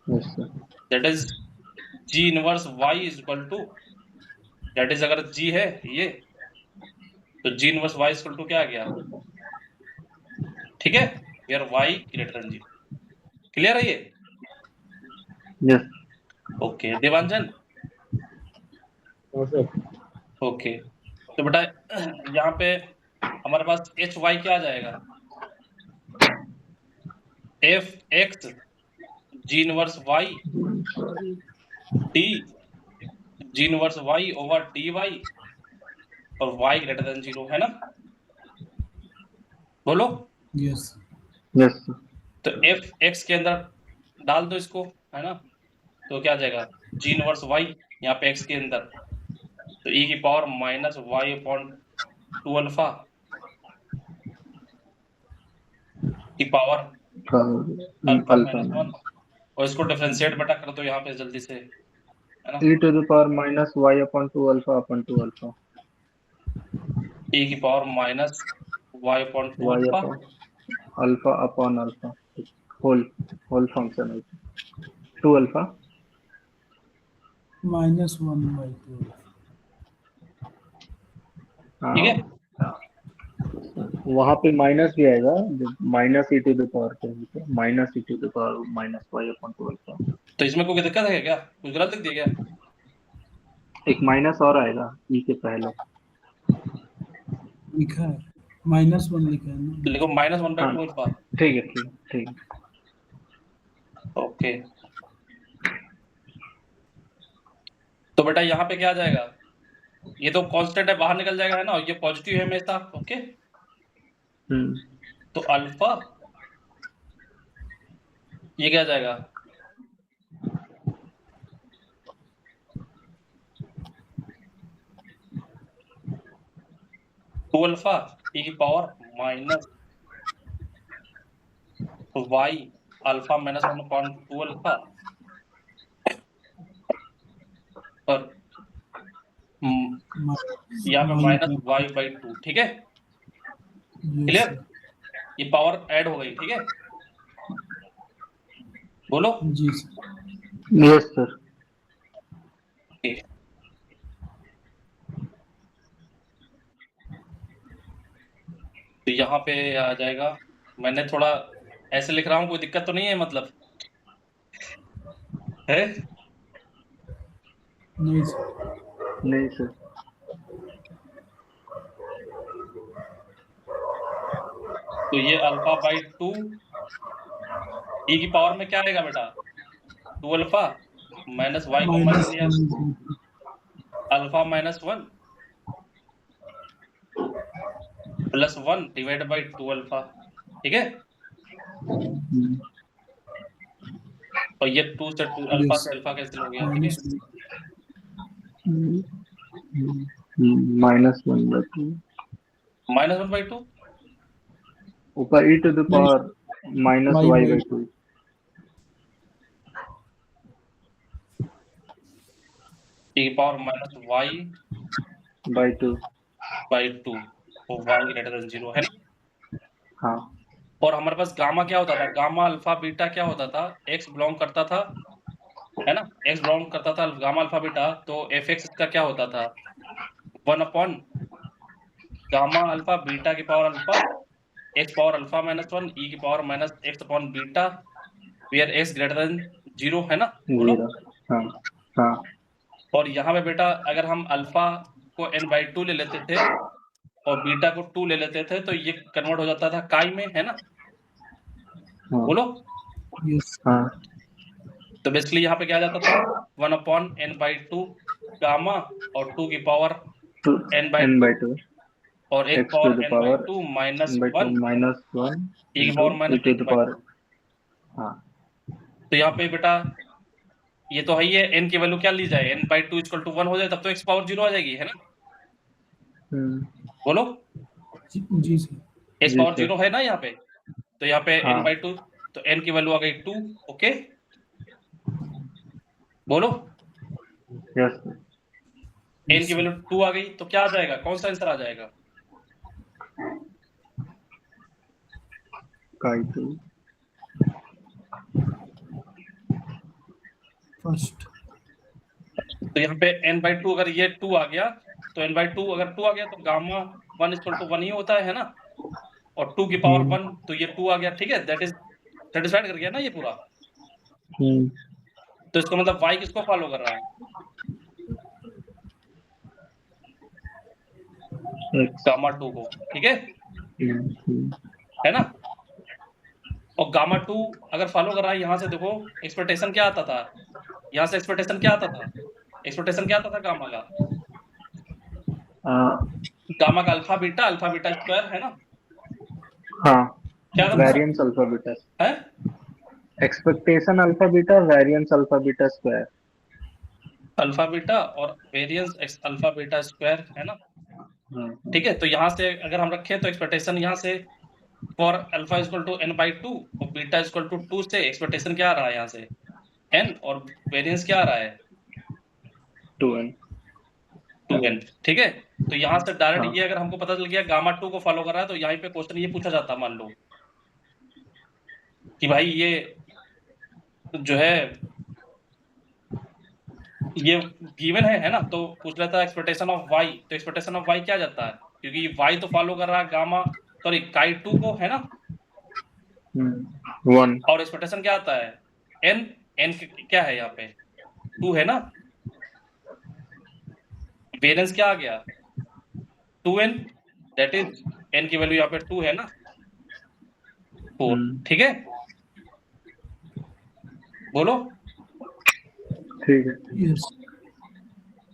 Speaker 4: yes sir.
Speaker 1: That is g inverse y is equal to, that is अगर g है ये तो g inverse y is equal to क्या आ गया? ठीक है, where y greater than 0। Clear है ये?
Speaker 4: यस
Speaker 1: ओके देवांजन,
Speaker 3: हाँ सर।
Speaker 1: ओके, तो बेटा यहाँ पे हमारे पास एच वाई क्या आ जाएगा? F x g inverse y d g inverse y over d y और वाई ग्रेटर देन 0, है ना? बोलो,
Speaker 2: यस
Speaker 4: यस सर।
Speaker 1: तो एफ एक्स के अंदर डाल दो इसको, है ना? तो क्या आ जाएगा? जी इनवर्स वाई यहाँ पे एक्स के अंदर, तो ई की पावर -y/2 अल्फा की पावर अल्फा
Speaker 4: अल्फा
Speaker 1: -1, और इसको डिफरेंशिएट बेटा कर दो यहाँ पे जल्दी से, है ना?
Speaker 4: e to the power -y/2 alpha upon 2 alpha
Speaker 1: e की power -y/2
Speaker 4: y
Speaker 1: alpha
Speaker 4: upon alpha upon alpha whole function है 2 अल्फा
Speaker 2: -1/2।
Speaker 1: ठीक है?
Speaker 4: वहां पे माइनस भी आएगा, -e to the power पे -e to the power -y/2 alpha.
Speaker 1: तो इसमें कोई दिक्कत है क्या? कुछ गलत लिख दिया क्या?
Speaker 4: एक माइनस और आएगा e के पहले।
Speaker 2: लिखा है -1 लिखा है ना।
Speaker 1: लिखो -1/2 अल्फा।
Speaker 4: ठीक है ठीक है ठीक है।
Speaker 1: ओके, तो बेटा यहाँ पे क्या आ जाएगा, ये तो कांस्टेंट है, बाहर निकल जाएगा है ना, और ये पॉजिटिव है हमेशा। ओके, तो अल्फा ये क्या आ जाएगा, टू अल्फा e की power minus y alpha minus 1/2 alpha, और यहाँ पे माइनस वाई बाई 2। ठीक है, क्लियर, ये पावर ऐड हो गई। ठीक है, बोलो।
Speaker 2: जी सर।
Speaker 4: Yes sir.
Speaker 1: तो यहाँ पे आ जाएगा, मैंने थोड़ा ऐसे लिख रहा हूँ, कोई दिक्कत तो नहीं है मतलब है?
Speaker 2: नहीं सर।
Speaker 4: नहीं सर।
Speaker 1: तो ये अल्फा बाई 2 e की पावर में क्या आएगा बेटा, 2 अल्फा माइनस वाई को माइनस लिया, alpha minus 1 plus 1 divide by 2 alpha. ठीक है, और ये 2 से 2 अल्फा से अल्फा कैंसिल हो गया। ठीक है,
Speaker 4: -1/2
Speaker 1: माइनस 1/2
Speaker 4: ऊपर e to the power -y/2
Speaker 1: e की power minus y
Speaker 4: by 2।
Speaker 1: By 2, तो वाई ग्रेटर देन 0 है ना।
Speaker 4: हाँ।
Speaker 1: और हमारे पास गामा क्या होता था, गामा अल्फा बीटा क्या होता था, x बिलोंग करता था है ना, x बिलोंग करता था गामा अल्फा बीटा, तो एफ एक्स का क्या होता था, 1 गामा अल्फा बीटा की power alpha x power alpha minus 1 e की power minus x upon beta where x greater than 0 है ना। बोलो।
Speaker 4: 0। हाँ हाँ।
Speaker 1: और यहाँ पे बेटा अगर हम अल्फा को n/2 ले लेते थे और बीटा को 2 ले लेते थे, तो ये कन्वर्ट हो जाता था काई में, है ना।
Speaker 4: हाँ।
Speaker 1: बोलो।
Speaker 2: यस।
Speaker 4: हाँ।
Speaker 1: तो बेसिकली यहाँ पे क्या आ जाता था, 1/n/2 गामा और 2 की पावर n/2 और एक
Speaker 4: x to
Speaker 1: power
Speaker 4: the power
Speaker 1: n/2 minus
Speaker 4: n/2
Speaker 1: 1
Speaker 4: minus 1
Speaker 1: e की
Speaker 4: into
Speaker 1: power
Speaker 4: e
Speaker 1: minus
Speaker 4: to the
Speaker 1: 1/2।
Speaker 4: power। हाँ।
Speaker 1: तो यहाँ पे बेटा ये तो है ही है, n की वैल्यू क्या ली जाए, n/2 = 1 हो जाए, तब तो x पावर 0 आ जाएगी, है ना। बोलो।
Speaker 2: जी सर।
Speaker 1: x
Speaker 4: जी
Speaker 1: पावर
Speaker 4: सर।
Speaker 1: 0 है ना यहाँ पे, तो यहाँ पे
Speaker 4: हाँ।
Speaker 1: n/2, तो n की वैल्यू आ गई 2। ओके, बोलो।
Speaker 4: Yes sir.
Speaker 1: n की वैल्यू 2 आ गई, तो क्या आ जाएगा, कौन सा आंसर आ जाएगा,
Speaker 4: Chi 2
Speaker 2: फर्स्ट।
Speaker 1: तो यहाँ पे n/2 अगर ये 2 आ गया, तो n/2 अगर 2 आ गया तो गामा 1 = 1 ही होता है ना, और 2 की पावर 1 तो ये 2 आ गया। ठीक है, दैट इज सेटिस्फाइड कर गया ना ये पूरा। तो इसका मतलब y किसको फॉलो कर रहा है, गामा 2 को। ठीक है ना। और गामा 2 अगर फॉलो कर रहा है, यहाँ से देखो एक्सपेक्टेशन क्या आता था, यहाँ से एक्सपेक्टेशन क्या आता था, एक्सपेक्टेशन क्या आता था गामा का, गामा का अल्फा बीटा स्क्वायर, है ना।
Speaker 4: हाँ।
Speaker 1: क्या था
Speaker 4: वेरिएंस अल्फा बीटा
Speaker 1: है,
Speaker 4: expectation alpha beta variance alpha beta square.
Speaker 1: Alpha beta और वेरिएंस अल्फा बीटा स्क्वायर, है ना। ठीक है, तो यहाँ से अगर हम रखें तो एक्सपेक्टेशन यहाँ से फॉर अल्फा = n/2 और बीटा = 2 से एक्सपेक्टेशन क्या आ रहा है यहाँ से n, और वेरिएंस क्या आ रहा है
Speaker 4: 2n।
Speaker 1: 2n। ठीक है, तो यहाँ से डायरेक्ट
Speaker 4: हाँ।
Speaker 1: ये अगर हमको पता चल गया गामा 2 को फॉलो कर रहा है, तो यहाँ पे क्वेश्चन ये पूछा जाता, मान लो कि भाई ये जो है ये गिवन है ना, तो पूछ लेता है एक्सपेक्टेशन ऑफ y, तो एक्सपेक्टेशन ऑफ y क्या जाता है, क्योंकि y तो फॉलो कर रहा है गामा सॉरी काई 2 को, है ना।
Speaker 4: 1।
Speaker 1: और एक्सपेक्टेशन क्या आता है n क्या है यहाँ पे 2 है ना, वेरिएंस क्या आ गया 2n, दैट इज n की वैल्यू यहाँ पे 2 है ना 4। ठीक है, बोलो।
Speaker 4: ठीक है।
Speaker 2: यस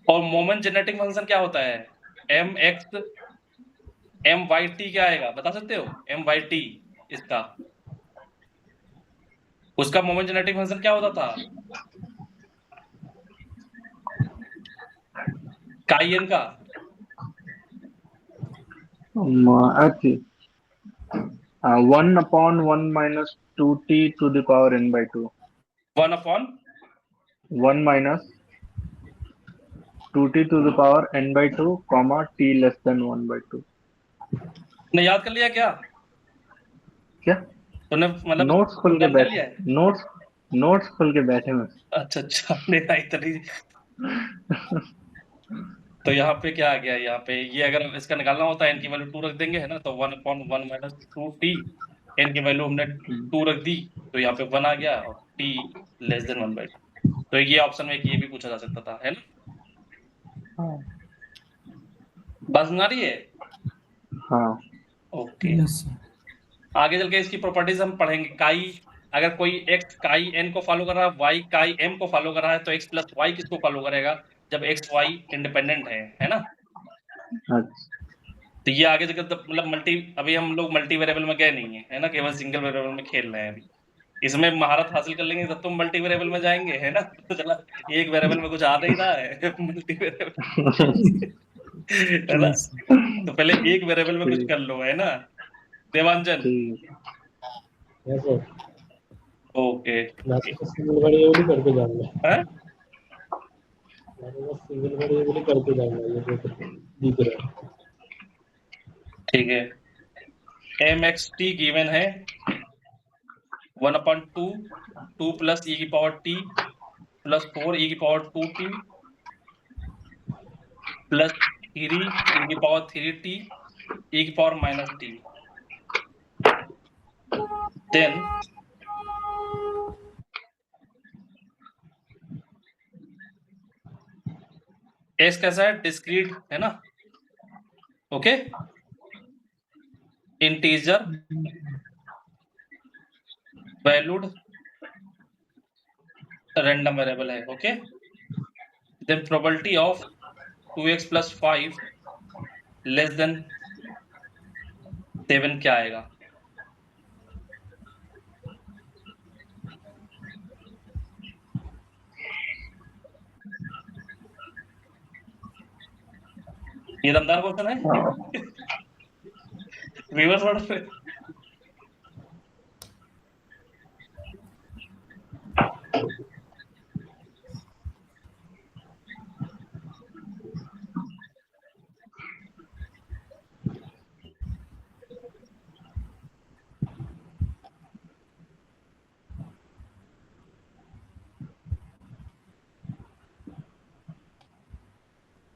Speaker 1: और मोमेंट जनरेटिंग फंक्शन क्या होता है? M x m y t क्या आएगा बता सकते हो? एम वाई टी इसका, उसका मोमेंट जनरेटिंग फंक्शन क्या होता था? काई एन का
Speaker 4: अच्छी 1/1 minus 2t to the power n by 2.
Speaker 1: 1/,
Speaker 4: 1 minus 2t to the power n by 2 comma t less than 1 by 2.
Speaker 1: ने याद कर लिया क्या?
Speaker 4: क्या?
Speaker 1: तूने मतलब
Speaker 4: नोट्स खुल के
Speaker 1: लर्न कर लिया है?
Speaker 4: बैठे, नोट्स खुल के बैठे में।
Speaker 1: अच्छा मेरा इतनी। तो यहाँ पे क्या आ गया? यहाँ पे ये अगर इसका निकालना होता है, एन की वैल्यू 2 रख देंगे, है ना, तो 1/1 माइनस 2t, एन की वैल्यू हमने 2 रख दी, तो यहाँ पे 1 आ गया, और t लेस देन 1/2। तो ये ऑप्शन में ये भी पूछा जा सकता था, है ना?
Speaker 4: हाँ
Speaker 1: बात सुना रही है?
Speaker 4: हाँ
Speaker 1: ओके।
Speaker 2: यस सर
Speaker 1: आगे चल के इसकी प्रॉपर्टीज हम पढ़ेंगे। काई, अगर कोई x काई n को फॉलो कर रहा है, y काई m को फॉलो कर रहा है, तो x प्लस y किसको फॉलो करेगा जब x y इंडिपेंडेंट है ना?
Speaker 4: अच्छा
Speaker 1: तो ये आगे चलकर मतलब मल्टी, अभी हम लोग मल्टी वेरिएबल में गए नहीं है ना, केवल सिंगल वेरिएबल में खेल रहे हैं अभी। इसमें महारत हासिल कर लेंगे तब तुम मल्टी वेरिएबल में जाएंगे, है ना? तो चला, एक वेरिएबल में कुछ आ नहीं रहा है मल्टी वेरिएबल है ना?
Speaker 2: यस
Speaker 1: तो पहले एक वेरिएबल में कुछ
Speaker 4: ठीक
Speaker 1: कर लो, है ना देवांजन?
Speaker 4: ठीक
Speaker 3: Yes, sir.
Speaker 1: ओके।
Speaker 3: मैंने तो सिंगल वेरिएबल ही करके जाऊंगा।
Speaker 1: है
Speaker 3: मैंने बस सिंगल वेरिएबल ही करके जाऊंगा, ये जो दिख रहा है।
Speaker 1: ठीक है। एम एक्स टी गिवन है 1/2 2 प्लस ई की पावर टी प्लस 4 ई की पावर 2t प्लस 3 ई की पावर 3t ई की power minus t. Then x कैसा है? डिस्क्रीट, है ना? Okay, integer valued random variable है। Okay, then probability of 2x plus 5 less than 7 क्या आएगा? ये दमदार क्वेश्चन है। रिवर्स ऑर्डर पे।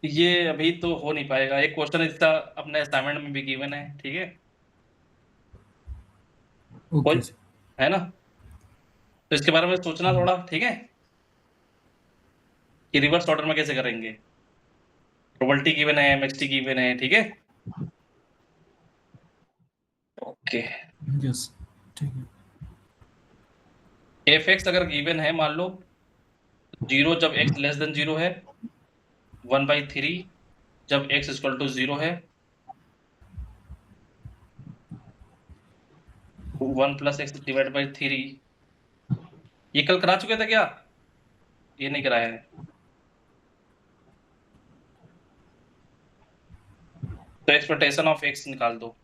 Speaker 1: ये अभी तो हो नहीं पाएगा। एक क्वेश्चन इसका अपने असाइनमेंट में भी गिवन है, ठीक है?
Speaker 2: ओके
Speaker 1: कोई है ना? तो इसके बारे में सोचना थोड़ा, ठीक है, कि रिवर्स ऑर्डर में कैसे करेंगे। प्रोबेबिलिटी गिवन है, एमएक्सटी गिवन है, ठीक है? ओके।
Speaker 2: यस ठीक है
Speaker 1: एफ एक्स अगर गिवन है, मान लो 0 जब x लेस देन 0 है, 1/3 जब x इक्वल टू 0 है, 1 प्लस एक्स डिवाइड बाई 3। ये कल करा चुके थे क्या? ये नहीं कराया है। तो एक्सपेक्टेशन ऑफ x निकाल दो।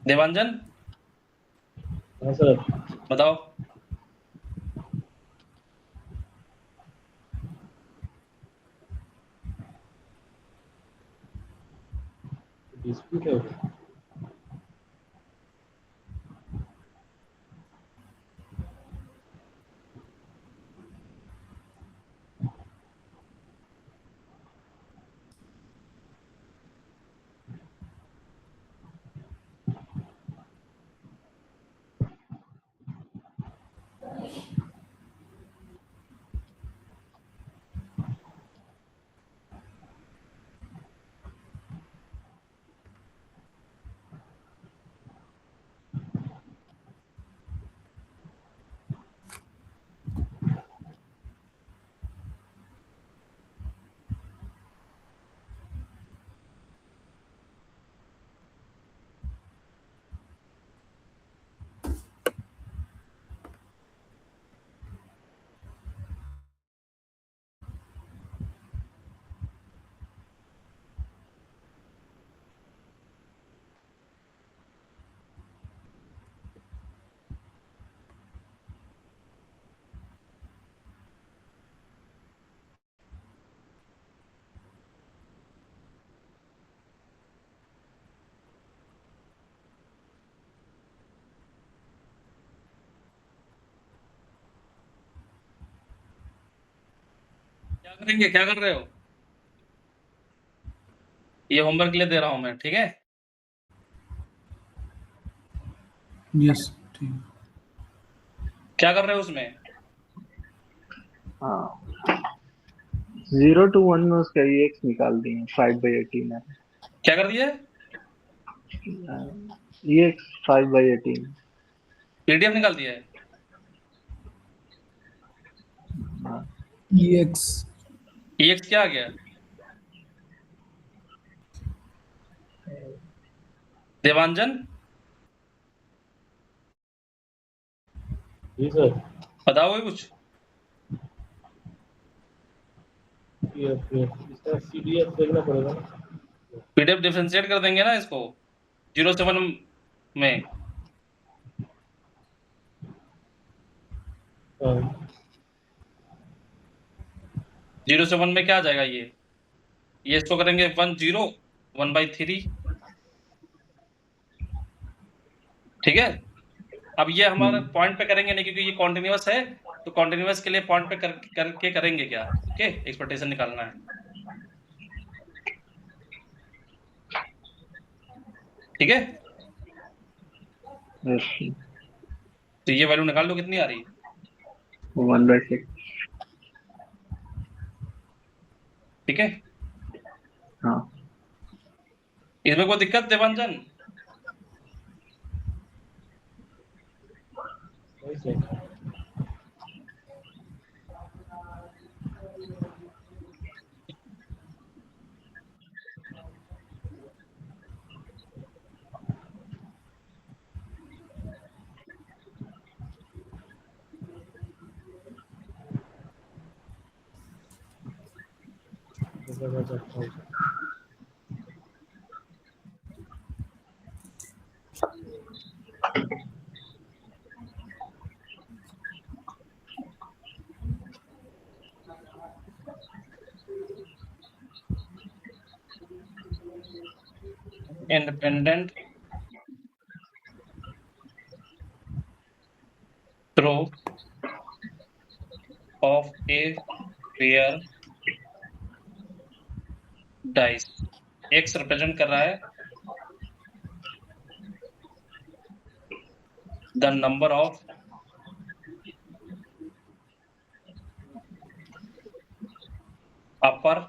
Speaker 1: देवांजन
Speaker 3: हाँ सर,
Speaker 1: बताओ।
Speaker 3: डिस्प्यूट है।
Speaker 1: क्या करेंगे, क्या कर रहे हो? ये होमवर्क के लिए दे रहा हूं मैं, ठीक है?
Speaker 2: यस ठीक।
Speaker 1: क्या कर रहे हो उसमें?
Speaker 4: हाँ 0 to 1 में उसका EX निकाल दिए 5/18 है।
Speaker 1: क्या कर दिया?
Speaker 4: EX 5/18।
Speaker 1: पीडीएफ निकाल दिया है?
Speaker 4: हाँ
Speaker 2: EX
Speaker 1: EX क्या आ गया? देवांजन
Speaker 3: जी सर।
Speaker 1: बताओगे कुछ?
Speaker 3: इसका CDF देखना पड़ेगा ना।
Speaker 1: पीडीएफ डिफरेंशिएट कर देंगे ना इसको 07 में।
Speaker 3: हाँ
Speaker 1: 07 में क्या आ जाएगा ये इसको करेंगे 10 1/3, ठीक है? अब ये हमारे पॉइंट पे करेंगे नहीं क्योंकि ये कॉन्टिन्यूअस है, तो कॉन्टिन्यूअस के लिए पॉइंट पे करके करेंगे क्या? ओके, एक्सपेक्टेशन निकालना है, ठीक है?
Speaker 4: yes,
Speaker 1: तो ये वैल्यू निकाल लो कितनी आ रही है।
Speaker 4: 1/6।
Speaker 1: ठीक है,
Speaker 4: हाँ
Speaker 1: इसमें कोई दिक्कत देवांजन?
Speaker 3: वही sir.
Speaker 1: Independent throw of a pair dice, x represent कर रहा है the number of upper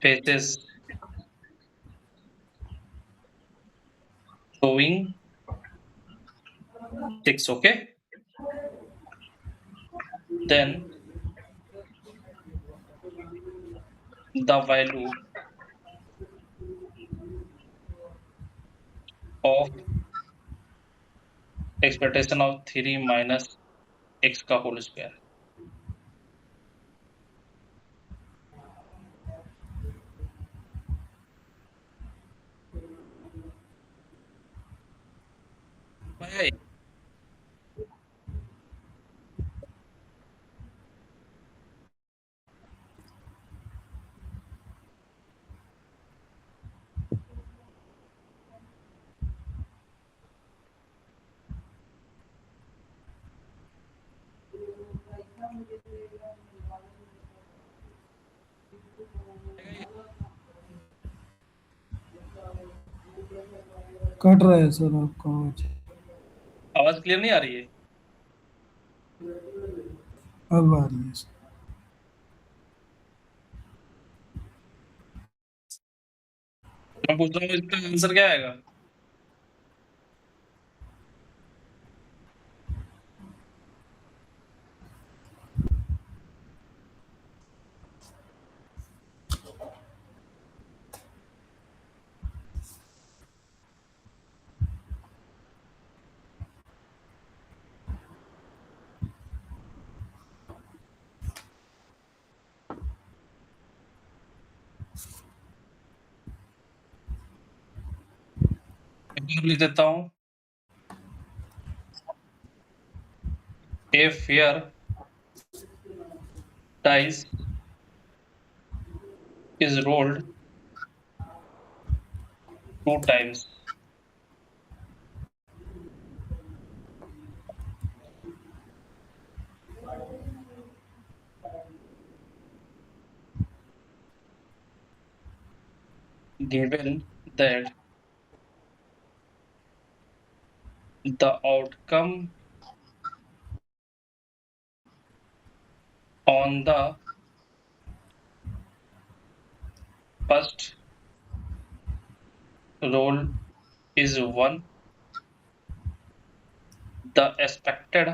Speaker 1: faces showing 6, okay? Then the value of expectation of 3 minus x का होल स्क्वायर। भाई
Speaker 2: कट रहा है सर आपका
Speaker 1: आवाज क्लियर नहीं आ रही है?
Speaker 2: अब आ रही है सर।
Speaker 1: मैं पूछ रहा हूँ इसका आंसर क्या आएगा? एक बार लिख देता हूँ, a fair dice is rolled 2 times. given that the outcome on the first roll is 1, the expected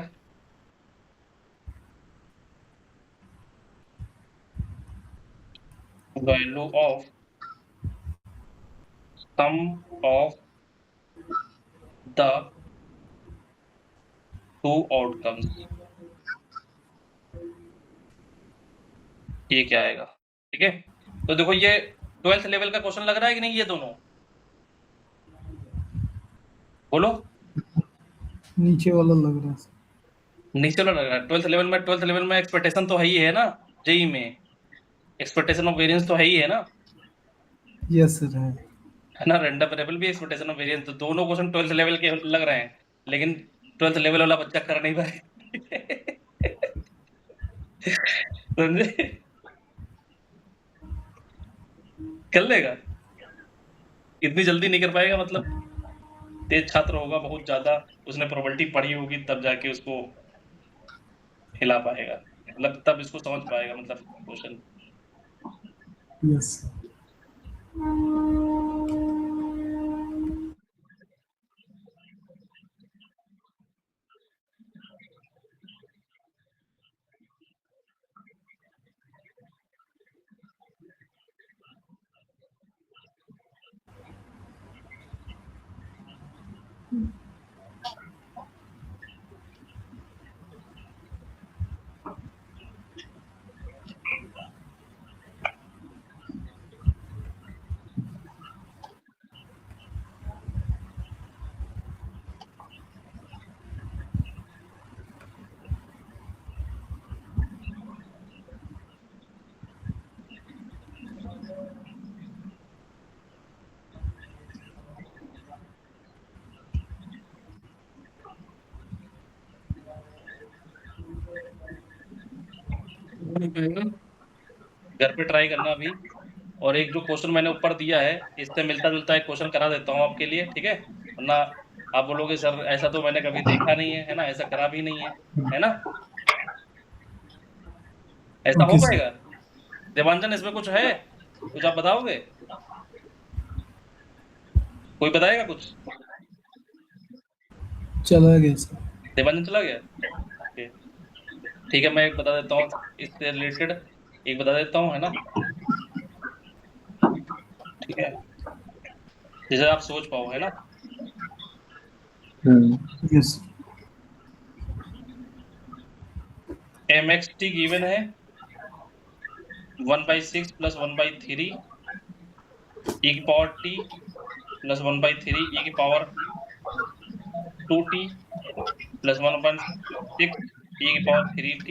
Speaker 1: value of sum of the two outcomes, ये क्या आएगा? ठीक है, तो देखो ये 12th लेवल का क्वेश्चन लग रहा है कि नहीं? ये दोनों बोलो,
Speaker 2: नीचे वाला लग रहा है।
Speaker 1: नीचे वाला लग रहा है। 12th लेवल में एक्सपेक्टेशन तो है ही है ना, जेई में एक्सपेक्टेशन ऑफ वेरिएंस तो है ही है ना,
Speaker 2: यस सर है।
Speaker 1: है ना। रैंडम वेरिएबल भी एक्सपेक्टेशन ऑफ वेरिएंस, तो दोनों क्वेश्चन 12th लेवल के लग रहे हैं, लेकिन 12th लेवल वाला बच्चा कर नहीं पाए। समझे? कर लेगा, इतनी जल्दी नहीं कर पाएगा, मतलब तेज छात्र होगा बहुत ज्यादा, उसने प्रोबेबिलिटी पढ़ी होगी, तब जाके उसको हिला पाएगा, मतलब तब इसको समझ पाएगा, मतलब क्वेश्चन।
Speaker 2: यस
Speaker 1: घर पे ट्राई करना अभी। और एक जो क्वेश्चन मैंने ऊपर दिया है, इससे मिलता जुलता एक क्वेश्चन करा देता हूँ आपके लिए, ठीक है? वरना आप बोलोगे सर ऐसा तो मैंने कभी देखा नहीं है ना, ऐसा करा भी नहीं है ना, ऐसा हो
Speaker 2: ओके सर।
Speaker 1: पाएगा? देवांजन इसमें कुछ है, कुछ आप बताओगे? कोई बताएगा कुछ?
Speaker 2: चला गया सर।
Speaker 1: देवांजन चला गया? ओके, ठीक है, मैं एक बता देता हूँ इससे रिलेटेड, एक बता देता हूँ, है ना, ठीक है, जिसे आप सोच पाओ, है ना।
Speaker 2: यस
Speaker 1: mxt गिवन है 1/6 प्लस 1/3 e की पावर t प्लस 1/3 e की पावर 2t प्लस 1/6 e की पावर 3t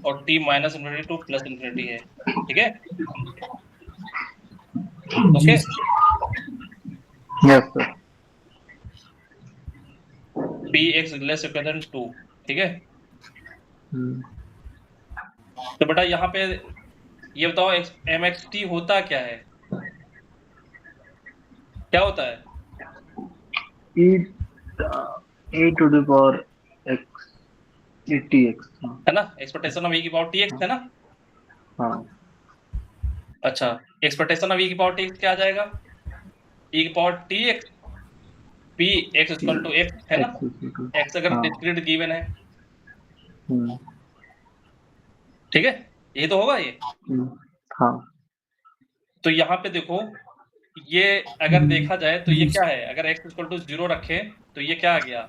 Speaker 1: और t minus infinity to plus infinity है, ठीक है? Okay,
Speaker 4: yes sir.
Speaker 1: px less equal than 2, ठीक है? तो बेटा यहाँ पे ये बताओ mxt होता क्या है, क्या होता है?
Speaker 4: e to the power x tx,
Speaker 1: है ना, एक्सपेक्टेशन ऑफ e की पावर tx है ना।
Speaker 4: हाँ
Speaker 1: अच्छा, एक्सपेक्टेशन ऑफ e की पावर tx क्या आ जाएगा? e की power tx p x equal to x, है ना, x अगर डिस्क्रीट गिवन है, ठीक है, ये तो होगा ये।
Speaker 4: हाँ
Speaker 1: तो यहाँ पे देखो, ये अगर देखा जाए तो ये क्या है, अगर x इक्वल टू 0 रखें तो ये क्या आ गया,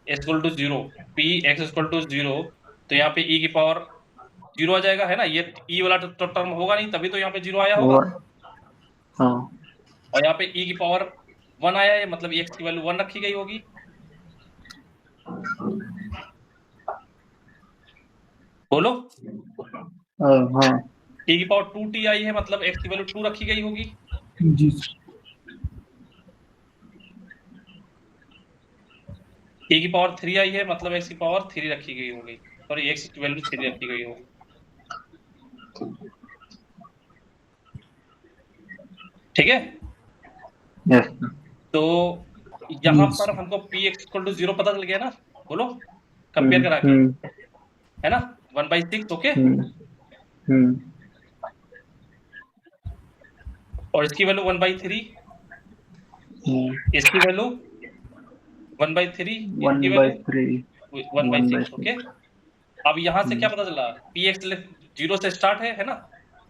Speaker 1: x equal to 0, p x equal to 0, तो यहाँ पे e की पावर 0 आ जाएगा, है ना। ये e वाला तो टर्म होगा नहीं, तभी तो यहाँ पे 0 आया होगा।
Speaker 4: हाँ
Speaker 1: और यहाँ पे e की पावर 1 आया है, मतलब x की वैल्यू 1 रखी गई होगी। बोलो,
Speaker 4: हाँ
Speaker 1: e की पावर 2t आई है, मतलब x की वैल्यू 2 रखी गई होगी।
Speaker 2: जी
Speaker 1: e की पावर 3 आई है, मतलब x की पावर 3 रखी गई होगी, सॉरी x की वैल्यू 3 रखी गई होगी। ठीक है।
Speaker 4: यस
Speaker 1: तो यहाँ
Speaker 2: Yes.
Speaker 1: पर हमको p x इक्वल टू 0 पता चल गया ना, बोलो कंपेयर करा के, है ना, 1/6 ओके। और इसकी वैल्यू 1/3, इसकी वैल्यू 1/3, इसकी वैल्यू 1/6 ओके। अब यहाँ से क्या पता चला, p x 0 से स्टार्ट है ना,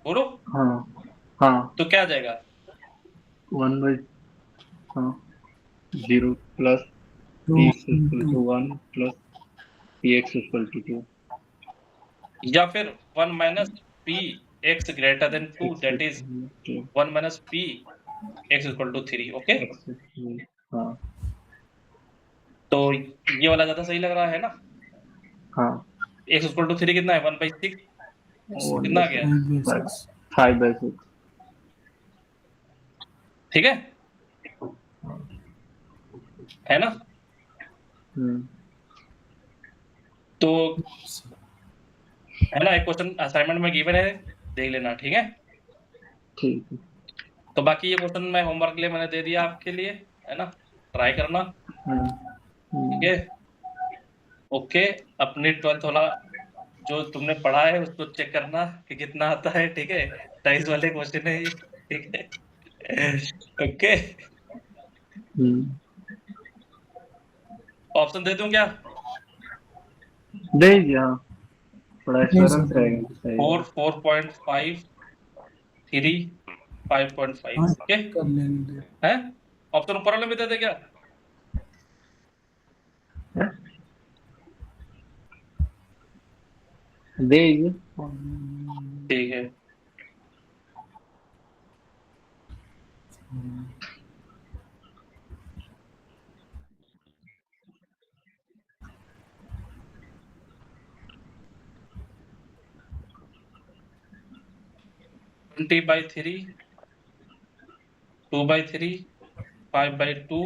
Speaker 1: बोलो
Speaker 4: हाँ
Speaker 1: तो क्या आ जाएगा,
Speaker 4: 0 plus
Speaker 2: Two
Speaker 4: p x equal
Speaker 2: into
Speaker 4: to 1 plus p x equal to 2
Speaker 1: या फिर 1 minus p x greater than 2 that is 1 minus p x equal to 3 okay.
Speaker 4: हाँ
Speaker 1: तो ये वाला ज्यादा सही लग रहा है ना,
Speaker 4: हाँ
Speaker 1: x इक्वल टू 3 कितना है, 1/6 कितना आ गया,
Speaker 2: 5/6.
Speaker 4: 5/6
Speaker 1: ठीक है ना। तो है ना, एक क्वेश्चन असाइनमेंट में गिवन है, देख लेना, ठीक है।
Speaker 4: ठीक है
Speaker 1: तो बाकी ये क्वेश्चन मैं होमवर्क के लिए मैंने दे दिया आपके लिए, है ना, ट्राई करना, ठीक है। ओके, अपनी 12th वाला जो तुमने पढ़ा है उसको चेक करना कि कितना आता है, ठीक है। 23 वाले क्वेश्चन है ये, ठीक है। ओके, ऑप्शन दे दूं क्या,
Speaker 4: दे दिया थोड़ा
Speaker 2: नहीं
Speaker 4: एश्योरेंस
Speaker 2: सर,
Speaker 4: रहेगा सही
Speaker 1: 4, 4.5, 3, 5.5
Speaker 2: हाँ
Speaker 1: ओके
Speaker 2: कर लेंगे.
Speaker 1: है। ऑप्शन ऊपर वाले में दे दे क्या,
Speaker 4: देगी
Speaker 1: ठीक है। ट्वेंटी बाई 3, 2/3, 5/2,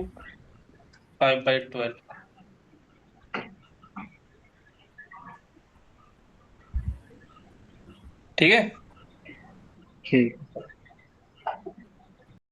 Speaker 1: 5/12, ठीक है।
Speaker 4: ठीक